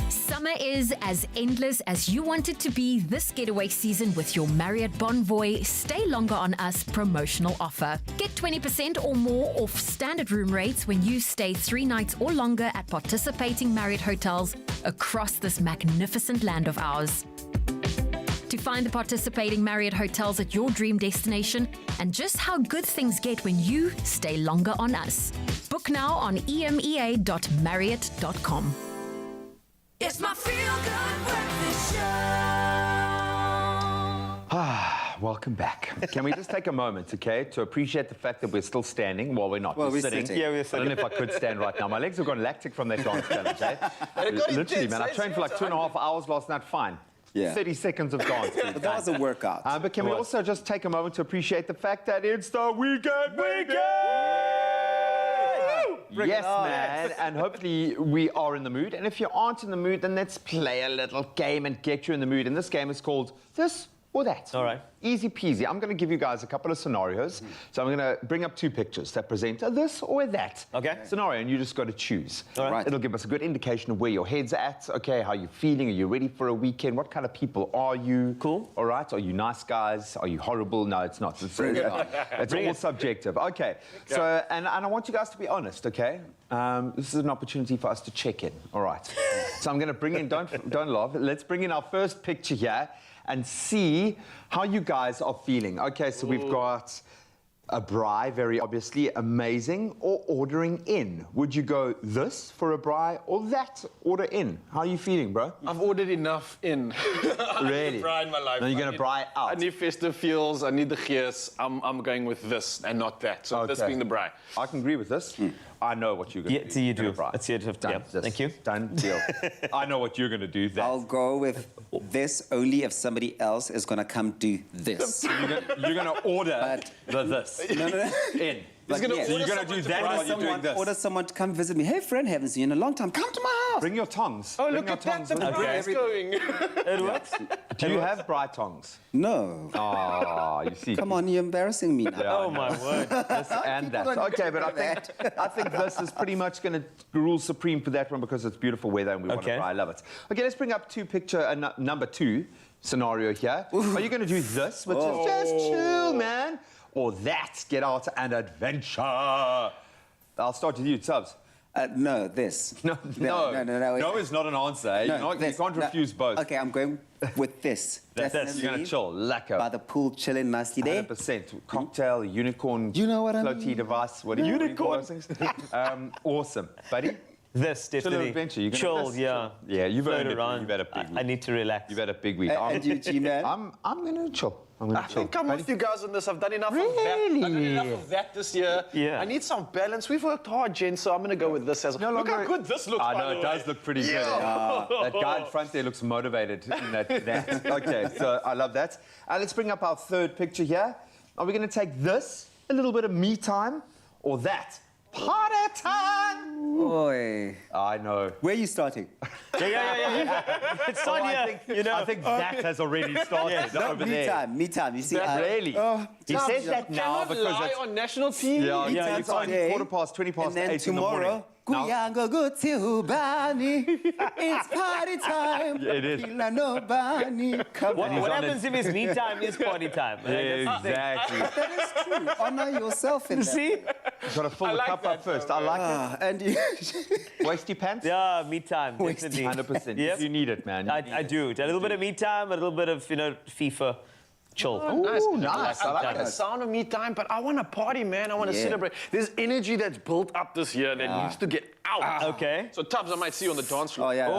Summer is as endless as you want it to be this getaway season with your Marriott Bonvoy Stay Longer on Us promotional offer. Get 20% or more off standard room rates when you stay 3 nights or longer at participating Marriott hotels across this magnificent land of ours. To find the participating Marriott hotels at your dream destination and just how good things get when you stay longer on us. Book now on emea.marriott.com. It's my feel-good breakfast show. Welcome back. Can we just take a moment, okay, to appreciate the fact that we're still standing while we're not. Well, we're sitting. sitting. Yeah, we're sitting. I don't know if I could stand right now. My legs have gone lactic from that dance challenge, eh? Literally, man. I trained for like 2.5 hours last night. Fine. Yeah. 30 seconds of dance. But that was a workout. But can we also just take a moment to appreciate the fact that it's the weekend? Yes, man, and hopefully we are in the mood. And if you aren't in the mood, then let's play a little game and get you in the mood. And this game is called This or That. All right. Easy peasy. I'm going to give you guys a couple of scenarios. So I'm going to bring up 2 pictures that present a this or that scenario, and you just got to choose. All right. It'll give us a good indication of where your head's at, okay, how you're feeling, are you ready for a weekend, what kind of people are you? Cool. All right, are you nice guys, are you horrible? No, it's not. It's all subjective. Okay, so, and I want you guys to be honest, okay? This is an opportunity for us to check in, all right? So I'm going to bring in, don't laugh, let's bring in our first picture here and see how you guys are feeling. Okay, so we've got A braai, very obviously amazing, or ordering in? Would you go this for a braai or that order in? How are you feeling, bro? I've ordered enough in. Really? Braai in my life. Now you're going to braai out? I need festive feels, I need the gears. I'm going with this and not that. So this being the braai. I can agree with this. I know what you're going to do. Yeah, so you do. Let's hear it. Yeah. Thank you. Done deal. I know what you're going to do. I'll go with this only if somebody else is going to come do this. You're going to order this. No. In. Like, So you're going to do that while you're doing this. Order someone to come visit me. Hey, friend, haven't seen you in a long time. Come to my house. Bring your tongs. Oh, Bring look your at that. tongs The with you. braai is going. It works. Do you have braai tongs? No. Oh, you see. Come on, you're embarrassing me now. Yeah, Oh, my word. This and that. Okay, but I think this is pretty much going to rule supreme for that one because it's beautiful weather and we want to braai. I love it. Okay, let's bring up number 2 scenario here. Are you going to do this, which is just chill, man? Or that, get out and adventure? I'll start with you, Tubbs. No, this. No. No is not an answer. You can't refuse both. Okay, I'm going with this. That's you're going to chill, lacquer. By the pool, chilling nicely there. 100%. Cocktail, unicorn, you know what I mean? floaty device. What do you Unicorn. Awesome. Buddy? This, definitely. Adventure. You're Chill, yeah. Yeah, you've Float earned it. around. You've had a big week. I need to relax. You've had a big week. And you, G-Man? I'm going to chill. I think I'm with you guys on this. I've done enough of that. I've done enough of that this year. Yeah. I need some balance. We've worked hard, Jen, so I'm going to go with this as well. Look how good this looks, I by know, the it way. does look pretty good. That guy in front there looks motivated in that. Okay, so I love that. Let's bring up our third picture here. Are we going to take this, a little bit of me time, or that? Party time! Oi. I know. Where are you starting? Yeah. It's on here. I think that has already started over there. Me time. You see, Really? He says that now Cannot because lie it's... on national TV. Yeah, you time's can't. okay. 20 past and then 8 in the morning. tomorrow, Kuyanga go till Bani. It's party time. Yeah, it is. Kila no Bani. Come on. What happens if it's me time is party time? Exactly. That is true. Honor yourself in that. See? You've got to fill the cup up first. I like And you... it. Wasty pants? Yeah, me time, definitely. 100%. Yep. You need it, man. I do. A little bit of me time, a little bit of, FIFA. Chill. Ooh, nice. I I like like the that. sound of me time, but I want to party, man. I want to celebrate. There's energy that's built up this year that needs to get out. Okay. So, Tubbs, I might see you on the dance floor. Oh, yeah.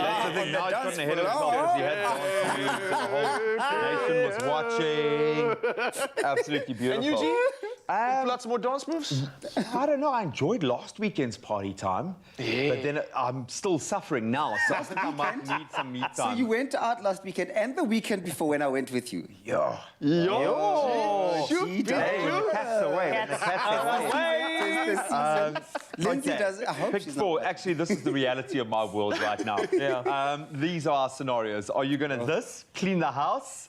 That's the thing. Now he's gotten ahead of himself because he had dance moves. The whole nation was watching. Absolutely beautiful. And Eugene? Lots more dance moves? I don't know. I enjoyed last weekend's party time, but then I'm still suffering now. So I think I might need some me time. So you went out last weekend and the weekend before when I went with you. Yo. Gee, Hey, when the cat's away. When the cat's away. Lindsay Okay. does. I hope Pick she's 4. Actually, this is the reality of my world right now. These are our scenarios. Are you going to this, clean the house,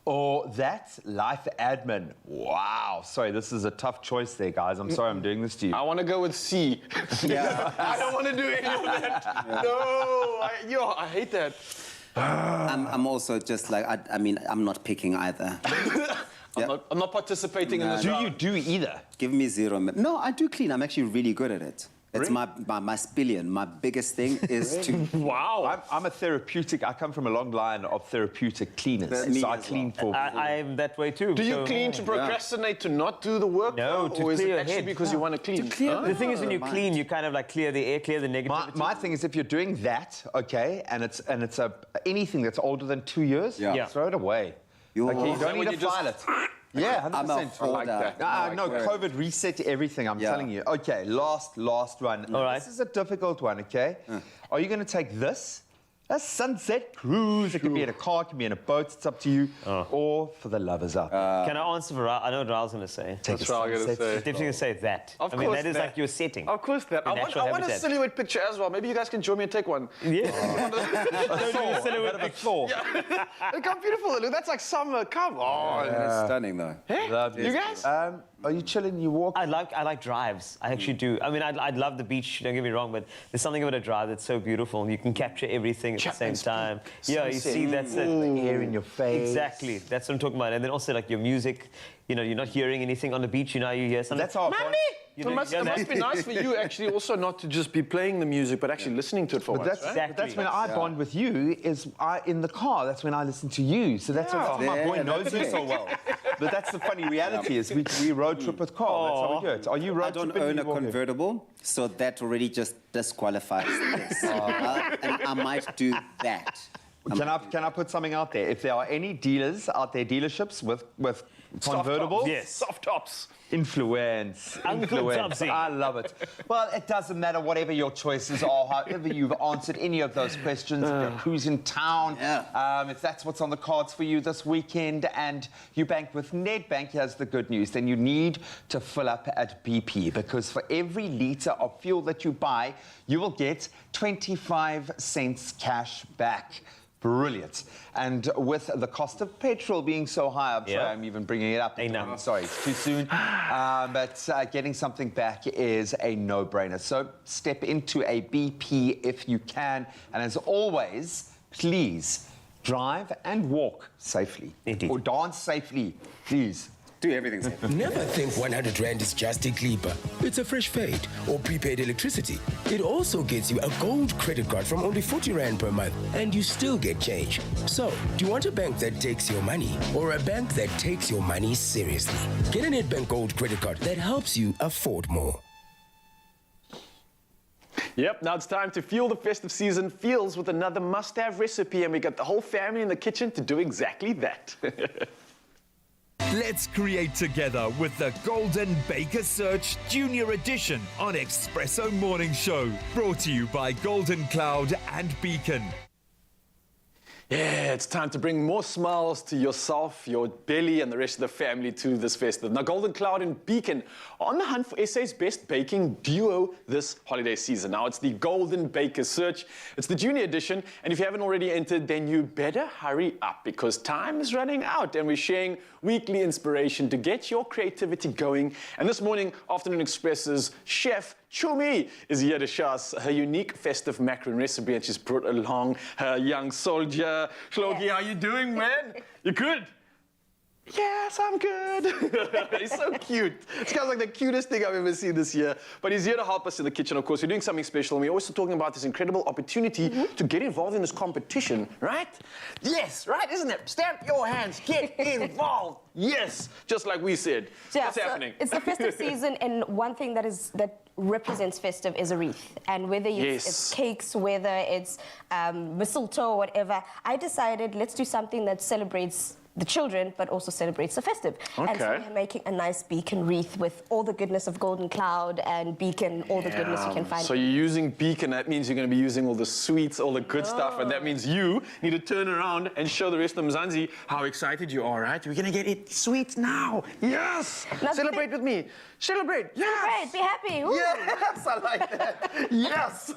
or that, life admin? Wow. Sorry, this is a tough choice there, guys. I'm sorry I'm doing this to you. I want to go with C. Yeah. I don't want to do any of that. No. I hate that. I'm also just like, I mean, I'm not picking either. I'm not participating in this. Do you do either? Give me 0. No, I do clean. I'm actually really good at it. It's my spillion. My biggest thing is to... Wow. I'm a therapeutic... I come from a long line of therapeutic cleaners. So I clean for... I'm that way too. Do you clean to procrastinate, to not do the work? No, to or is clear it your actually head. because you want to clean? The thing is, when you clean, you kind of like clear the air, clear the negativity. My thing is, if you're doing that, okay, and it's anything that's older than 2 years, throw it away. Okay, you don't need to file it. Yeah, 100%. I'm a hoarder. No, COVID reset everything, I'm telling you. Okay, last one. All right. This is a difficult one, okay? Are you going to take this? A sunset cruise. It can be in a car, it can be in a boat, it's up to you. Or for the lovers out there. Can I answer for Raul? I know what Raul's going to say. Take That's what I'm going to say. Definitely going to say that. Of I mean, course that is that. like your setting. Of course that. I want a habitat. silhouette picture as well. Maybe you guys can join me and take one. Yeah. A silhouette of Thor. Look how beautiful it looks. That's like summer. Come on. It's stunning, though. You guys? Are you chilling? You walk? I like drives. I actually do. I mean, I'd love the beach, don't get me wrong, but there's something about a drive that's so beautiful. You can capture everything at the same time. Yeah, you see, that's it. The air in your face. Exactly. That's what I'm talking about. And then also, like, your music, you're not hearing anything on the beach, you hear something. That's our Mommy! It must be nice for you actually also not to just be playing the music, but actually listening to it for once, right? But that's when I bond with you, is in the car. That's when I listen to you. So that's what my boy knows you so well. But that's the funny reality is we road trip with Carl. That's how we do it. Are you road I don't tripping? own a convertible, so that already just disqualifies this. And I might do that. Can I put something out there? If there are any dealers out there, dealerships with convertibles, yes, soft tops. Influence. I love it. Well, it doesn't matter whatever your choices are, however you've answered any of those questions, if you're cruising town, if that's what's on the cards for you this weekend and you bank with Nedbank, here's the good news. Then you need to fill up at BP because for every litre of fuel that you buy, you will get 25 cents cash back. Brilliant. And with the cost of petrol being so high, I'm sorry I'm even bringing it up. I'm sorry, it's too soon. But getting something back is a no-brainer. So step into a BP if you can. And as always, please drive and walk safely. Indeed. Or dance safely, please. Do everything safe. Never think 100 Rand is just a clipper. It's a fresh fade or prepaid electricity. It also gets you a gold credit card from only 40 Rand per month, and you still get change. So, do you want a bank that takes your money or a bank that takes your money seriously? Get a Nedbank Gold credit card that helps you afford more. Yep, now it's time to fuel the festive season feels with another must-have recipe, and we got the whole family in the kitchen to do exactly that. Let's create together with the Golden Baker Search Junior Edition on Expresso Morning Show. Brought to you by Golden Cloud and Beacon. Yeah, it's time to bring more smiles to yourself, your belly, and the rest of the family to this festive. Now, Golden Cloud and Beacon are on the hunt for SA's best baking duo this holiday season. Now, it's the Golden Baker Search. It's the junior edition, and if you haven't already entered, then you better hurry up because time is running out, and we're sharing weekly inspiration to get your creativity going. And this morning, Afternoon Express's chef, Chumi, is here to show us her unique festive macaron recipe, and she's brought along her young soldier. Shloki, how you doing, man? You good? Yes, I'm good. He's so cute. This guy's like the cutest thing I've ever seen this year. But he's here to help us in the kitchen, of course. We're doing something special, and we're also talking about this incredible opportunity to get involved in this competition, right? Yes, right, isn't it? Stamp your hands, get involved. Yes, just like we said. Yeah, What's happening? It's the festive season, and one thing that represents festive is a wreath. And whether it's cakes, whether it's mistletoe or whatever, I decided let's do something that celebrates the children, but also celebrates the festive. And so we're making a nice beacon wreath with all the goodness of Golden Cloud and beacon, all the goodness you can find. So you're using beacon, that means you're going to be using all the sweets, all the good stuff, and that means you need to turn around and show the rest of Mzansi how excited you are, right? We're going to get it sweet now. Yes! Now celebrate with me. Celebrate. Yes! Celebrate, be happy. Ooh. Yes, I like that. Yes!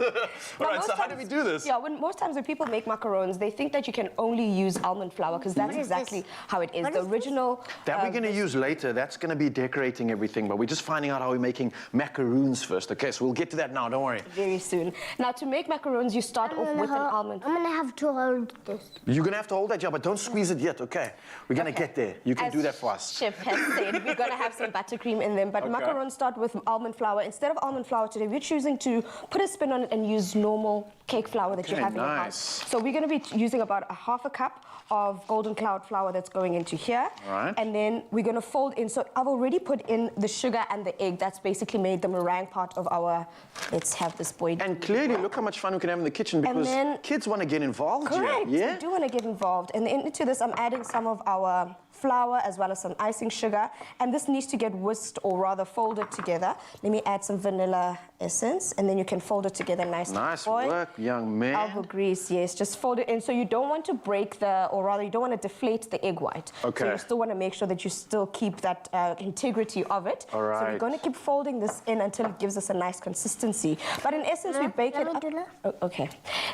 All right, so how do we do this? Yeah, most times when people make macarons, they think that you can only use almond flour because that's exactly how it is. The original... That we're going to use later. That's going to be decorating everything, but we're just finding out how we're making macaroons first. Okay, so we'll get to that now, don't worry. Very soon. Now, to make macarons, you start off with an almond. I'm going to have to hold this. You're going to have to hold that, yeah, but don't squeeze it yet, okay? We're going to get there. You can do that for us. Chef has said we're going to have some buttercream in them, but macarons start with almond flour. Instead of almond flour today, we're choosing to put a spin on it and use normal cake flour that you have in your house. So we're going to be using about a half a cup of Golden Cloud flour that's going into here. Right. And then we're going to fold in. So I've already put in the sugar and the egg. That's basically made the meringue part of our, let's have this boy. And clearly, look how much fun we can have in the kitchen because kids want to get involved. Correct. Yeah? They do want to get involved. And into this, I'm adding some of our flour as well as some icing sugar. And this needs to get whisked or rather folded together. Let me add some vanilla essence and then you can fold it together nicely. Nice work, young man. Elbow grease, yes. Just fold it in. So you don't want to break or rather you don't want to deflate the egg white. Okay. So you still want to make sure that you still keep that integrity of it. All right. So we're going to keep folding this in until it gives us a nice consistency. But in essence, we bake it up. Oh, okay.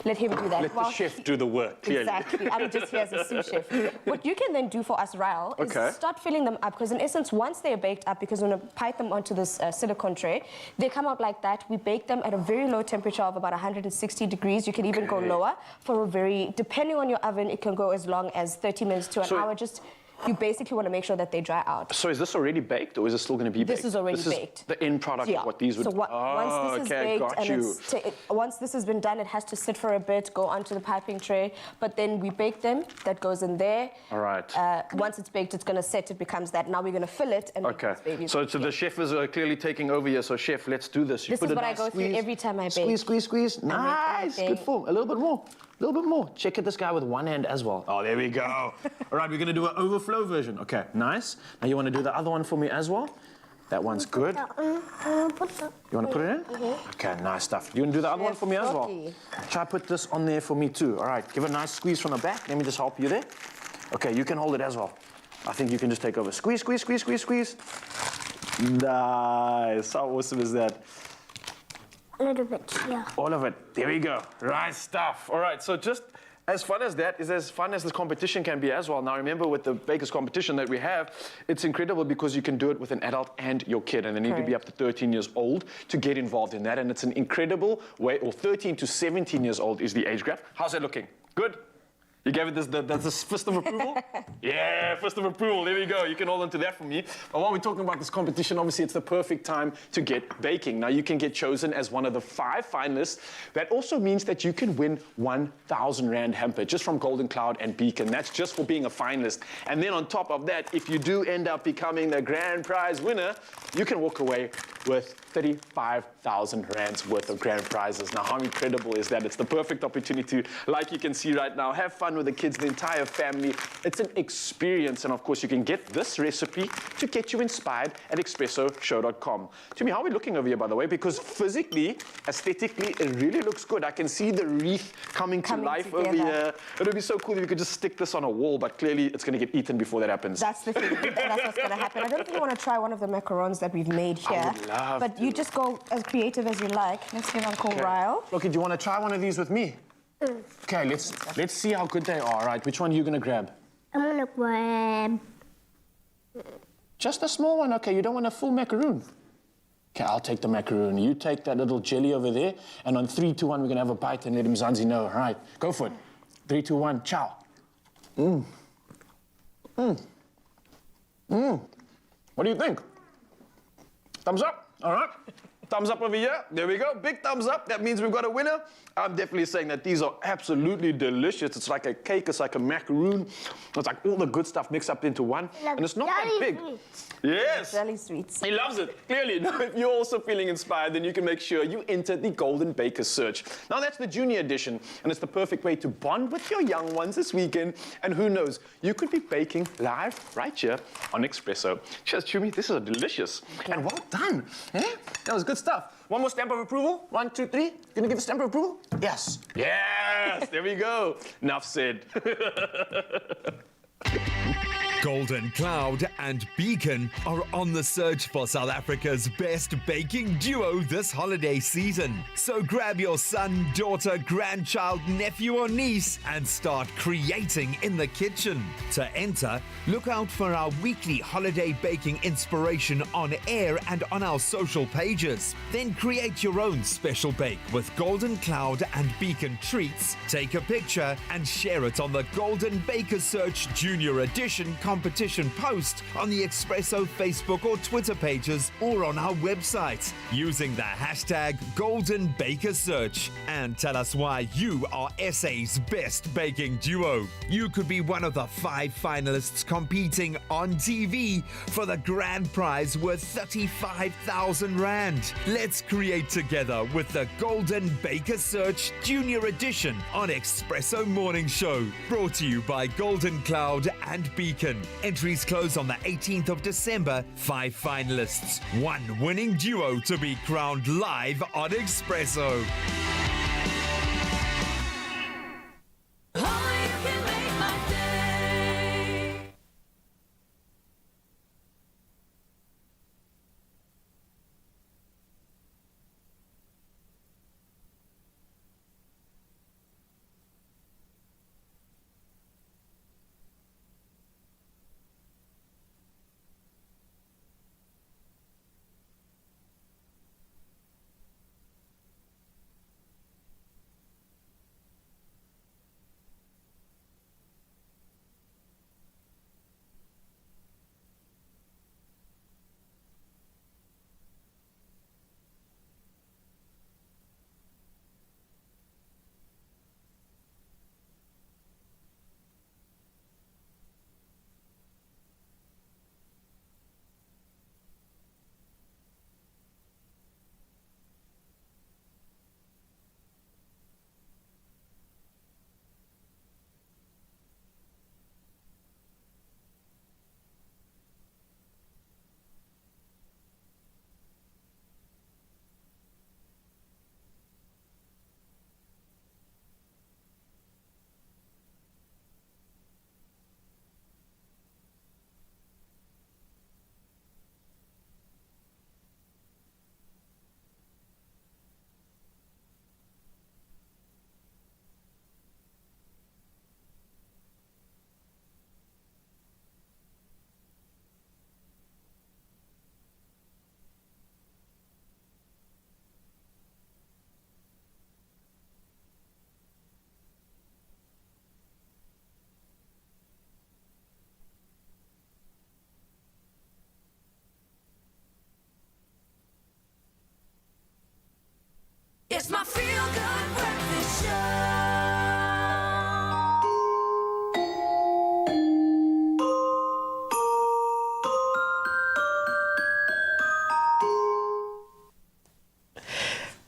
Let him do that. Let the chef do the work, clearly. Exactly. I'm just here as a sous chef. What you can then do for us, Raul, is start filling them up because in essence, once they're baked up, because we're going to pipe them onto this silicone tray, they come out like that. We bake them at a very low temperature of about 160 degrees. You can even go lower for a depending on your oven, it can go as long as 30 minutes to an hour. Just you basically want to make sure that they dry out. So is this already baked, or is it still going to be baked? This is already baked. The end product of what these would... So once this is baked and once this has been done, it has to sit for a bit, go onto the piping tray, but then we bake them. That goes in there. All right. Once it's baked, it's going to set. It becomes that. Now we're going to fill it and make these babies. So the chef is clearly taking over here. So chef, let's do this. This is what I go through every time I bake. Squeeze, squeeze, squeeze. Nice. Good form. A little bit more. A little bit more. Check it, this guy with one hand as well. Oh, there we go. All right, we're going to do an overflow version. Okay, nice. Now you want to do the other one for me as well? That one's good. You want to put it in? Mm-hmm. Okay, nice stuff. You want to do the other one for me as well? Try put this on there for me too. All right, give a nice squeeze from the back. Let me just help you there. Okay, you can hold it as well. I think you can just take over. Squeeze, squeeze, squeeze, squeeze, squeeze. Nice. How awesome is that? A little bit, yeah. All of it. There we go. Right stuff. All right, so just as fun as that is as fun as this competition can be as well. Now remember, with the Bakers competition that we have, it's incredible because you can do it with an adult and your kid, and they need to be up to 13 years old to get involved in that, and it's an incredible way, or 13 to 17 years old is the age gap. How's that looking? Good? You gave it this fist of approval? Yeah, fist of approval. There we go. You can hold on to that from me. But while we're talking about this competition, obviously it's the perfect time to get baking. Now you can get chosen as one of the 5 finalists. That also means that you can win 1,000 Rand hamper just from Golden Cloud and Beacon. That's just for being a finalist. And then on top of that, if you do end up becoming the grand prize winner, you can walk away with 35,000 Rands worth of grand prizes. Now, how incredible is that? It's the perfect opportunity, like you can see right now. Have fun with the kids, the entire family. It's an experience, and of course, you can get this recipe to get you inspired at expressoshow.com. Jimmy, how are we looking over here, by the way? Because physically, aesthetically, it really looks good. I can see the wreath coming to life together over here. It would be so cool if you could just stick this on a wall, but clearly, it's going to get eaten before that happens. That's the thing. That's what's going to happen. I don't think you want to try one of the macarons that we've made here. I would love but to. you just go as creative as you like. Let's give Uncle Ryle. Okay, do you want to try one of these with me? Okay, let's see how good they are. Right, which one are you going to grab? I'm going to grab... Just a small one. Okay, you don't want a full macaroon. Okay, I'll take the macaroon. You take that little jelly over there, and on 3, 2, 1, we're going to have a bite and let Mzansi know. All right, go for it. 3, 2, 1, ciao. What do you think? Thumbs up. All right. Thumbs up over here. There we go. Big thumbs up. That means we've got a winner. I'm definitely saying that these are absolutely delicious. It's like a cake. It's like a macaroon. It's like all the good stuff mixed up into one. And it's not that big. Yes. Jelly sweets. He loves it. Clearly. Now, if you're also feeling inspired, then you can make sure you enter the Golden Baker Search. Now, that's the junior edition, and it's the perfect way to bond with your young ones this weekend. And who knows, you could be baking live right here on Expresso. Cheers, Chumi. This is delicious. And well done. Eh? That was good stuff. One more stamp of approval. 1, 2, 3. Gonna give a stamp of approval? Yes. Yes. There we go. Enough said. Golden Cloud and Beacon are on the search for South Africa's best baking duo this holiday season. So grab your son, daughter, grandchild, nephew or niece and start creating in the kitchen. To enter, look out for our weekly holiday baking inspiration on air and on our social pages. Then create your own special bake with Golden Cloud and Beacon treats. Take a picture and share it on the Golden Baker Search Junior Edition competition post on the Expresso Facebook or Twitter pages or on our website using the hashtag Golden Baker Search, and tell us why you are SA's best baking duo. You could be one of the 5 finalists competing on TV for the grand prize worth 35,000 Rand. Let's create together with the Golden Baker Search Junior Edition on Expresso Morning Show, brought to you by Golden Cloud and Beacon. Entries close on the 18th of December. 5 finalists, 1 winning duo to be crowned live on Expresso.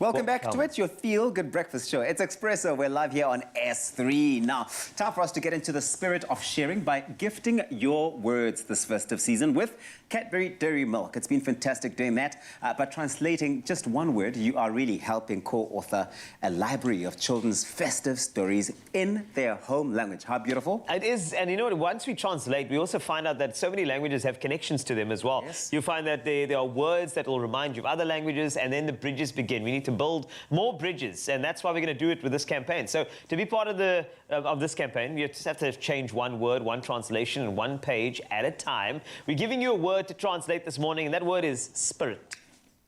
Welcome back to it, your Feel Good Breakfast Show. It's Expresso. We're live here on S3. Now, time for us to get into the spirit of sharing by gifting your words this festive season with Cadbury Dairy Milk. It's been fantastic doing that. By translating just one word, you are really helping co-author a library of children's festive stories in their home language. How beautiful. It is, and you know what, once we translate, we also find out that so many languages have connections to them as well. Yes. You find that there are words that will remind you of other languages, and then the bridges begin. We need to build more bridges, and that's why we're going to do it with this campaign. So to be part of this campaign, you just have to change one word, one translation, and one page at a time. We're giving you a word to translate this morning, and that word is spirit.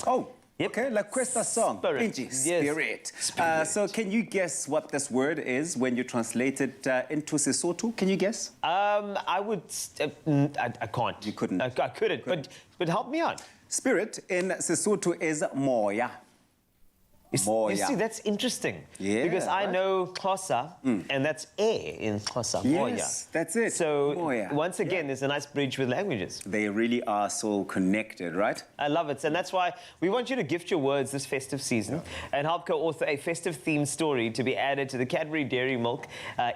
Oh, okay, like questa song. Spirit. Spirit. So can you guess what this word is when you translate it into Sesotho? Can you guess? I would... I can't. You couldn't? I couldn't, but help me out. Spirit in Sesotho is moya. You see, that's interesting. Yeah, because I right? know Xhosa, and that's air in Xhosa, moya. Yes, that's it. So, Moya. once again, there's a nice bridge with languages. They really are so connected, right? I love it. And that's why we want you to gift your words this festive season and help co-author a festive-themed story to be added to the Cadbury Dairy Milk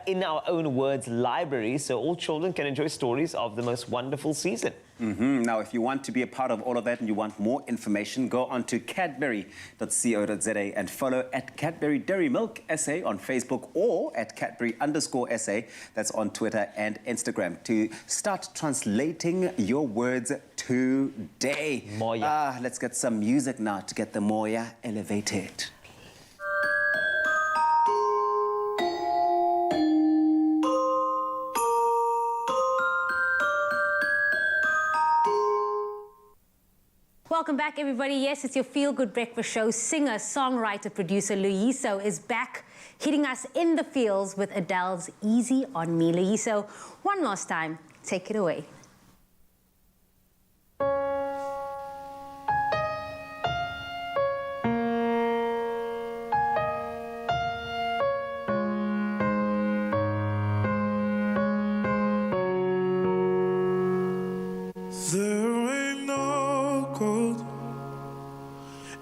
in our own words library, so all children can enjoy stories of the most wonderful season. Now, if you want to be a part of all of that and you want more information, go on to cadbury.co.za and follow at Cadbury Dairy Milk SA on Facebook or at Cadbury_SA, that's on Twitter and Instagram, to start translating your words today. Moya. Let's get some music now to get the moya elevated. Welcome back, everybody. Yes, it's your Feel Good Breakfast Show. Singer, songwriter, producer Loyiso is back, hitting us in the feels with Adele's Easy on Me. Loyiso, one last time, take it away.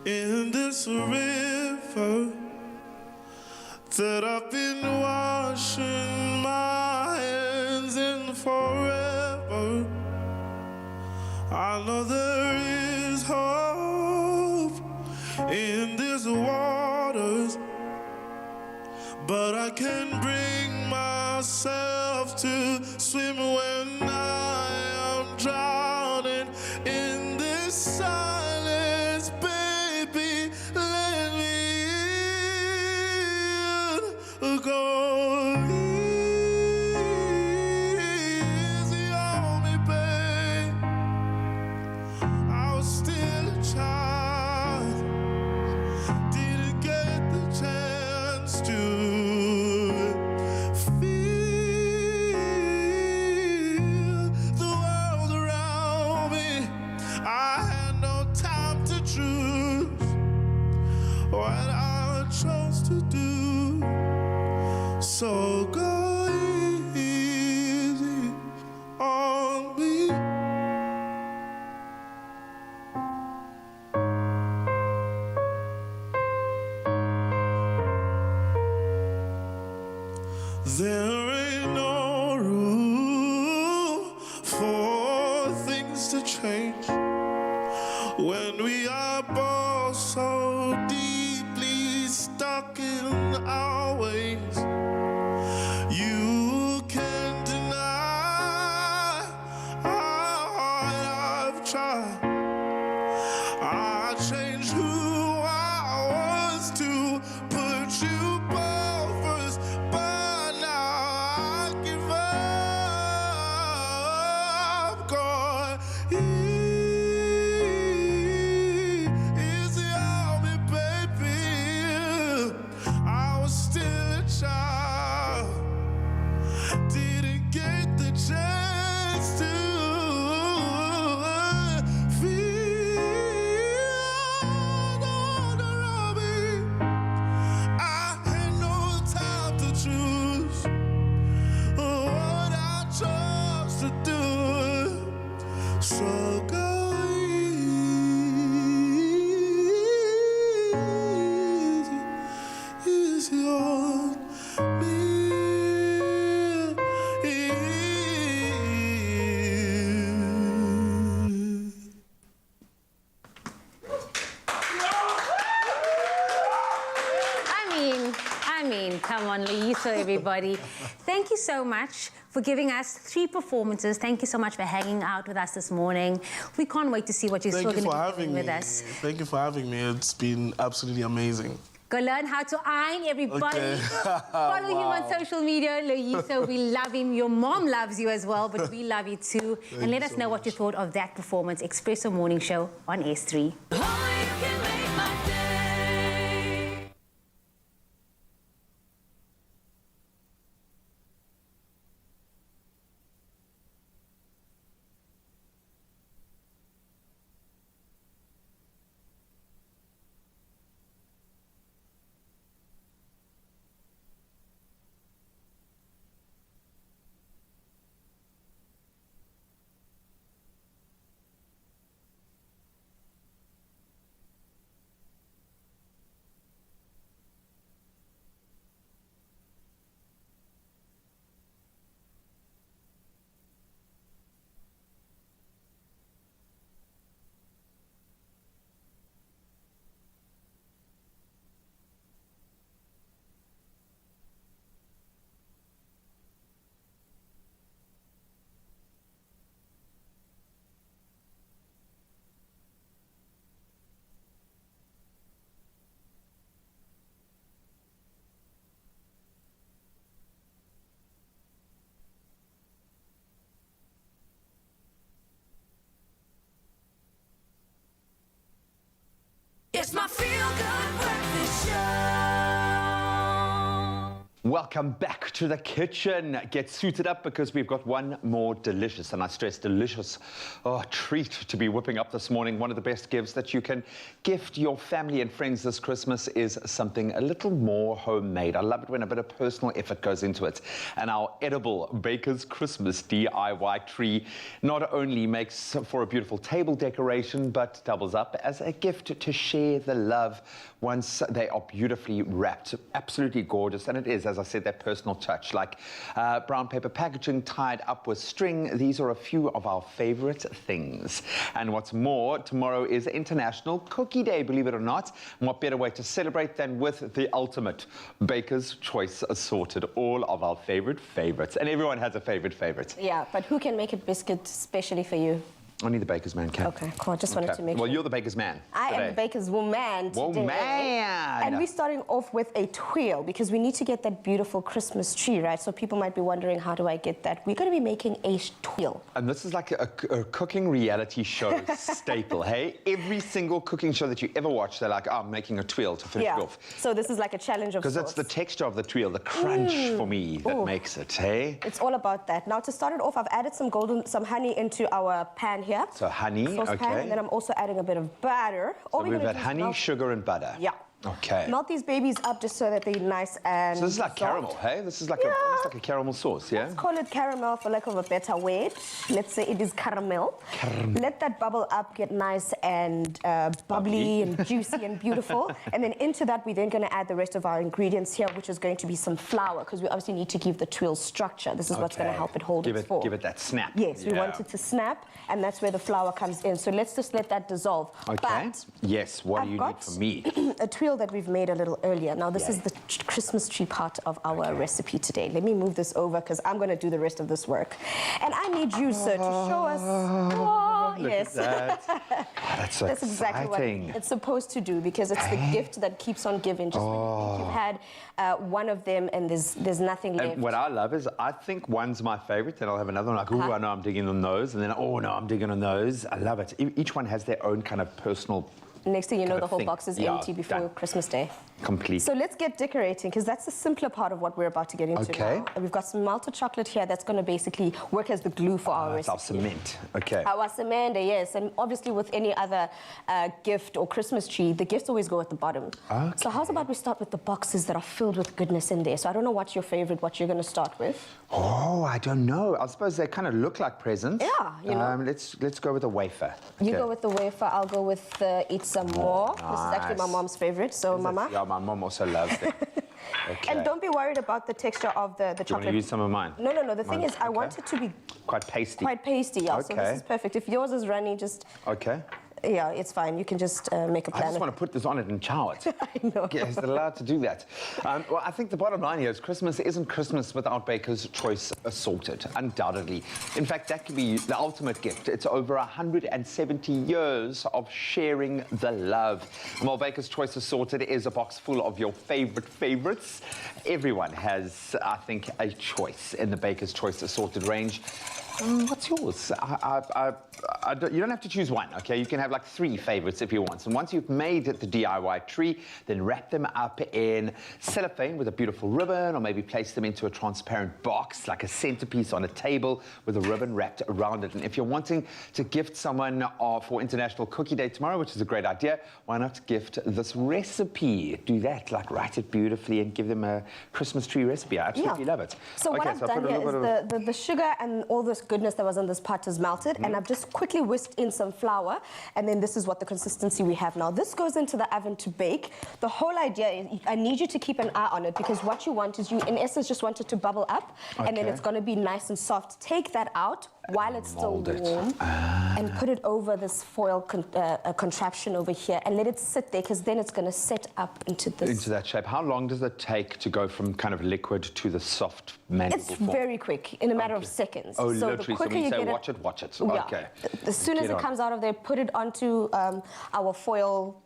In this river that I've been washing my hands in forever, I know there is hope in these waters, but I can't bring myself to swim when I am drowning in this silence. Baby, let me in. Go easy on me, babe. I was still a child, didn't get the chance to feel the world around me. I had no time to choose what I chose to do. So go easy on me. There ain't no room for things to change when we are both so deeply stuck in our ways. You can't deny how hard I've tried. I changed who I was to put you both first, but now I give up. God, easy on me, baby. I was still a child, didn't get the chance to on, Loyiso, everybody. Thank you so much for giving us 3 performances. Thank you so much for hanging out with us this morning. We can't wait to see what you're still going to be doing with us. Thank you for having me. It's been absolutely amazing. Go learn how to iron, everybody. Okay. Follow him on social media, Loyiso. We love him. Your mom loves you as well, but we love you too. And let us know what you thought of that performance. Expresso Morning Show on S3. It's my feel-good breakfast show. Welcome back to the kitchen. Get suited up because we've got one more delicious, and I stress delicious, treat to be whipping up this morning. One of the best gifts that you can gift your family and friends this Christmas is something a little more homemade. I love it when a bit of personal effort goes into it. And our edible Baker's Christmas DIY tree not only makes for a beautiful table decoration, but doubles up as a gift to share the love once they are beautifully wrapped. Absolutely gorgeous, and it is, as I said, that personal touch, like brown paper packaging tied up with string. These are a few of our favorite things. And what's more, tomorrow is International Cookie Day, believe it or not. And what better way to celebrate than with the ultimate Baker's Choice assorted, all of our favorites. And everyone has a favorite. Yeah, but who can make a biscuit specially for you? Only the baker's man can. Okay, cool. I just wanted to make Well, sure. you're the baker's man. I am the baker's woman today. Woman! And we're starting off with a twirl because we need to get that beautiful Christmas tree, right? So people might be wondering, how do I get that? We're going to be making a twirl. And this is like a cooking reality show staple, hey? Every single cooking show that you ever watch, they're like, I'm making a twirl to finish it off. So this is like a challenge of sorts. Because it's the texture of the twirl, the crunch for me that makes it, hey? It's all about that. Now to start it off, I've added some honey into our pan here. So honey, okay. And then I'm also adding a bit of butter. So we've got honey, sugar, and butter. Yeah. Okay. Melt these babies up just so that they're nice and So this is like soft. caramel, hey? This is like almost like a caramel sauce, yeah? Let's call it caramel for lack of a better word. Let's say it is caramel. Let that bubble up, get nice and bubbly and juicy and beautiful. And then into that, we're then going to add the rest of our ingredients here, which is going to be some flour, because we obviously need to give the twirl structure. This is what's going to help it hold its form. Give it that snap. Yes, we want it to snap, and that's where the flour comes in. So let's just let that dissolve. Okay. But yes, what do you need from me? a twirl that we've made a little earlier. Now, this is the Christmas tree part of our recipe today. Let me move this over because I'm going to do the rest of this work. And I need you, sir, to show us. Oh, look yes. at that. That's so exactly what it's supposed to do, because it's the gift that keeps on giving. Just when you think you've had one of them and there's nothing left. And what I love is I think one's my favorite, then I'll have another one like, I know I'm digging on those, and then, no, I'm digging on those. I love it. Each one has their own kind of personal. Next thing you know, the whole box is empty before Christmas Day. Complete. So let's get decorating, because that's the simpler part of what we're about to get into now. We've got some melted chocolate here that's going to basically work as the glue for our recipe. Our cement, okay. Our cement, yes. And obviously with any other gift or Christmas tree, the gifts always go at the bottom. Okay. So how's about we start with the boxes that are filled with goodness in there? So I don't know what's your favorite, what you're going to start with. Oh, I don't know. I suppose they kind of look like presents. Yeah, you know. Let's go with a wafer. You go with the wafer, I'll go with the Eat Some More. Nice. This is actually my mom's favorite, so Mama. Yeah, my mom also loves it. Okay. And don't be worried about the texture of the chocolate. Do you want to use some of mine? No. The thing is, I want it to be quite pasty. Quite pasty, yeah. So this is perfect. If yours is runny, just Yeah, it's fine. You can just make a plan. I just want to put this on it and chow it. I know. Is it allowed to do that? Well, I think the bottom line here is Christmas isn't Christmas without Baker's Choice Assorted, undoubtedly. In fact, that could be the ultimate gift. It's over 170 years of sharing the love. And while Baker's Choice Assorted is a box full of your favorites, everyone has, I think, a choice in the Baker's Choice Assorted range. What's yours? You don't have to choose one, okay? You can have like 3 favorites if you want. And once you've made the DIY tree, then wrap them up in cellophane with a beautiful ribbon, or maybe place them into a transparent box, like a centerpiece on a table with a ribbon wrapped around it. And if you're wanting to gift someone for International Cookie Day tomorrow, which is a great idea, why not gift this recipe? Do that, like write it beautifully and give them a Christmas tree recipe. I absolutely love it. So what I've done here is the sugar and all this goodness that was in this pot is melted, and I've just quickly whisked in some flour, and then this is what the consistency we have now. This goes into the oven to bake. The whole idea is I need you to keep an eye on it, because what you want is you, in essence, just want it to bubble up, and then it's going to be nice and soft. Take that out while it's still warm, and put it over this foil contraption over here, and let it sit there, because then it's going to set up into this. Into that shape. How long does it take to go from kind of liquid to the soft manageable It's form? very quick, in a matter of seconds. Oh, so literally. the quicker So when you say get watch it. Yeah. Okay. As soon as it comes out of there, put it onto our foil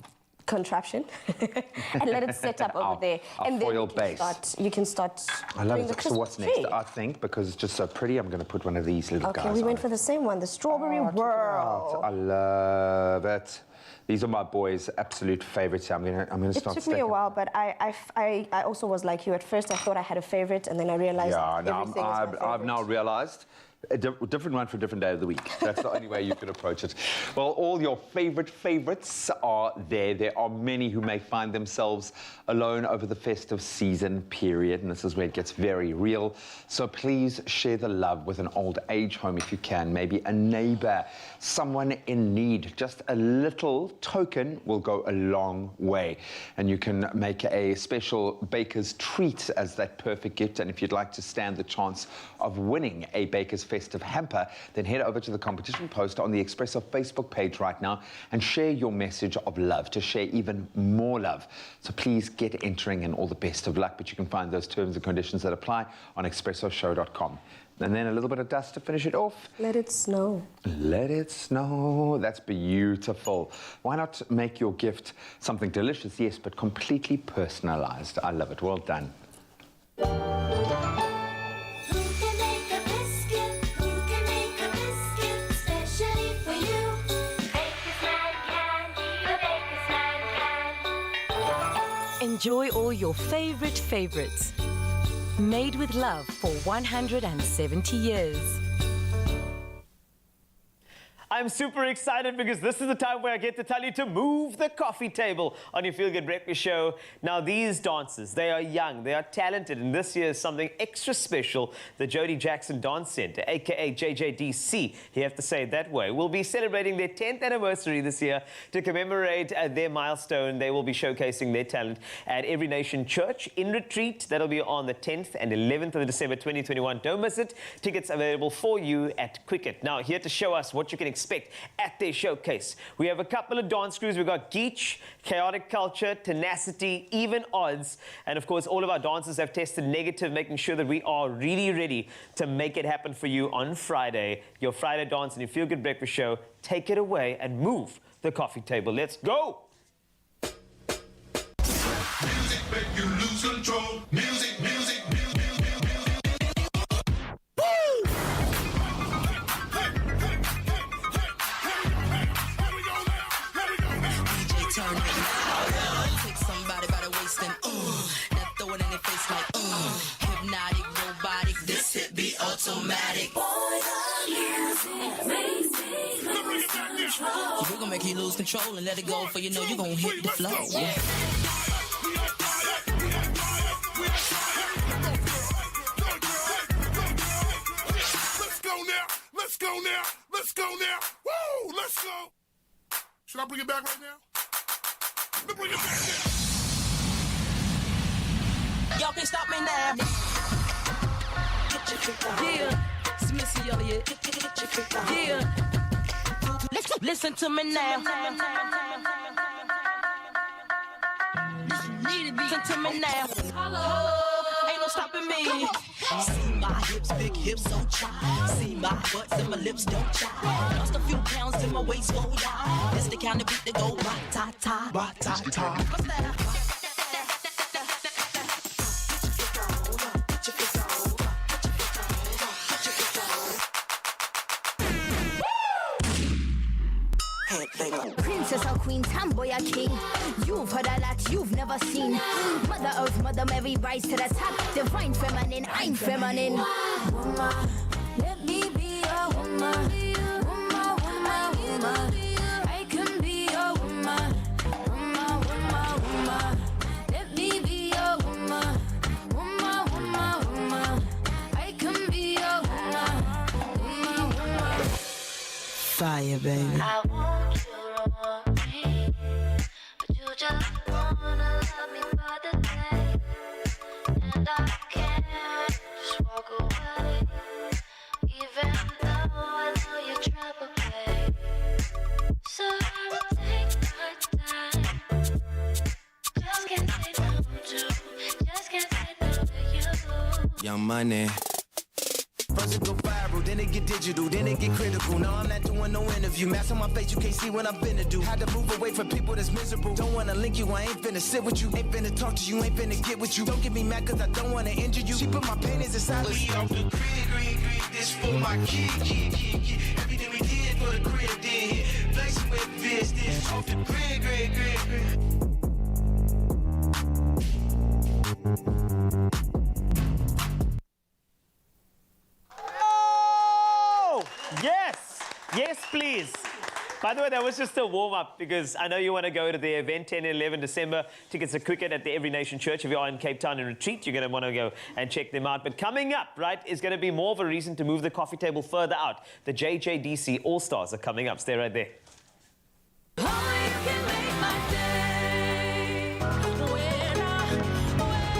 contraption and let it set up over there. And foil then you can start I love doing it. the So what's Christmas next? tree. I think, because it's just so pretty, I'm going to put one of these little guys Okay, we on went it. for the same one, the strawberry whirl. I love it. These are my boys' absolute favorites. I'm gonna It start took me a stacking. while, but I also was like you. At first, I thought I had a favorite, and then I realized everything is my favorite. I've now realized a different one for a different day of the week. That's the only way you can approach it. Well, all your favorites are there. There are many who may find themselves alone over the festive season period, and this is where it gets very real. So please share the love with an old age home if you can, maybe a neighbor, someone in need. Just a little token will go a long way, and you can make a special baker's treat as that perfect gift. And if you'd like to stand the chance of winning a baker's festive hamper, then head over to the competition post on the Expresso Facebook page right now and share your message of love, to share even more love. So please get entering, and all the best of luck. But you can find those terms and conditions that apply on expressoshow.com. And then a little bit of dust to finish it off. Let it snow. Let it snow. That's beautiful. Why not make your gift something delicious, yes, but completely personalized? I love it. Well done. Enjoy all your favorites. Made with love for 170 years. I'm super excited because this is the time where I get to tell you to move the coffee table on your Feel Good Breakfast Show. Now, these dancers, they are young, they are talented, and this year is something extra special. The Jody Jackson Dance Center, aka JJDC, you have to say it that way, will be celebrating their 10th anniversary this year. To commemorate their milestone, they will be showcasing their talent at Every Nation Church in Retreat. That'll be on the 10th and 11th of December 2021. Don't miss it. Tickets available for you at Quicket. Now, here to show us what you can expect at their showcase, we have a couple of dance crews. We've got Geech, Chaotic Culture, Tenacity, Even Odds, and of course all of our dancers have tested negative, making sure that we are really ready to make it happen for you on Friday. Your Friday dance and your Feel Good Breakfast Show. Take it away and move the coffee table. Let's go! Music make you lose control. Music. Take somebody by the waist and now throw it in their face like hypnotic, robotic. This hit be automatic. We're gonna make you lose control and let it go, for you know you're gonna hit the flow. Yeah. Let's go now. Woo! Let's go. Should I bring it back right now? Let me bring it back now. Y'all can't stop me now. Yeah, it's Missy Elliott. Yeah, Listen to me now. Listen to me now. Oh, ain't no stopping me. See my hips, big hips on chai. See my butts and my lips don't chai. Lost a few pounds in my waist, go down. This the kind of beat that go ba-ta-ta, ba-ta-ta. Princess or queen, tomboy or king. You've heard a lot you've never seen. Mother Earth, Mother Mary, rise to the top. Divine feminine, I'm feminine. Woman, let me be a woman. Woman, woman, woman. I can be a woman. Woman, woman, woman. Let me be a woman. Woman, woman, woman. I can be a woman. Woman, woman. Fire, baby. I want you to want me, but you just wanna love me for the day, and I can't just walk away, even though I know you're trouble, babe. So I will take my time. Just can't say no to, just can't say no to you. Young Money. First it go viral, then it get digital, then it get critical. No, I'm not doing no interview. Mask on my face, you can't see what I'm finna do. Had to move away from people that's miserable. Don't wanna link you, I ain't finna sit with you. Ain't finna talk to you, ain't finna get with you. Don't get me mad cause I don't wanna injure you. She put my paintings inside. We off the grid, this for my kid. Everything we did for the crib, did. Flexing with this off the grid. Yes! Yes, please. By the way, that was just a warm-up because I know you want to go to the event 10 and 11 December. Tickets are cricket at the Every Nation Church. If you are in Cape Town in retreat, you're going to want to go and check them out. But coming up, right, is going to be more of a reason to move the coffee table further out. The JJDC All-Stars are coming up. Stay right there.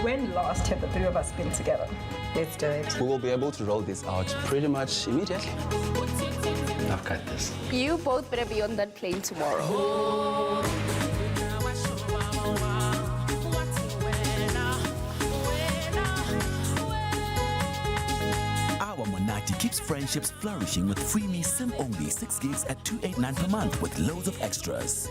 When last have the three of us been together? Let's do it. We will be able to roll this out pretty much immediately. I've got this. You both better be on that plane tomorrow. Our Monati keeps friendships flourishing with Freeme SIM only 6 gigs at $289 per month with loads of extras.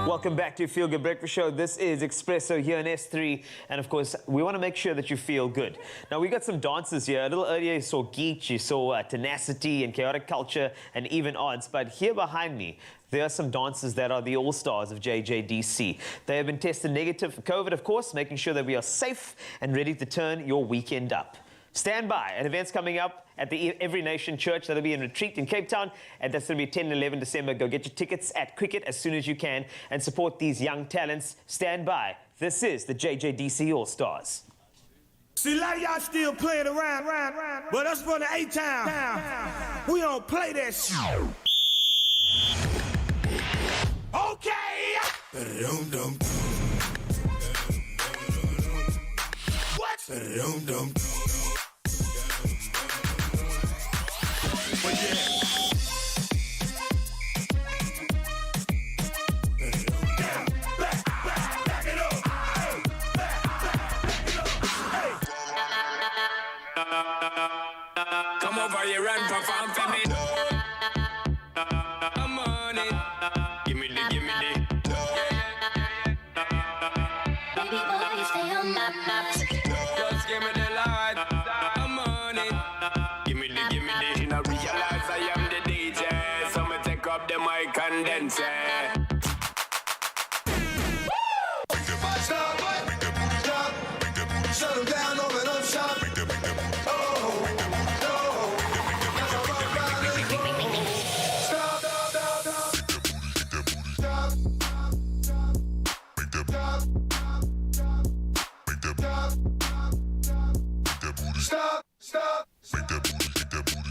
Welcome back to Feel Good Breakfast Show. This is Expresso here in S3. And of course, we want to make sure that you feel good. Now, we got some dancers here. A little earlier, you saw Geech, you saw Tenacity and Chaotic Culture and Even Odds. But here behind me, there are some dancers that are the all-stars of JJDC. They have been tested negative for COVID, of course, making sure that we are safe and ready to turn your weekend up. Stand by. An event's coming up at the Every Nation Church. That'll be in Retreat in Cape Town. And that's going to be 10 and 11 December. Go get your tickets at Cricket as soon as you can and support these young talents. Stand by. This is the JJDC All-Stars. See, a lot of y'all still playing around, but us from the A-Town, we don't play that shit. Okay! Ba-dum-dum. What? Ba-dum-dum. Come over here and perform for me. I'm on it. Give me the. Baby boy, stay on my map. Just give me the light. I'm on it. Give me the. You know, realize I am the DJ, so me take up the mic and then say. Shut them down, open up shop. Stop. Make that booty, shake that booty. Stop. Make that booty. Make that booty. Stop. Shake that booty, shake that booty.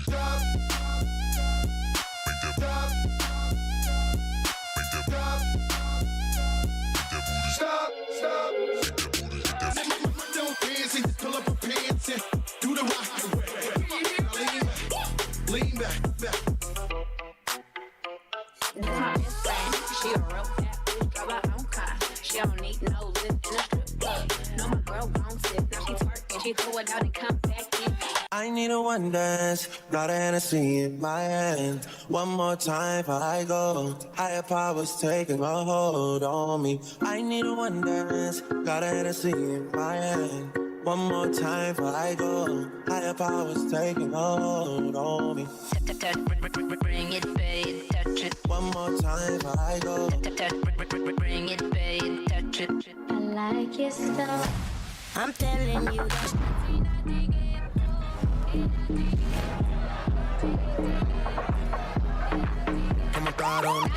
Don't dance and pull up her pants and do the rock. Lean back. This my best friend. She a real bad bitch, got her own car. She don't need no lift in a strip club. No, my girl gon' sit. Now she twerking, she throw it out and come back in. I need a one dance, got a Hennessy in my hand. One more time before I go. Higher powers taking a hold on me. I need a one dance, got a Hennessy in my hand. One more time before I go. Higher powers taking a hold on me. Bring it, babe, touch it. One more time before I go. Bring it, babe, touch it. I like your stuff. I'm telling you that. Come on, God on.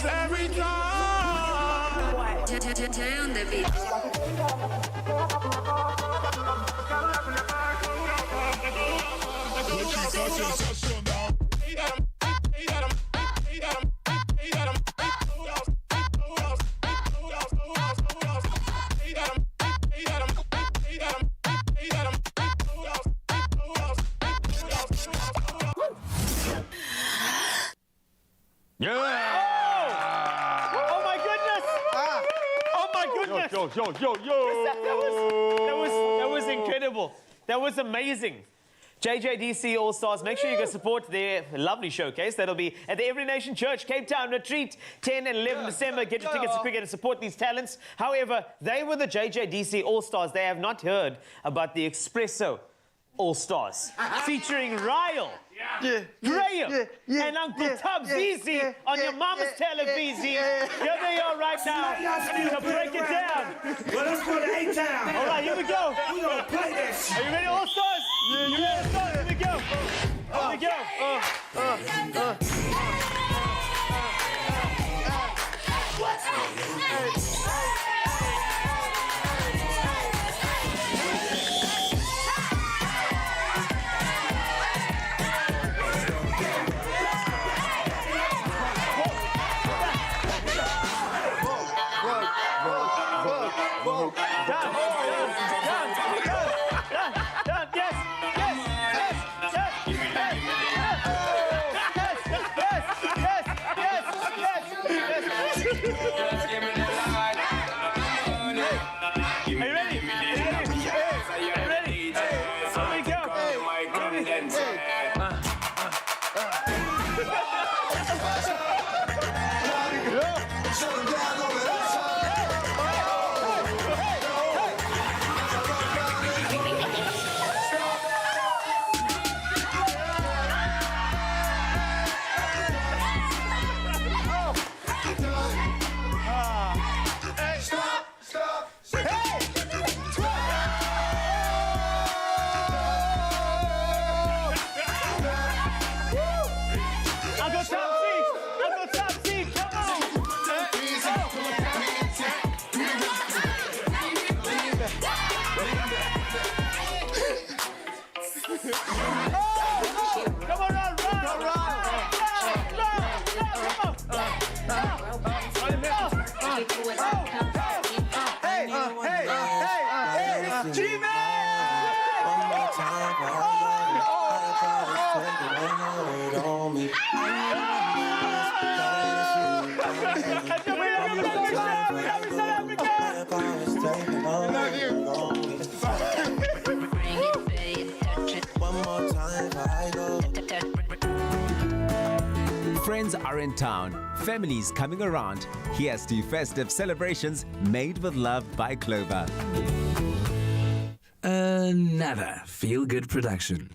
Every time. Turn the beat. Yo. That was incredible. That was amazing. JJDC All-Stars, make sure you go support their lovely showcase. That'll be at the Every Nation Church, Cape Town Retreat, 10 and 11 December. Get your tickets to Cricket and support these talents. However, they were the JJDC All-Stars. They have not heard about the Expresso All-Stars, featuring Ryle, Graham, and Uncle Tubbs Easy on your mama's television. Here they are right now to break it down. Well, let's go to A-Town. All right, here we go. We gonna play that shit. Are you ready, All-Stars? Yeah. You ready, All-Stars? Here we go. Here we go. Done. Yes. Are you ready? Are you ready? Hey, are you ready? Hey, here we go. Friends are in town, families coming around. Here's to festive celebrations made with love by Clover. Another feel-good production.